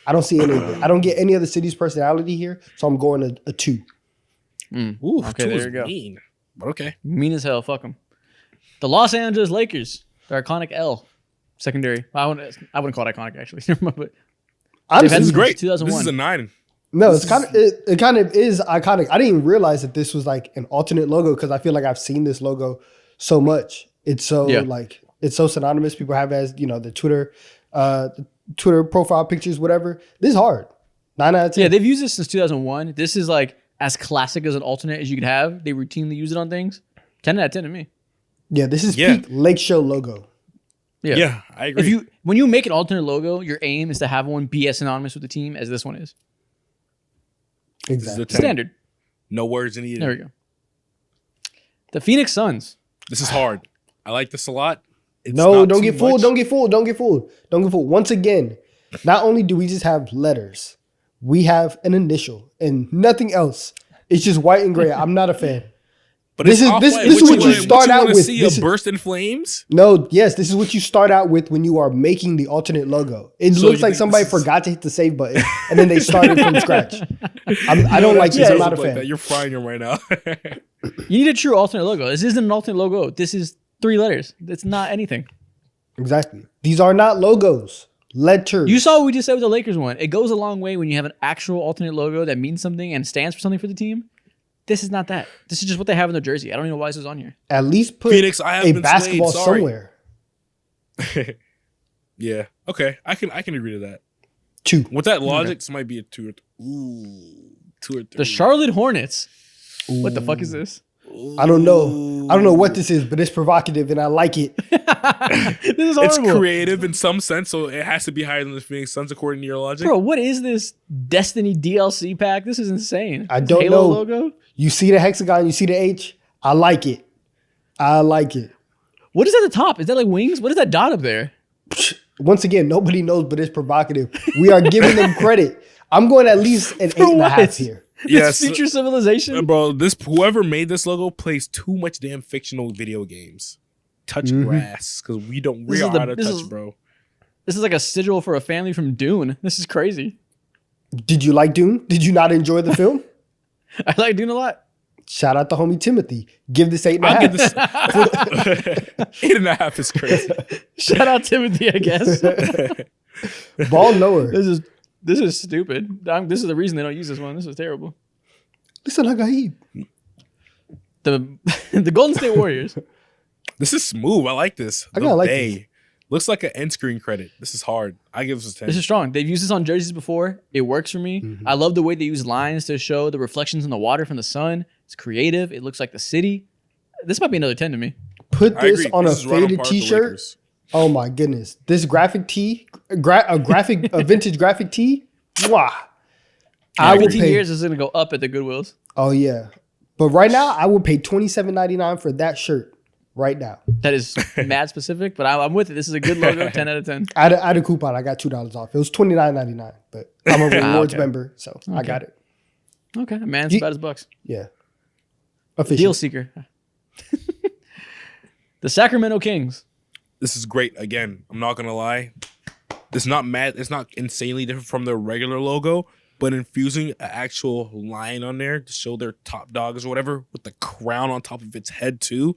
I don't see any of it. I don't get any of the city's personality here, so I'm going a 2. Ooh, Okay, 2 there is you go. mean. But okay. Mean as hell. Fuck them. The Los Angeles Lakers, their iconic L secondary. I wouldn't call it iconic actually. But Honestly, had This is since great. 2001. This is a 9. no, it's it kind of is iconic. I didn't even realize that this was like an alternate logo because I feel like I've seen this logo so much. It's so it's so synonymous. People have as the Twitter profile pictures, whatever. This is hard. 9 out of 10. yeah, they've used this since 2001. This is like as classic as an alternate as you could have. They routinely use it on things. 10 out of 10 to me. Yeah, this is peak Lake Show logo. Yeah, I agree. When you make an alternate logo, your aim is to have one be as synonymous with the team as this one is. Exactly. Standard. No words needed. There we go. The Phoenix Suns. This is hard. I like this a lot. Don't get fooled. Don't get fooled. Don't get fooled. Don't get fooled. Once again, not only do we just have letters, we have an initial and nothing else. It's just white and gray. I'm not a fan. But this is what you start out with. See a burst in flames? No, yes, this is what you start out with when you are making the alternate logo. It looks like somebody forgot to hit the save button and then they started from scratch. I don't like this. I'm not a fan. You're frying them right now. You need a true alternate logo. This isn't an alternate logo. This is 3 letters. It's not anything. Exactly. These are not logos. Letters. You saw what we just said with the Lakers one. It goes a long way when you have an actual alternate logo that means something and stands for something for the team. This is not that. This is just what they have in their jersey. I don't even know why this is on here. At least put Phoenix, I have a been basketball swayed. Sorry. somewhere. Yeah. Okay. I can agree to that. 2. With that logic, this might be a 2 or 3. The Charlotte Hornets. What the fuck is this? I don't know. I don't know what this is, but it's provocative and I like it. This is horrible. It's creative in some sense, so it has to be higher than the Phoenix Suns according to your logic. Bro, what is this Destiny DLC pack? This is insane. I don't Halo know. Logo? You see the hexagon, you see the H. I like it. I like it. What is at the top? Is that like wings? What is that dot up there? Once again, nobody knows, but it's provocative. We are giving them credit. I'm going at least an 8.5 here. This future civilization? Bro, whoever made this logo plays too much damn fictional video games. Touch grass, because we are out of touch, bro. This is like a sigil for a family from Dune. This is crazy. Did you like Dune? Did you not enjoy the film? I like Dune a lot. Shout out to homie Timothy. Give this 8.5. I'll give this 8.5 is crazy. Shout out Timothy, I guess. Ball knower. This is stupid. This is the reason they don't use this one. This is terrible. Listen, Hagaib. The Golden State Warriors. This is smooth. I like this. I kinda like this. Looks like an end screen credit. This is hard. I give this a 10. This is strong. They've used this on jerseys before. It works for me. I love the way they use lines to show the reflections in the water from the sun. It's creative. It looks like the city. This might be another 10 to me. Put I this agree. on This a is right on faded par with the t-shirt. Lakers. Oh my goodness. This graphic tee, a vintage graphic tee. Mwah. I would 15 pay. years is going to go up at the Goodwills. Oh yeah. But right now, I would pay $27.99 for that shirt. Right now. That is mad specific, but I'm with it. This is a good logo. 10 out of 10. I had a coupon. I got $2 off. It was $29.99, but I'm a rewards member, so I got it. Okay, man, it's about his bucks. Yeah. Official. Deal seeker. The Sacramento Kings. This is great. Again, I'm not gonna lie. It's not mad. It's not insanely different from their regular logo, but infusing an actual lion on there to show their top dogs or whatever with the crown on top of its head too,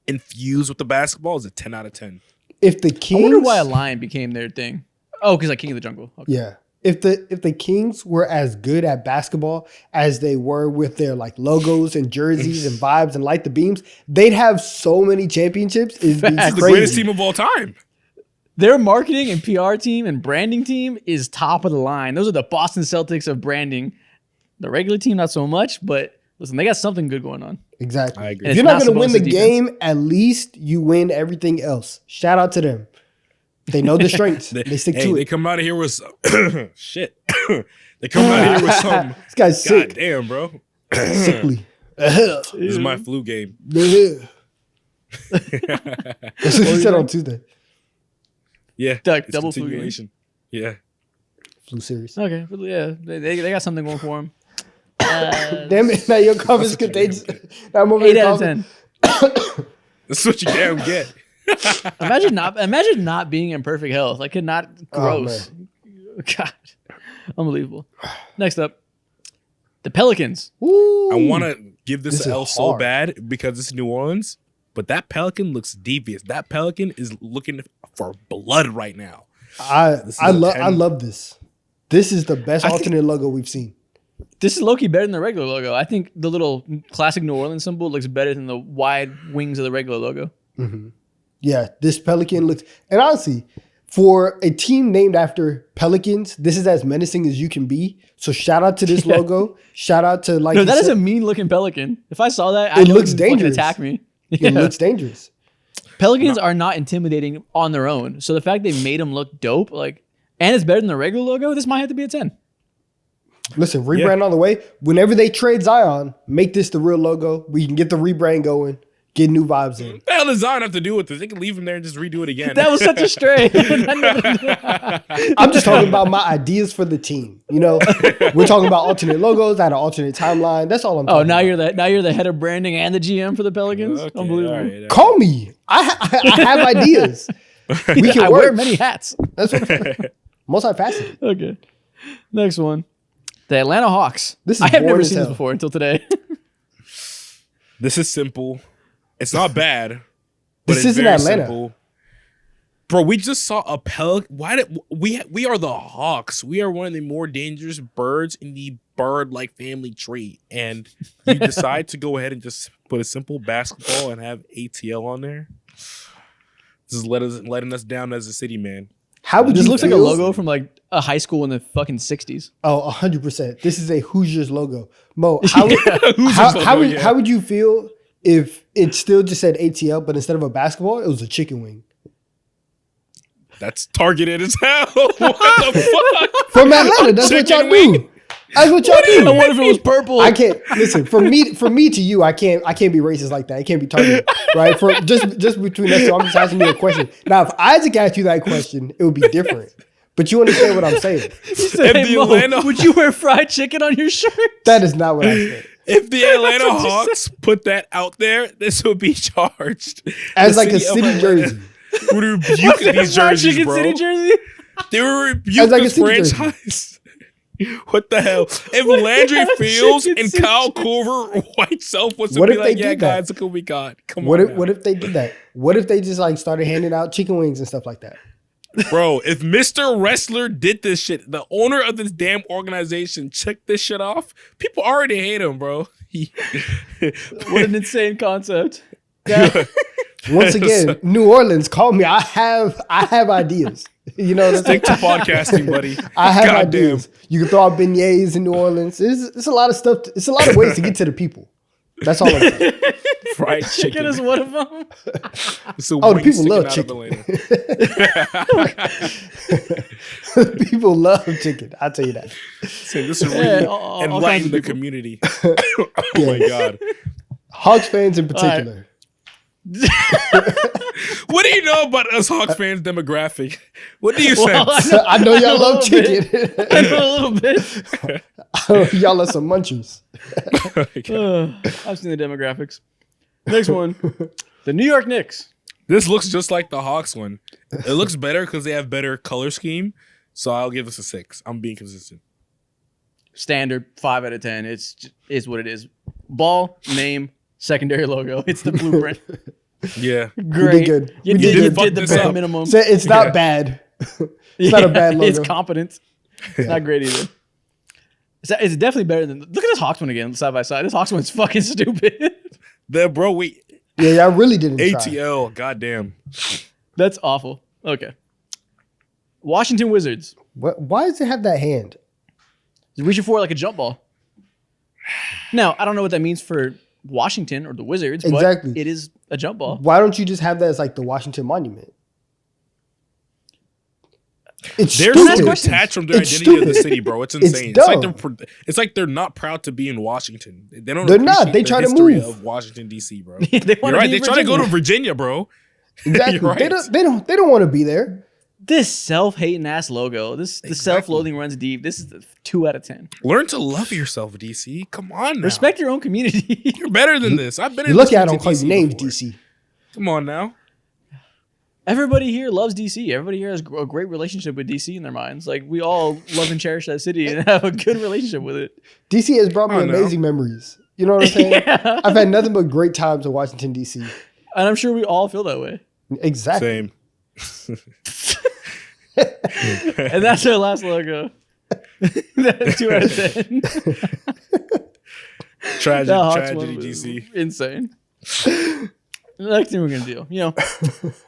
infused with the basketball is a 10 out of 10. If the I Kings, wonder why a lion became their thing. Oh, because like King of the Jungle. Okay. yeah. If the Kings were as good at basketball as they were with their like logos and jerseys and vibes and light the beams, they'd have so many championships. It's This is the greatest team of all time. Their marketing and PR team and branding team is top of the line. Those are the Boston Celtics of branding. The regular team, not so much, but listen, they got something good going on. Exactly. I agree. If you're not going to win the game, at least you win everything else. Shout out to them. They know the strengths. They stick to They it. come out of here with some shit. They come out of here with some. This guy's sick. God damn, bro. Sickly. This is my flu game. That's what he said on Tuesday. Yeah. Duck, it's double flu game. continuation. Yeah. Flu series. Okay, but yeah, they got something going for them. Damn it. Now your comments contagious. Now I'm over 8 here out of coughing. 10. That's what you damn get. Imagine not being in perfect health. Like, could not gross. God, unbelievable. Next up, the Pelicans. Ooh. I want to give this This an is L so hard. bad because it's New Orleans, but that Pelican looks devious. That Pelican is looking for blood right now. I This is a 10. love this. This is the best alternate logo we've seen. This is low-key better than the regular logo. I think the little classic New Orleans symbol looks better than the wide wings of the regular logo. Yeah, this Pelican looks, and honestly, For a team named after Pelicans, this is as menacing as you can be. So shout out to this logo. Shout out to like. No, that is a mean looking pelican. If I saw that, it looks dangerous. Attack me. It looks dangerous. Pelicans are not intimidating on their own. So the fact they made them look dope, like, and it's better than the regular logo, this might have to be a 10. Listen, rebrand on the way. Whenever they trade Zion, make this the real logo. We can get the rebrand going, get new vibes in. What the hell does Zion have to do with this? They can leave him there and just redo it again. That was such a stray. I'm just talking about my ideas for the team. You know, we're talking about alternate logos, I had an alternate timeline. That's all I'm talking about. Now you're the head of branding and the GM for the Pelicans. Okay, Unbelievable. all right. Call me. I have ideas. We can I work. wear many hats. That's what multifaceted. Okay. Next one. The Atlanta Hawks. This is I have boring never as seen this hell. before until today. This is simple. It's not bad. But This it's isn't very Atlanta. Simple. Bro, we just saw a Pelican. Why did we are the Hawks? We are one of the more dangerous birds in the bird-like family tree. And you decide to go ahead and just put a simple basketball and have ATL on there. This is letting us down as a city, man. How would This you looks like a feel- logo from like a high school in the fucking 60s. Oh, 100%. This is a Hoosiers logo. Mo, how Hoosiers would you feel if it still just said ATL, but instead of a basketball, it was a chicken wing? That's targeted as hell. What the fuck? From Atlanta, that's what y'all Chicken wing? do. That's what y'all I do. wonder if it was purple. I can't listen. From me to you, I can't be racist like that. It can't be targeted, right? For just between us two, I'm just asking you a question. Now, if Isaac asked you that question, it would be different. But you understand what I'm saying? You said, If hey, the Mo, Atlanta- would you wear fried chicken on your shirt? That is not what I said. If the Atlanta what you Hawks put that out there, this will be charged As The like a of city Atlanta jersey. would rebuke these Fried jerseys, chicken bro. city jersey? They will As rebuke like a this city jersey. franchise. What the hell? If Landry Fields Chicken and city Kyle jersey. Culver White Self was to What be if like, they yeah, did that? guys, look what we got. Come What on, if if they did that? What if they just like started handing out chicken wings and stuff like that? bro? If Mr. Wrestler did this shit, the owner of this damn organization checked this shit off, people already hate him, bro. What an insane concept. Yeah. Once again, New Orleans, call me. I have ideas. You know what I'm saying? Stick to podcasting, buddy. I have Goddamn. ideas. You can throw out beignets in New Orleans. It's a lot of stuff. It's a lot of ways to get to the people. That's all I'm saying. Fried Chicken chicken. is one of them. It's a Oh, the wing people sticking love out of Atlanta. People love chicken. I'll tell you that. So this is Yeah, really all kinds enlighten of the people. community. Oh my god. Hawks fans in particular. What do you know about us Hawks fans demographic? What do you Well, sense? I know y'all A love little bit. chicken. I know a little bit. Y'all are some munchies. I've seen the demographics. Next one. The New York Knicks. This looks just like the Hawks one. It looks better because they have better color scheme. So I'll give this a 6. I'm being consistent. Standard 5 out of 10. It's what it is. Ball, name, secondary logo. It's the blueprint. Yeah. Great. good. You We did, did you good. did the Fuck this bare up. minimum. So it's not bad. It's not a bad logo. It's competent. It's not great either. It's definitely better than. Look at this Hawks one again, side by side. This Hawks one's fucking stupid. Yeah, y'all really didn't try. ATL, goddamn. That's awful. Okay. Washington Wizards. Why does it have that hand? He's reaching for it like a jump ball. Now, I don't know what that means for Washington or the Wizards, Exactly. but it is a jump ball. Why don't you just have that as like the Washington Monument? It's They're stupid. so detached from their It's identity of the stupid. city, bro. It's It's insane. It's, like dumb. they're not proud to be in Washington. They don't. They're not. appreciate They the try to history move. of Washington D.C., bro. They You're want right. to They try to go to Virginia, bro. Exactly. You're right. They don't want to be there. This self-hating ass logo. The self-loathing runs deep. This is a 2 out of 10. Learn to love yourself, DC. Come on, now. Respect your own community. You're better than this. I've been. You're in lucky I this don't call you DC names, before. DC. Come on now. Everybody here loves DC. Everybody here has a great relationship with DC in their minds. Like, we all love and cherish that city and have a good relationship with it. DC has brought me Oh, no. amazing memories. You know what I'm saying? Yeah. I've had nothing but great times in Washington, DC. And I'm sure we all feel that way. Exactly. Same. And that's our last logo. 2 out of 10. Tragic, That Hawks tragedy, one was DC. insane. The next thing we're gonna do,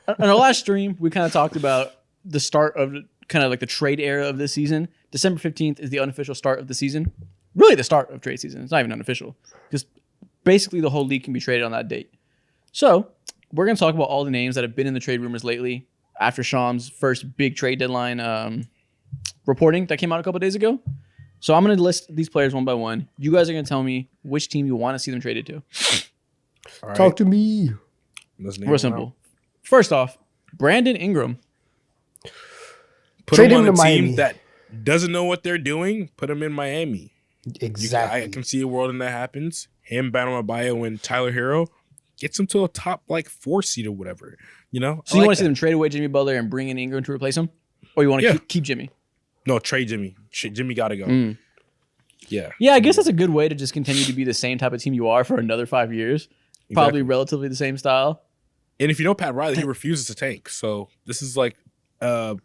on our last stream, we kind of talked about the start of kind of like the trade era of this season. December 15th is the unofficial start of the season. Really the start of trade season. It's not even unofficial because basically the whole league can be traded on that date. So we're going to talk about all the names that have been in the trade rumors lately after Sham's first big trade deadline reporting that came out a couple days ago. So I'm going to list these players one by one. You guys are going to tell me which team you want to see them traded to. All right. Talk to me. Real simple. First off, Brandon Ingram. Put Trade him him on to a team Miami. that doesn't know what they're doing. Put him in Miami. Exactly. I can see a world when that happens. Him, Bam Adebayo, and Tyler Hero gets him to a top like 4 seed or whatever. You know. So you want to see them trade away Jimmy Butler and bring in Ingram to replace him, or you want to keep Jimmy? No, trade Jimmy. Jimmy got to go. Yeah. Yeah, I guess that's a good way to just continue to be the same type of team you are for another 5 years. Probably relatively the same style. And if you know Pat Riley, he refuses to tank. So this is like a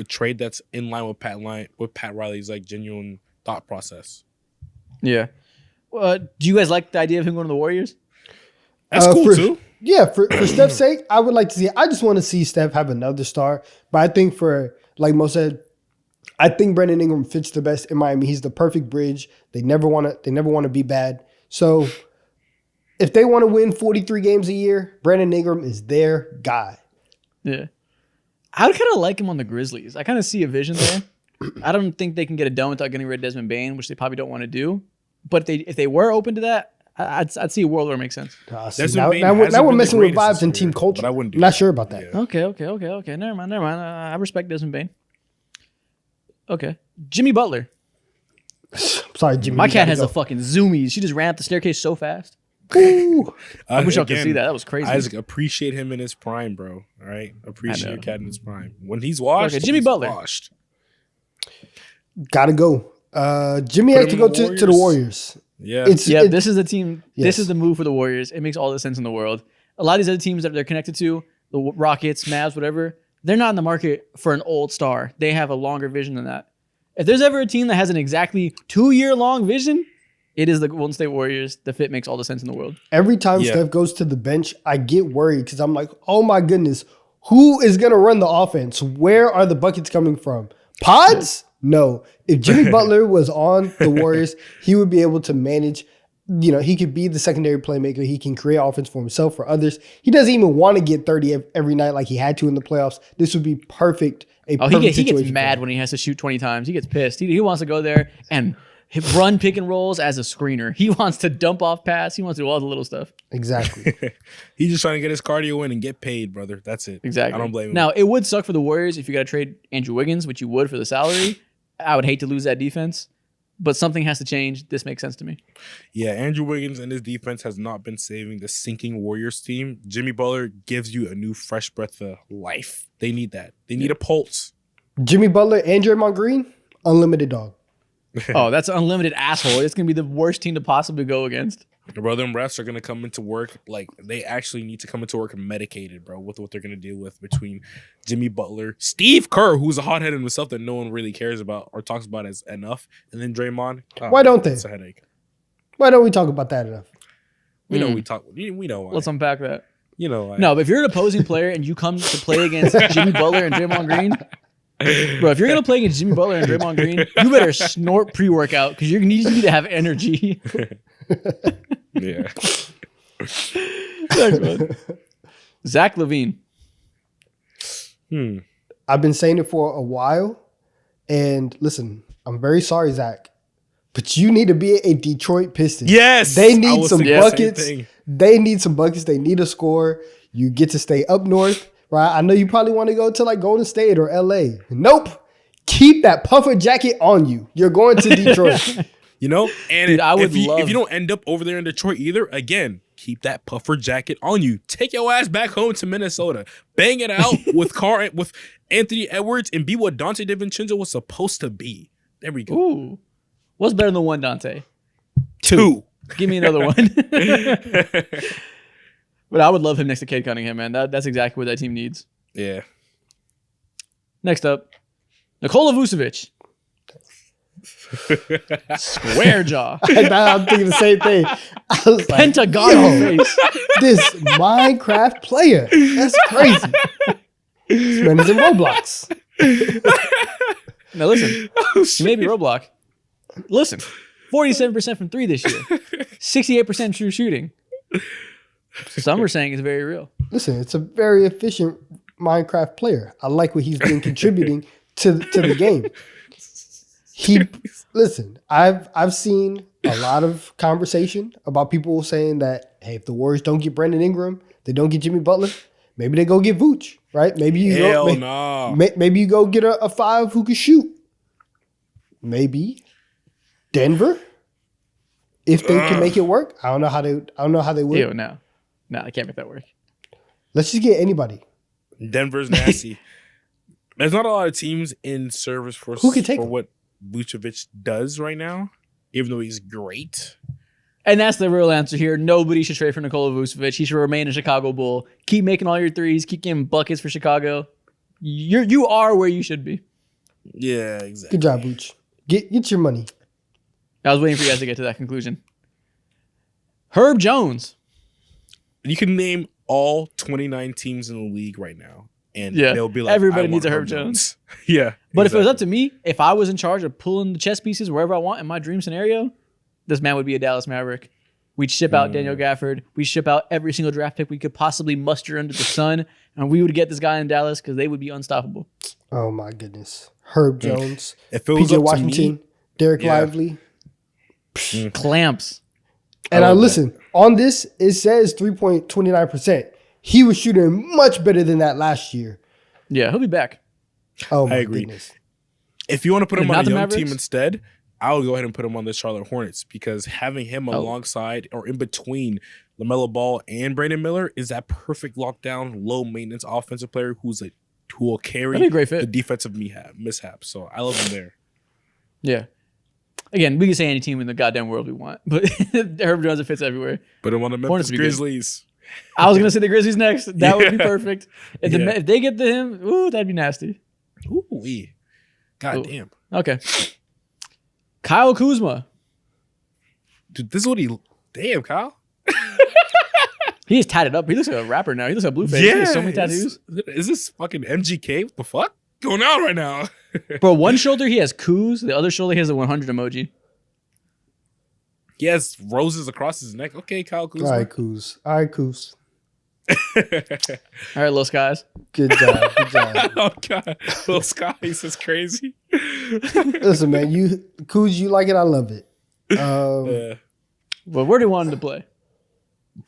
trade that's in line with Pat Riley's like genuine thought process. Yeah. Do you guys like the idea of him going to the Warriors? That's cool too. Yeah, for Steph's sake, I would like to see. I just want to see Steph have another star. But I think for like Mo said, I think Brandon Ingram fits the best in Miami. He's the perfect bridge. They never want to be bad. So if they want to win 43 games a year, Brandon Ingram is their guy. Yeah. I would kind of like him on the Grizzlies. I kind of see a vision there. I don't think they can get it done without getting rid of Desmond Bane, which they probably don't want to do. But if they were open to that, I'd see a world where it makes sense. Now we're messing with vibes and team culture. But I wouldn't do Not sure about that. Yeah. Okay. Never mind. I respect Desmond Bane. Okay. Jimmy Butler. Sorry, Jimmy. My cat has a fucking zoomies. She just ran up the staircase so fast. Ooh. I wish y'all could see that. That was crazy. Isaac, appreciate him in his prime, bro. All right? Appreciate your cat in his prime. When he's washed, Jimmy he's Butler. washed. Gotta go. Jimmy has to go to the Warriors. Yeah. This is the team. Yes. This is the move for the Warriors. It makes all the sense in the world. A lot of these other teams that they're connected to, the Rockets, Mavs, whatever, they're not in the market for an old star. They have a longer vision than that. If there's ever a team that has an exactly 2-year-long vision, it is the Golden State Warriors. The fit makes all the sense in the world. Every time Steph goes to the bench, I get worried because I'm like, oh my goodness, who is going to run the offense? Where are the buckets coming from? Pods? No. If Jimmy Butler was on the Warriors, he would be able to manage. You know, he could be the secondary playmaker. He can create offense for himself, for others. He doesn't even want to get 30 every night like he had to in the playoffs. This would be perfect. He gets mad when he has to shoot 20 times. He gets pissed. He wants to go there and run pick and rolls as a screener. He wants to dump off pass. He wants to do all the little stuff. Exactly. He's just trying to get his cardio in and get paid, brother. That's it. Exactly. I don't blame him. Now, it would suck for the Warriors if you got to trade Andrew Wiggins, which you would for the salary. I would hate to lose that defense, but something has to change. This makes sense to me. Yeah, Andrew Wiggins and his defense has not been saving the sinking Warriors team. Jimmy Butler gives you a new fresh breath of life. They need that. They need a pulse. Jimmy Butler and Draymond Green, unlimited dog. Oh, that's an unlimited asshole. It's going to be the worst team to possibly go against. Bro, them refs are going to come into work. Like, they actually need to come into work medicated, bro, with what they're going to deal with between Jimmy Butler, Steve Kerr, who's a hothead in himself that no one really cares about or talks about as enough, and then Draymond. Why don't they? It's a headache. Why don't we talk about that enough? We know we know why. Let's unpack that. You know why. No, but if you're an opposing player and you come to play against Jimmy Butler and Draymond Green, bro, if you're going to play against Jimmy Butler and Draymond Green, you better snort pre-workout because you need to have energy. Yeah. Next one. Zach LaVine. I've been saying it for a while. And listen, I'm very sorry, Zach, but you need to be a Detroit Pistons. Yes. They need some buckets. Same thing. They need some buckets. They need a score. You get to stay up north, right? I know you probably want to go to like Golden State or LA. Nope. Keep that puffer jacket on you. You're going to Detroit. You know, and Dude, if you don't end up over there in Detroit either, again, keep that puffer jacket on you. Take your ass back home to Minnesota. Bang it out with Anthony Edwards and be what Dante DiVincenzo was supposed to be. There we go. Ooh. What's better than one, Dante? 2. Give me another one. But I would love him next to Cade Cunningham, man. That's exactly what that team needs. Yeah. Next up, Nikola Vucevic. Square jaw. I'm thinking the same thing. I was like, Pentagon face. this Minecraft player. That's crazy. This man is in Roblox. Now listen, you may be Roblox. Listen, 47% from 3 this year, 68% true shooting. Some are saying it's very real. Listen, it's a very efficient Minecraft player. I like what he's been contributing to the game. Listen, I've seen a lot of conversation about people saying that, hey, if the Warriors don't get Brandon Ingram, they don't get Jimmy Butler, maybe they go get Vooch, right? Maybe you maybe you go get a 5 who can shoot. Maybe Denver, if they can make it work. I don't know how they would. Ew, no, I can't make that work. Let's just get anybody. Denver's nasty. There's not a lot of teams in service for what Vucevic does right now, even though he's great. And that's the real answer here. Nobody should trade for Nikola Vucevic. He should remain a Chicago Bull. Keep making all your threes. Keep getting buckets for Chicago. You are where you should be. Yeah, exactly. Good job, Vooch. Get your money. I was waiting for you guys to get to that conclusion. Herb Jones. You can name all 29 teams in the league right now, and they'll be like, everybody needs a Herb Jones. Yeah. But if it was up to me, if I was in charge of pulling the chess pieces wherever I want in my dream scenario, this man would be a Dallas Maverick. We'd ship out Daniel Gafford. We'd ship out every single draft pick we could possibly muster under the sun, and we would get this guy in Dallas because they would be unstoppable. Oh, my goodness. Herb Jones, if it was PJ up Washington, to me, Derek Lively. Clamps. And listen, on this, it says 3.29%. He was shooting much better than that last year. Yeah, he'll be back. Oh, my I agree. goodness. If you want to put him on a young Mavericks? team instead, I would go ahead and put him on the Charlotte Hornets because having him alongside or in between LaMelo Ball and Brandon Miller is that perfect lockdown, low maintenance offensive player who will carry That'd be a great fit. the defensive mishaps. So I love him there. Yeah. Again, we can say any team in the goddamn world we want, but Herb Jones fits everywhere. Put him on the Memphis Hornets would be good. Grizzlies. I was gonna say the Grizzlies next. That would be perfect. If they get to him, ooh, that'd be nasty. Ooh-wee. God damn. Okay. Kyle Kuzma. Dude, this is what damn, Kyle. He is tatted up. He looks like a rapper now. He looks like Blueface. He has so many tattoos. Is this fucking MGK? What the fuck going on right now? Bro, one shoulder he has Kuz. The other shoulder he has a 100 emoji. He has roses across his neck. Okay, Kyle Kuzma. All right, Kuz. All right, Lil Skies. Good job. Good job. Oh, God. Little Skies is crazy. Listen, man, Kuz, you like it. I love it. Well, where do you want him to play?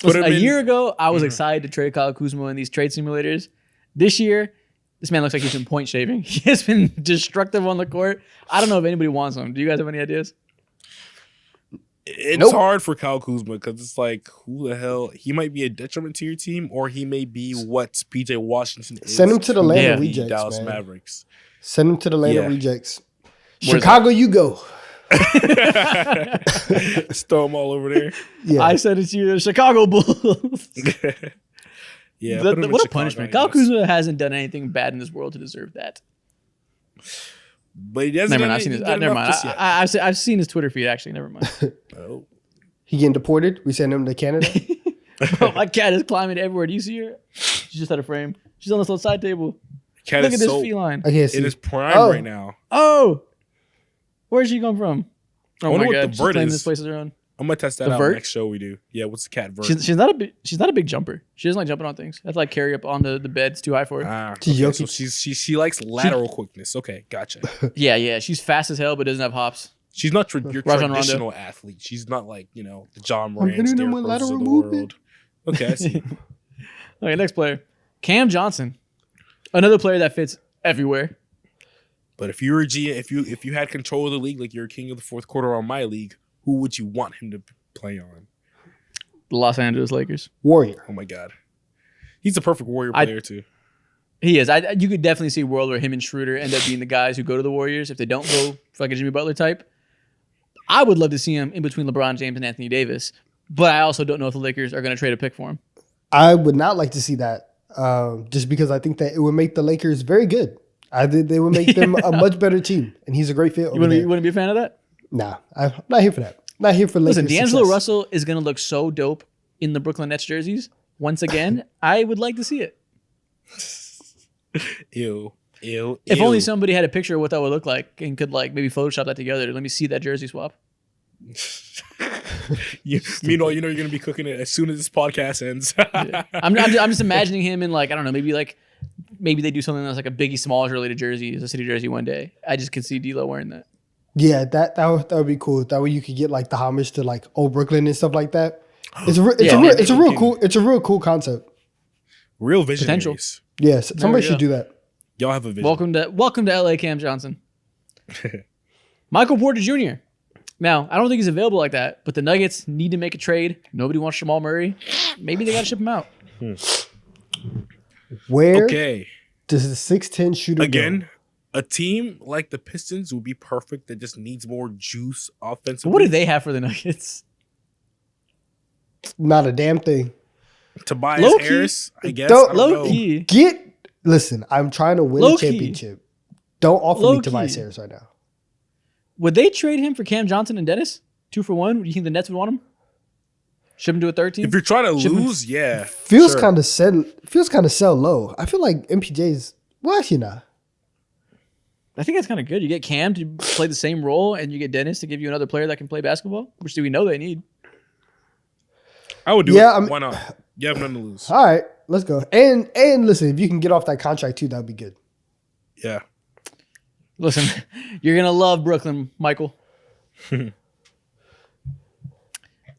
Listen, a year ago, I was excited to trade Kyle Kuzma in these trade simulators. This year, this man looks like he's been point shaving. He has been destructive on the court. I don't know if anybody wants him. Do you guys have any ideas? It's hard for Kyle Kuzma because it's like, who the hell? He might be a detriment to your team, or he may be what PJ Washington is. Send him to the land of the rejects, Dallas man. Mavericks. Send him to the land of rejects. Where's Chicago, you go. Just throw them all over there. Yeah. I said it to you, the Chicago Bulls. Yeah. What a punishment. Kyle Kuzma hasn't done anything bad in this world to deserve that. But he doesn't. Never mind. I've seen his. Never mind. I've seen his Twitter feed. Actually, never mind. Oh. He getting deported. We send him to Canada. Bro, my cat is climbing everywhere. Do you see her? She's just at a frame. She's on this little side table. Cat Look is at this so feline. I can't see. in his prime right now. Oh, where'd she come from? I Oh wonder my what god, the she's vert claiming is. this place is her own. I'm gonna test that The out vert? next show we do. Yeah, what's the cat vert? She's not a big jumper. She doesn't like jumping on things. I have to like carry up on the bed. It's too high for her. She's Okay, so Jokic. she likes lateral quickness. Okay, gotcha. Yeah. She's fast as hell, but doesn't have hops. She's not your Rajon traditional athlete. She's not like, the John I'm hitting Morant's, him Derrick with Roses lateral of the movement. world. Okay, I see. Okay, next player, Cam Johnson, another player that fits everywhere. But if you were if you had control of the league, like you're a king of the fourth quarter on my league, who would you want him to play on? The Los Angeles Lakers. Warrior. Oh my God, he's a perfect Warrior player too. He is. You could definitely see a world where him and Schroeder end up being the guys who go to the Warriors if they don't go for like a Jimmy Butler type. I would love to see him in between LeBron James and Anthony Davis, but I also don't know if the Lakers are going to trade a pick for him. I would not like to see that, just because I think that it would make the Lakers very good. I think they would make them a much better team, and he's a great fit. You wouldn't be a fan of that? Nah, I'm not here for that. Not here for Lakers. Listen, D'Angelo success. Russell is going to look so dope in the Brooklyn Nets jerseys. Once again, I would like to see it. Ew. If only somebody had a picture of what that would look like and could like maybe Photoshop that together. Let me see that jersey swap. Meanwhile, you're gonna be cooking it as soon as this podcast ends. Yeah. I'm just imagining him in like I don't know, maybe they do something that's like a Biggie Smalls related jersey, as a city jersey one day. I just could see D'Lo wearing that. Yeah, that would be cool. That way you could get like the homage to like old Brooklyn and stuff like that. It's a real cool concept. Real visionaries. Yes, somebody should do that. Y'all have a vision. Welcome to LA, Cam Johnson. Michael Porter Jr. Now, I don't think he's available like that, but the Nuggets need to make a trade. Nobody wants Jamal Murray. Maybe they got to ship him out. Where does the 6'10" shooter again? go? A team like the Pistons would be perfect. That just needs more juice offensively. What do they have for the Nuggets? Not a damn thing. Tobias Low-key. Harris, I guess. Low-key. Listen, I'm trying to win a championship. Don't offer me Tobias Harris right now. Would they trade him for Cam Johnson and Dennis? 2 for 1? Do you think the Nets would want him? Ship him to a third team? If you're trying to lose, yeah. Feels kind of sell low. I feel like MPJ's actually not. I think that's kind of good. You get Cam to play the same role, and you get Dennis to give you another player that can play basketball, which do we know they need? I would do it. Why not? You have nothing to lose. All right, let's go. And listen, if you can get off that contract too, that would be good. Yeah. Listen, you're going to love Brooklyn, Michael.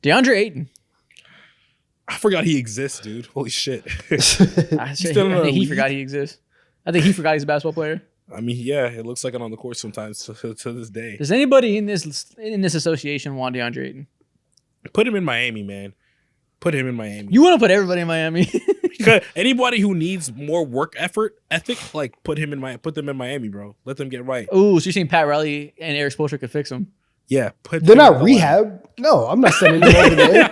DeAndre Ayton. I forgot he exists, dude. Holy shit. I think he forgot he exists. I think he forgot he's a basketball player. I mean, yeah, it looks like it on the court sometimes to this day. Does anybody in this association want DeAndre Ayton? Put him in Miami, man. Put him in Miami. You want to put everybody in Miami? Anybody who needs more work ethic, like put them in Miami, bro. Let them get right. Ooh, so you're saying Pat Riley and Eric Spoelstra could fix him? Yeah, they're not rehab. No, I'm not sending them over there.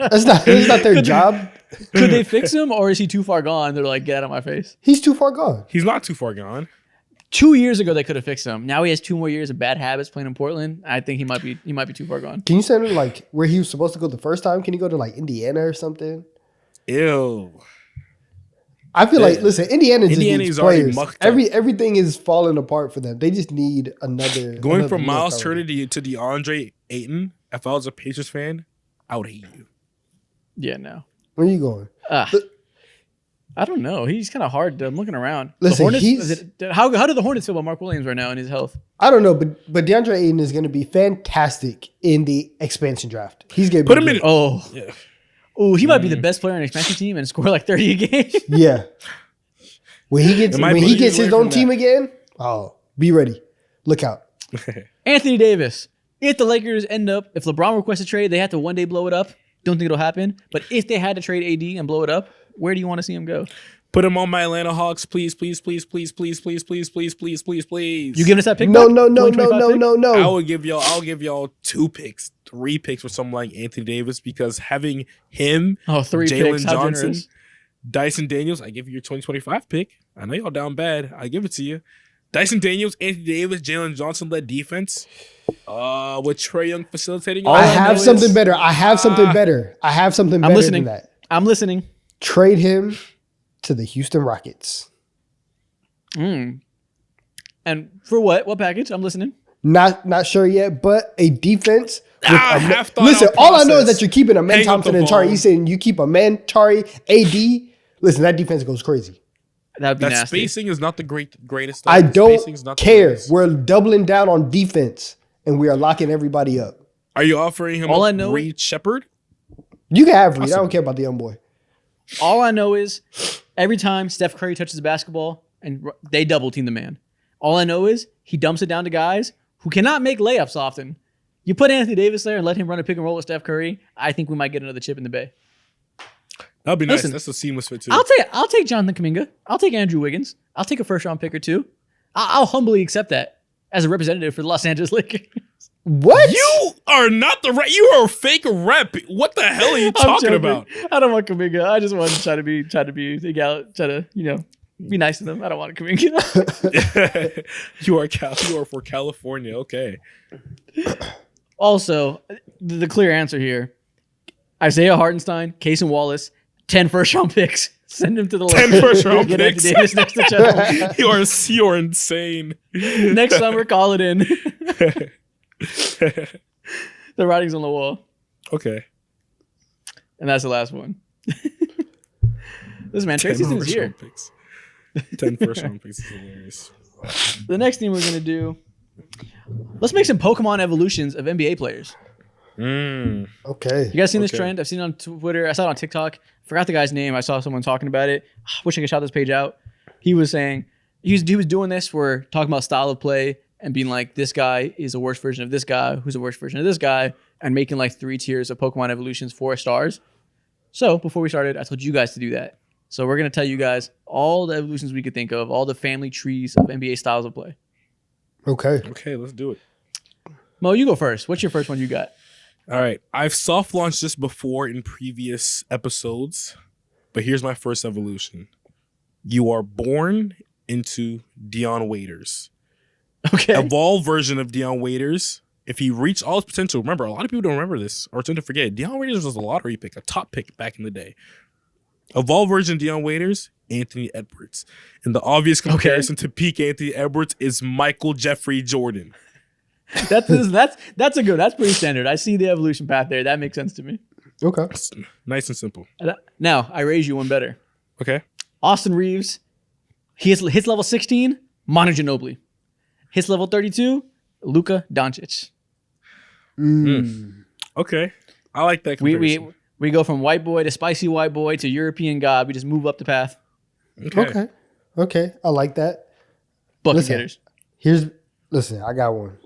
That's not their job. Could they fix him, or is he too far gone? They're like, get out of my face. He's too far gone. He's not too far gone. 2 years ago, they could have fixed him. Now he has 2 more years of bad habits playing in Portland. I think he might be too far gone. Can you send him like where he was supposed to go the first time? Can he go to like Indiana or something? Ew. I feel like listen, Indiana just needs players. Everything is falling apart for them. They just need another. Going from Miles Turner to DeAndre Ayton. If I was a Pacers fan, I would hate you. Yeah, no. Where are you going? I don't know. He's kind of hard. I'm looking around. Listen, how do the Hornets feel about Mark Williams right now and his health? I don't know, but DeAndre Ayton is going to be fantastic in the expansion draft. He's going to put him in. Oh, he might be the best player on the expansion team and score like 30 a game. Yeah. When he gets his own team again, be ready. Look out. Anthony Davis. If the Lakers if LeBron requests a trade, they have to one day blow it up. Don't think it'll happen. But if they had to trade AD and blow it up, where do you want to see him go? Put him on my Atlanta Hawks, please, please, please, please, please, please, please, please, please, please, please. You giving us that pick? No. I'll give y'all 2 picks, 3 picks for someone like Anthony Davis because having him, 3 Jalen picks, Johnson, Dyson Daniels, I give you your 2025 pick. I know y'all down bad. I give it to you. Dyson Daniels, Anthony Davis, Jalen Johnson led defense. With Trae Young facilitating. I have something better. I have something better than that. I'm listening. Trade him to the Houston Rockets. And for what? What package? I'm listening. Not sure yet, but a defense. Listen, all I know is that you're keeping a man Thompson and Tari Eason. You keep a man Tari AD. Listen, that defense goes crazy. That'd be nasty. Spacing is not the greatest. I don't care. We're doubling down on defense, and we are locking everybody up. Are you offering him Reed Shepard? You can have Reed. I don't care about the young boy. All I know is every time Steph Curry touches the basketball and they double team the man, all I know is he dumps it down to guys who cannot make layups often. You put Anthony Davis there and let him run a pick and roll with Steph Curry, I think we might get another chip in the Bay. That'd be nice. That's a seamless fit too. I'll take Jonathan Kuminga. I'll take Andrew Wiggins. I'll take a first round pick or 2. I'll humbly accept that as a representative for the Los Angeles Lakers. What? You are not the right. You are a fake rep. What the hell are you talking about? I don't want Kuminga. I just want to try to be be nice to them. I don't want Kuminga. You are for California. Okay. Also, the clear answer here: Isaiah Hartenstein, Casey Wallace, 10 first round picks Send him to the 10 Lakers. first round Get picks. Anthony Davis next to Chet. You're insane. Next summer, call it in. The writing's on the wall. Okay. And that's the last one. Listen, man, trade season is here. 10 first round picks is hilarious. The next thing we're going to do, let's make some Pokemon evolutions of NBA players. Okay. You guys seen this Okay. trend? I've seen it on Twitter. I saw it on TikTok. Forgot the guy's name. I saw someone talking about it. Wish I could shout this page out. He was saying, he was doing this for talking about style of play and being like, this guy is a worse version of this guy, who's a worse version of this guy, and making like 3 tiers of Pokemon evolutions, 4 stars. So before we started, I told you guys to do that. So we're going to tell you guys all the evolutions we could think of, all the family trees of NBA styles of play. Okay. Okay, let's do it. Mo, you go first. What's your first one you got? All right. I've soft launched this before in previous episodes, but here's my first evolution. You are born into Dion Waiters. Okay. Evolved version of Dion Waiters. If he reached all his potential, remember, a lot of people don't remember this or tend to forget. Dion Waiters was a lottery pick, a top pick back in the day. Evolved version Dion Waiters, Anthony Edwards. And the obvious comparison to peak Anthony Edwards is Michael Jeffrey Jordan. That's pretty standard. I see the evolution path there. That makes sense to me. Okay. It's nice and simple. Now, I raise you one better. Okay. Austin Reeves, his level 16, Manu Ginobili. His level 32, Luka Doncic. Okay. I like that comparison. We go from white boy to spicy white boy to European god. We just move up the path. Okay. I like that. Bucket Listen. getters. Listen, I got one.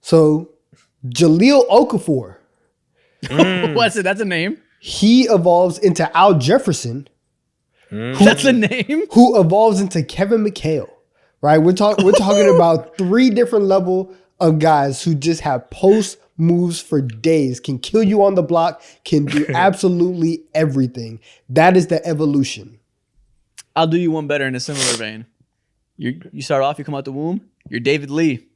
So, Jahlil Okafor, What's it? That's a name. he evolves into Al Jefferson, That's a name. who evolves into Kevin McHale. Right? We're talking about 3 different level of guys who just have post moves for days, can kill you on the block, can do absolutely everything. That is the evolution. I'll do you one better in a similar vein. You start off, you come out the womb, you're David Lee.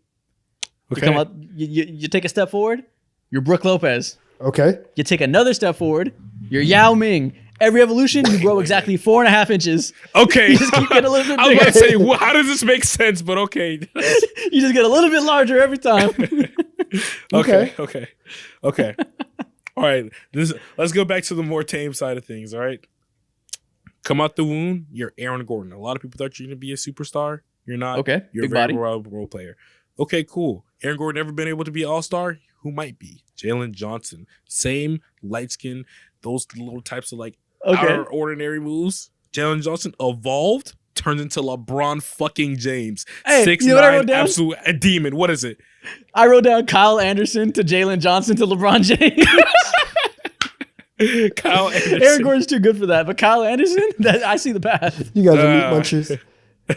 Okay. You come out, you take a step forward, you're Brooke Lopez. Okay. You take another step forward, you're Yao Ming. Every evolution, you grow exactly 4.5 inches. Okay. You just keep getting a little bit I was bigger. about to say, well, how does this make sense? But okay. You just get a little bit larger every time. Okay. All right. Let's go back to the more tame side of things. All right. Come out the womb, you're Aaron Gordon. A lot of people thought you're going to be a superstar. You're not. Okay. You're Big a very body. role player. Okay, cool. Aaron Gordon never been able to be an all-star? Who might be? Jalen Johnson. Same light skin, those little types of like Okay. out of ordinary moves. Jalen Johnson evolved, turned into LeBron fucking James. Hey, 6'9", you know what I wrote down? absolute a demon. What is it? I wrote down Kyle Anderson to Jalen Johnson to LeBron James. Kyle Anderson. Aaron Gordon's too good for that, but Kyle Anderson, I see the path. You guys are meat munchers. All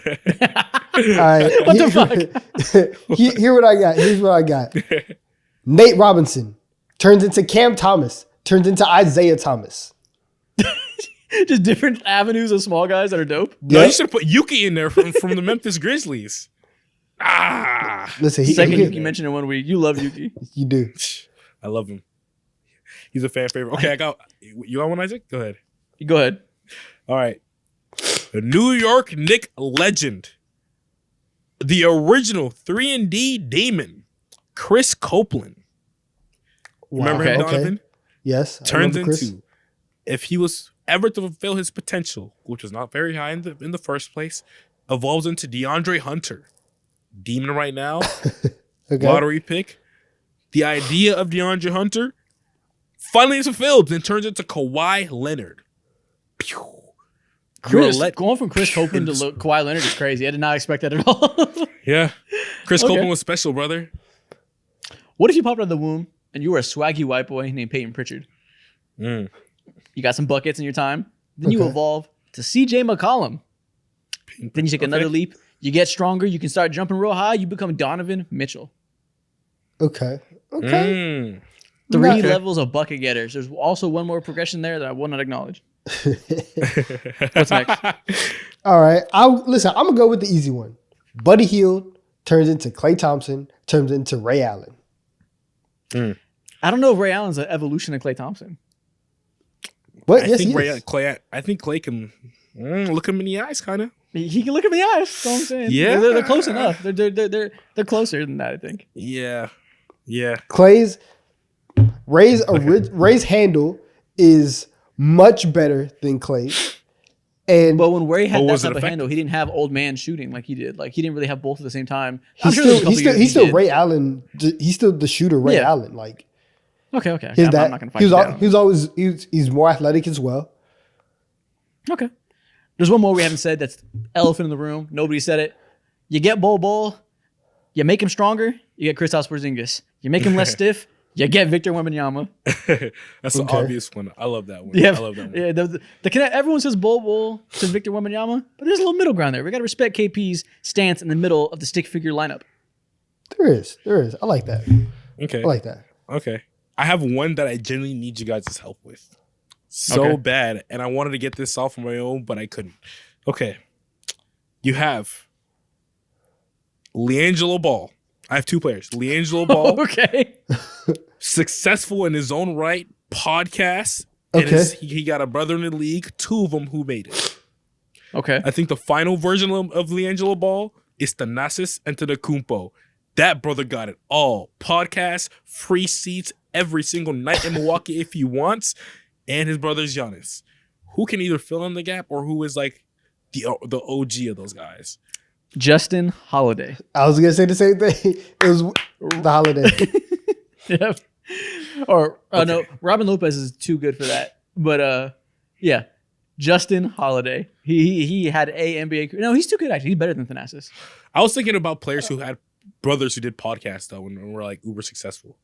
right. What the fuck? Here's what I got. Nate Robinson turns into Cam Thomas, turns into Isaiah Thomas. Just different avenues of small guys that are dope. No, Yep. you should put Yuki in there from the Memphis Grizzlies. Listen, Second Yuki mentioned in 1 week. You love Yuki. You do. I love him. He's a fan favorite. Okay, you got one, Isaac? Go ahead. Go ahead. All right. The New York Knicks legend, the original 3-and-D Damon, Chris Copeland. Remember him, Okay. Donovan? Yes. I Turns remember Chris. into, if he was ever to fulfill his potential, which was not very high in the first place, evolves into DeAndre Hunter. Demon right now, Okay. lottery pick. The idea of DeAndre Hunter finally is fulfilled and turns into Kawhi Leonard. Pew. Going from Chris Copeland to Kawhi Leonard is crazy. I did not expect that at all. Yeah. Chris Okay. Copeland was special, brother. What if you popped out of the womb and you were a swaggy white boy named Peyton Pritchard? Mm. You got some buckets in your time. Then you Okay. evolve to CJ McCollum. Then you take another leap. You get stronger. You can start jumping real high. You become Donovan Mitchell. Okay. Okay. Mm. 3 Okay. levels of bucket getters. There's also one more progression there that I will not acknowledge. What's next? All right. I'm gonna go with the easy one. Buddy Hield turns into Klay Thompson, turns into Ray Allen. I don't know if Ray Allen's an evolution of Klay Thompson. But I yes, think he is. Clay can look him in the eyes, kind of. He can look at the eyes. That's all I'm saying. Yeah. They're close enough. They're closer than that, I think. Yeah. Ray's handle is much better than Clay's. And But when Ray had that was it type of effective? handle, he didn't have old man shooting like he did. Like he didn't really have both at the same time. he's there was a couple still years he's he still did. Ray Allen. He's still the shooter Ray Yeah. Allen. Like Okay. his I'm dad. not gonna fight you down. He's more athletic as well. Okay. There's one more we haven't said. That's elephant in the room. Nobody said it. You get Bol. You make him stronger. You get Kristaps Porzingis. You make him less stiff. You get Victor Wembanyama. That's an obvious one. I love that one. Yeah, I love that one. Yeah, everyone says Bol to Victor Wembanyama, but there's a little middle ground there. We got to respect KP's stance in the middle of the stick figure lineup. There is. I like that. Okay. I like that. Okay. I have one that I genuinely need you guys' help with. So bad. And I wanted to get this off on my own, but I couldn't. Okay. You have LiAngelo Ball. I have two players. LiAngelo Ball, Okay. successful in his own right, podcast. Okay. And he got a brother in the league, two of them who made it. Okay. I think the final version of LiAngelo Ball is Thanasis Antetokounmpo. That brother got it all. Podcast, free seats every single night in Milwaukee if he wants. And his brother's Giannis. Who can either fill in the gap or who is like the OG of those guys? Justin Holiday. I was gonna say the same thing. It was the holiday. Yeah. Or no, Robin Lopez is too good for that. But yeah, Justin Holiday. He had a NBA. No, he's too good actually. He's better than Thanasis. I was thinking about players who had brothers who did podcasts though and were like uber successful.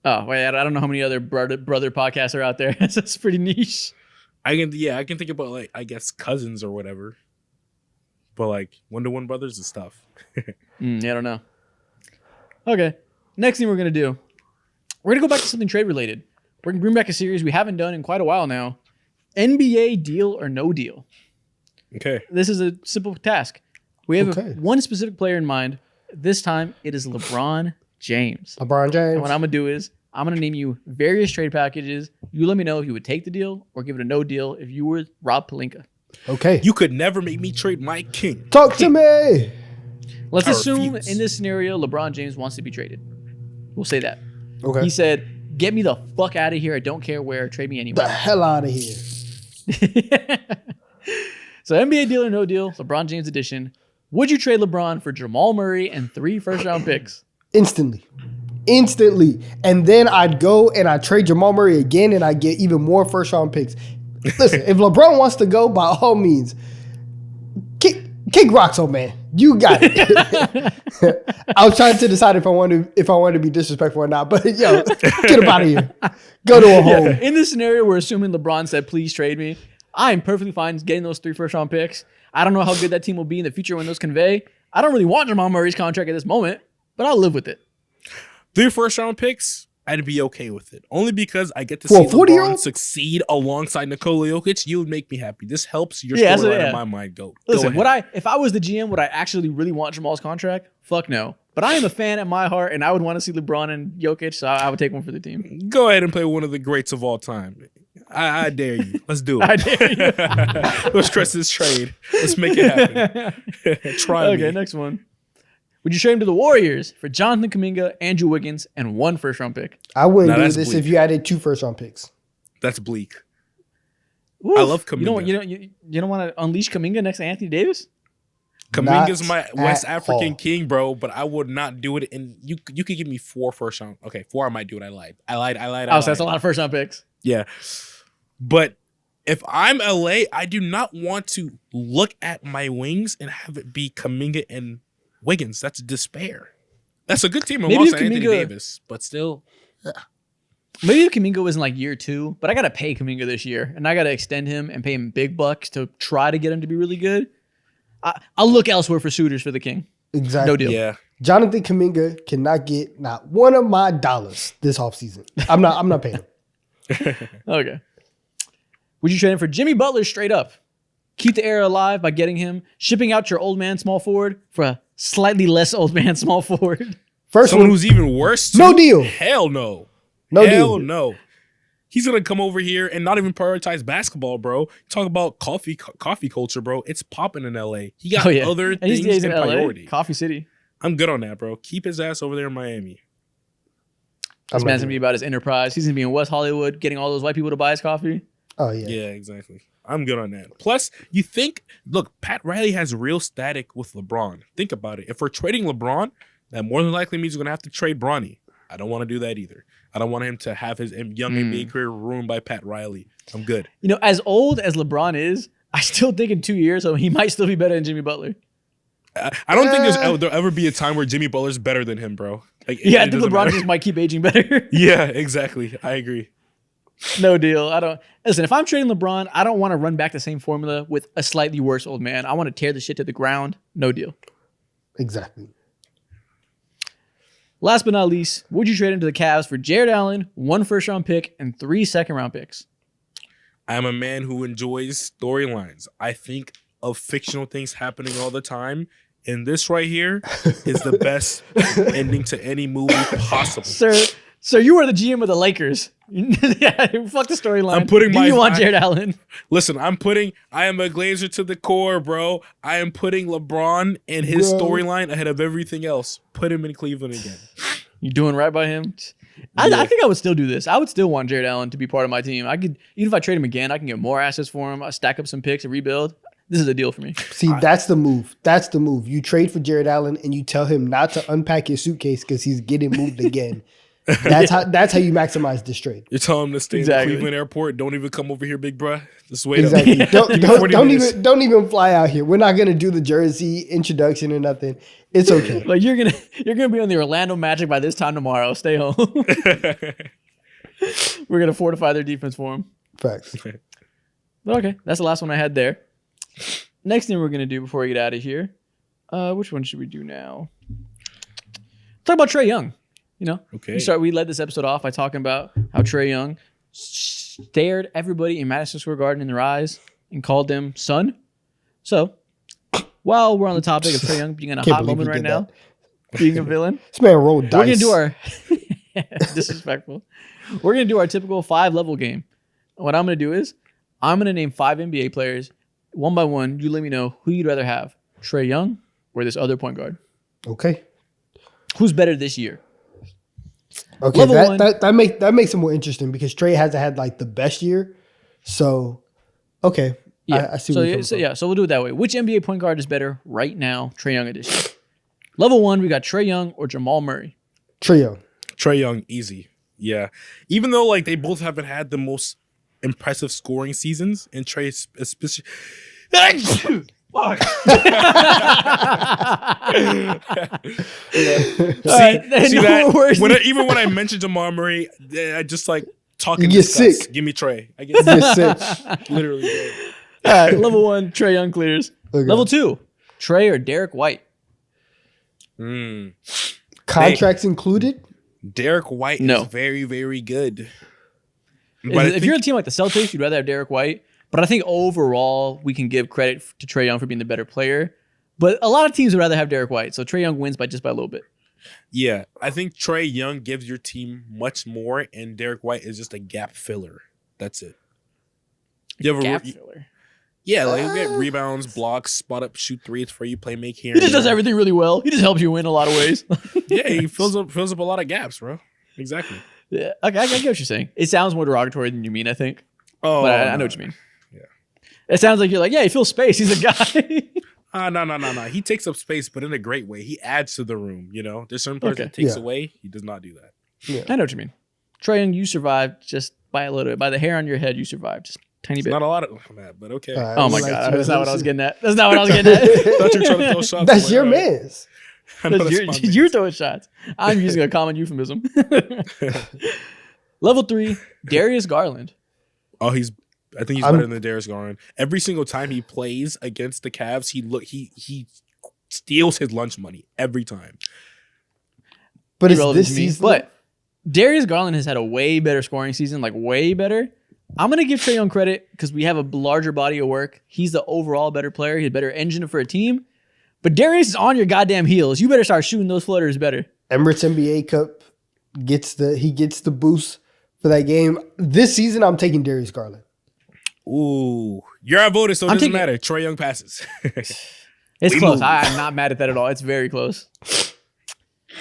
Oh wait, I don't know how many other brother podcasts are out there. That's pretty niche. I can think about like I guess cousins or whatever. But like 1-to-1 brothers and stuff. Yeah, I don't know. Okay, next thing we're gonna do, we're gonna go back to something trade related. We're gonna bring back a series we haven't done in quite a while now. NBA deal or no deal. Okay. This is a simple task. We have Okay. one specific player in mind. This time it is LeBron James. LeBron James. And what I'm gonna do is I'm gonna name you various trade packages. You let me know if you would take the deal or give it a no deal if you were Rob Pelinka. Okay. You could never make me trade my king. Talk to me. Let's I assume refuse. in this scenario LeBron James wants to be traded. We'll say that. Okay. He said, "Get me the fuck out of here. I don't care where. Trade me the anywhere." hell out of here. So NBA deal or no deal, LeBron James edition. Would you trade LeBron for Jamal Murray and 3 first-round picks? Instantly. And then I'd go and I'd trade Jamal Murray again and I'd get even more first round picks. Listen, if LeBron wants to go, by all means, kick rocks, old man. You got it. I was trying to decide if I wanted to be disrespectful or not, but yo, get him out of here. Go to a home. In this scenario, we're assuming LeBron said, "Please trade me." I'm perfectly fine getting those 3 first-round picks. I don't know how good that team will be in the future when those convey. I don't really want Jamal Murray's contract at this moment, but I'll live with it. 3 first-round picks, I'd be okay with it. Only because I get to For see a 40-year-old? LeBron succeed alongside Nikola Jokic. You would make me happy. This helps your Yeah, storyline so, in my mind go. Listen, go ahead. if I was the GM, would I actually really want Jamal's contract? Fuck no. But I am a fan at my heart, and I would want to see LeBron and Jokic, so I would take one for the team. Go ahead and play one of the greats of all time. I dare you. Let's do it. I dare you. Let's stress this trade. Let's make it happen. Try Okay, me. next one. Would you trade him to the Warriors for Jonathan Kuminga, Andrew Wiggins, and 1 first-round pick? I wouldn't Now do that's this bleak. if you added 2 first round picks. That's bleak. Oof. I love You don't, Kuminga. you don't want to unleash Kuminga next to Anthony Davis? Kaminga's Not my West at African all. king, bro, but I would not do it. And you could give me 4 first round. Okay, 4 I might do it. I lied. Oh, so that's a lot of first-round picks. Yeah. But if I'm LA, I do not want to look at my wings and have it be Kuminga and Wiggins. That's despair. That's a good team Maybe alongside if Anthony Kuminga- Davis, but still. Maybe if Kuminga was in like year 2, but I got to pay Kuminga this year, and I got to extend him and pay him big bucks to try to get him to be really good. I'll look elsewhere for suitors for the king. Exactly. No deal. Yeah. Jonathan Kuminga cannot get not one of my dollars this offseason. I'm not paying him. Okay. Would you trade him for Jimmy Butler straight up? Keep the era alive by getting him, shipping out your old man small forward for a slightly less old man small forward. First Someone one, who's even worse? No too? deal. Hell no. No Hell deal. no. He's gonna come over here and not even prioritize basketball, bro. Talk about coffee culture, bro. It's popping in LA. He got other and things he's in LA, priority. Coffee City. I'm good on that, bro. Keep his ass over there in Miami. This man's gonna be about his enterprise. He's gonna be in West Hollywood, getting all those white people to buy his coffee. Oh yeah. Yeah, exactly. I'm good on that. Plus, you think, look, Pat Riley has real static with LeBron. Think about it. If we're trading LeBron, that more than likely means we're gonna have to trade Bronny. I don't want to do that either. I don't want him to have his young NBA career ruined by Pat Riley. I'm good. You know, as old as LeBron is, I still think in 2 years, so he might still be better than Jimmy Butler. I don't think there'll ever be a time where Jimmy Butler's better than him, bro. Like, yeah, I think LeBron just might keep aging better. Yeah, exactly. I agree. No deal. Listen, if I'm trading LeBron, I don't want to run back the same formula with a slightly worse old man. I want to tear the shit to the ground. No deal. Exactly. Last but not least, would you trade into the Cavs for Jared Allen, 1 first-round pick, and 3 second-round picks? I'm a man who enjoys storylines. I think of fictional things happening all the time, and this right here is the best ending to any movie possible. Sir, you are the GM of the Lakers. Yeah, fuck the storyline. I'm putting you want Jared Allen. Listen, I am a Glazer to the core, bro. I am putting LeBron and his storyline ahead of everything else. Put him in Cleveland again. You doing right by him? I think I would still do this. I would still want Jared Allen to be part of my team. I could, even if I trade him again, I can get more assets for him. I stack up some picks and rebuild. This is a deal for me. See, that's the move. That's the move. You trade for Jared Allen and you tell him not to unpack his suitcase because he's getting moved again. That's how you maximize this trade. You're telling him to stay in the Cleveland airport. Don't even come over here, big bruh. Just wait. Exactly. Don't even fly out here. We're not gonna do the jersey introduction or nothing. It's okay. Like you're gonna be on the Orlando Magic by this time tomorrow. Stay home. We're gonna fortify their defense for him. Facts. But okay, that's the last one I had there. Next thing we're gonna do before we get out of here, which one should we do now? Talk about Trae Young. You know, okay. We led this episode off by talking about how Trae Young stared everybody in Madison Square Garden in their eyes and called them son. So, while we're on the topic of Trae Young being in a hot moment right now, being a villain, this man rolled dice. We're gonna do our disrespectful. We're gonna do our typical 5-level game. What I'm gonna do is I'm gonna name 5 NBA players one by one. You let me know who you'd rather have, Trae Young or this other point guard. Okay. Who's better this year? Okay, that makes it more interesting because Trae hasn't had like the best year. So, okay. Yeah. I see what you're saying. So we'll do it that way. Which NBA point guard is better right now, Trae Young edition? Level 1, we got Trae Young or Jamal Murray. Trae Young, easy. Yeah. Even though like they both haven't had the most impressive scoring seasons, and Trae especially. Fuck. See that? Even when I mentioned Jamal Murray, I just like talking. You get sick. Give me Trae. I get sick. Literally. All right, level 1, Trae Young clears. Okay. Level 2, Trae or Derek White. Contracts included. Derek White is very, very good. If you're a team like the Celtics, you'd rather have Derek White. But I think overall, we can give credit to Trae Young for being the better player. But a lot of teams would rather have Derek White. So Trae Young wins by a little bit. Yeah, I think Trae Young gives your team much more, and Derek White is just a gap filler. That's it. Gap filler? Yeah, like you get rebounds, blocks, spot up, shoot threes for you, play make here. He just does everything really well. He just helps you win a lot of ways. Yeah, he fills up a lot of gaps, bro. Exactly. Yeah, okay, I get what you're saying. It sounds more derogatory than you mean, I think. Oh, but I know what you mean. Yeah. It sounds like you're like, yeah, he fills space. He's a guy. No. He takes up space, but in a great way. He adds to the room, you know? There's certain parts that takes away. He does not do that. Yeah. I know what you mean. Trae Young, you survived just by a little bit. By the hair on your head, you survived just a tiny bit. Not a lot of that, but okay. Oh my God. That's not what I was getting at. That's not what I was getting at. Thought you were trying to throw shots. That's your man's. You're throwing shots. I'm using a common euphemism. Level 3, Darius Garland. Oh, I think he's better than Darius Garland. Every single time he plays against the Cavs, he steals his lunch money every time. But it's this season. But Darius Garland has had a way better scoring season, like way better. I'm going to give Trae Young credit because we have a larger body of work. He's the overall better player. He's a better engine for a team. But Darius is on your goddamn heels. You better start shooting those floaters better. Emirates NBA Cup gets the boost for that game. This season, I'm taking Darius Garland. Ooh, you're outvoted, so it doesn't matter. Trae Young passes. It's close. I'm not mad at that at all. It's very close.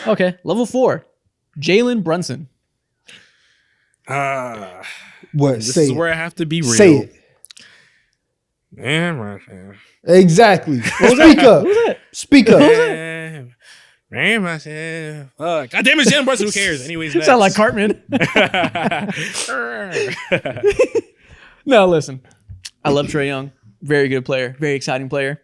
Okay, level 4, Jalen Brunson. What? This Say is it. where I have to be real. Say it. Man. Exactly. Speak up. Speak up. Man, myself. God damn it, Jalen Brunson. Who cares? Anyways, next. Sound like Cartman. No, listen. I love Trae Young. Very good player. Very exciting player.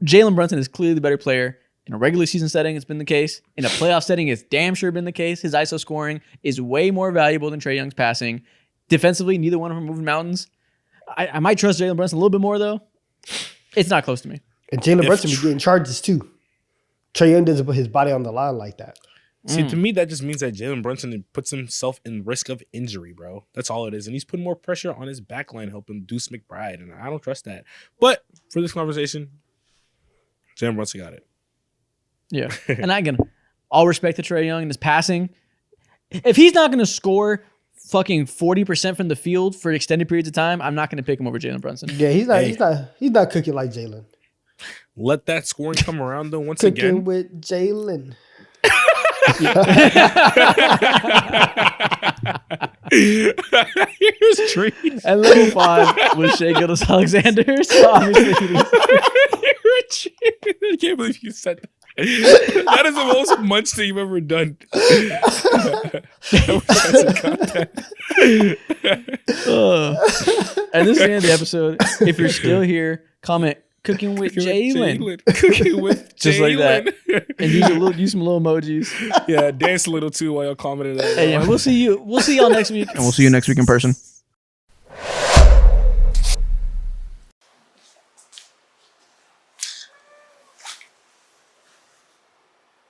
Jalen Brunson is clearly the better player. In a regular season setting, it's been the case. In a playoff setting, it's damn sure been the case. His ISO scoring is way more valuable than Trae Young's passing. Defensively, neither one of them are moving mountains. I might trust Jalen Brunson a little bit more, though. It's not close to me. And Jalen Brunson be getting charges, too. Trae Young doesn't put his body on the line like that. See, to me, that just means that Jalen Brunson puts himself in risk of injury, bro. That's all it is. And he's putting more pressure on his backline, helping Deuce McBride. And I don't trust that. But for this conversation, Jalen Brunson got it. Yeah. And again, all respect to Trae Young and his passing. If he's not going to score fucking 40% from the field for extended periods of time, I'm not going to pick him over Jalen Brunson. Yeah, he's not cooking like Jalen. Let that scoring come around, though, once Cooking again. with Jalen. Here's trees. And level 5 was Shea Gilgeous-Alexander. So obviously, You're a cheat. I can't believe you said that. That is the most munch thing you've ever done. And this is the end of the episode. If you're still here, comment cooking with Jalen. Cooking with Just like that. Jalen. And use some little emojis. Yeah, dance a little too while y'all commented that. Hey, yeah, we'll see y'all next week. And we'll see you next week in person.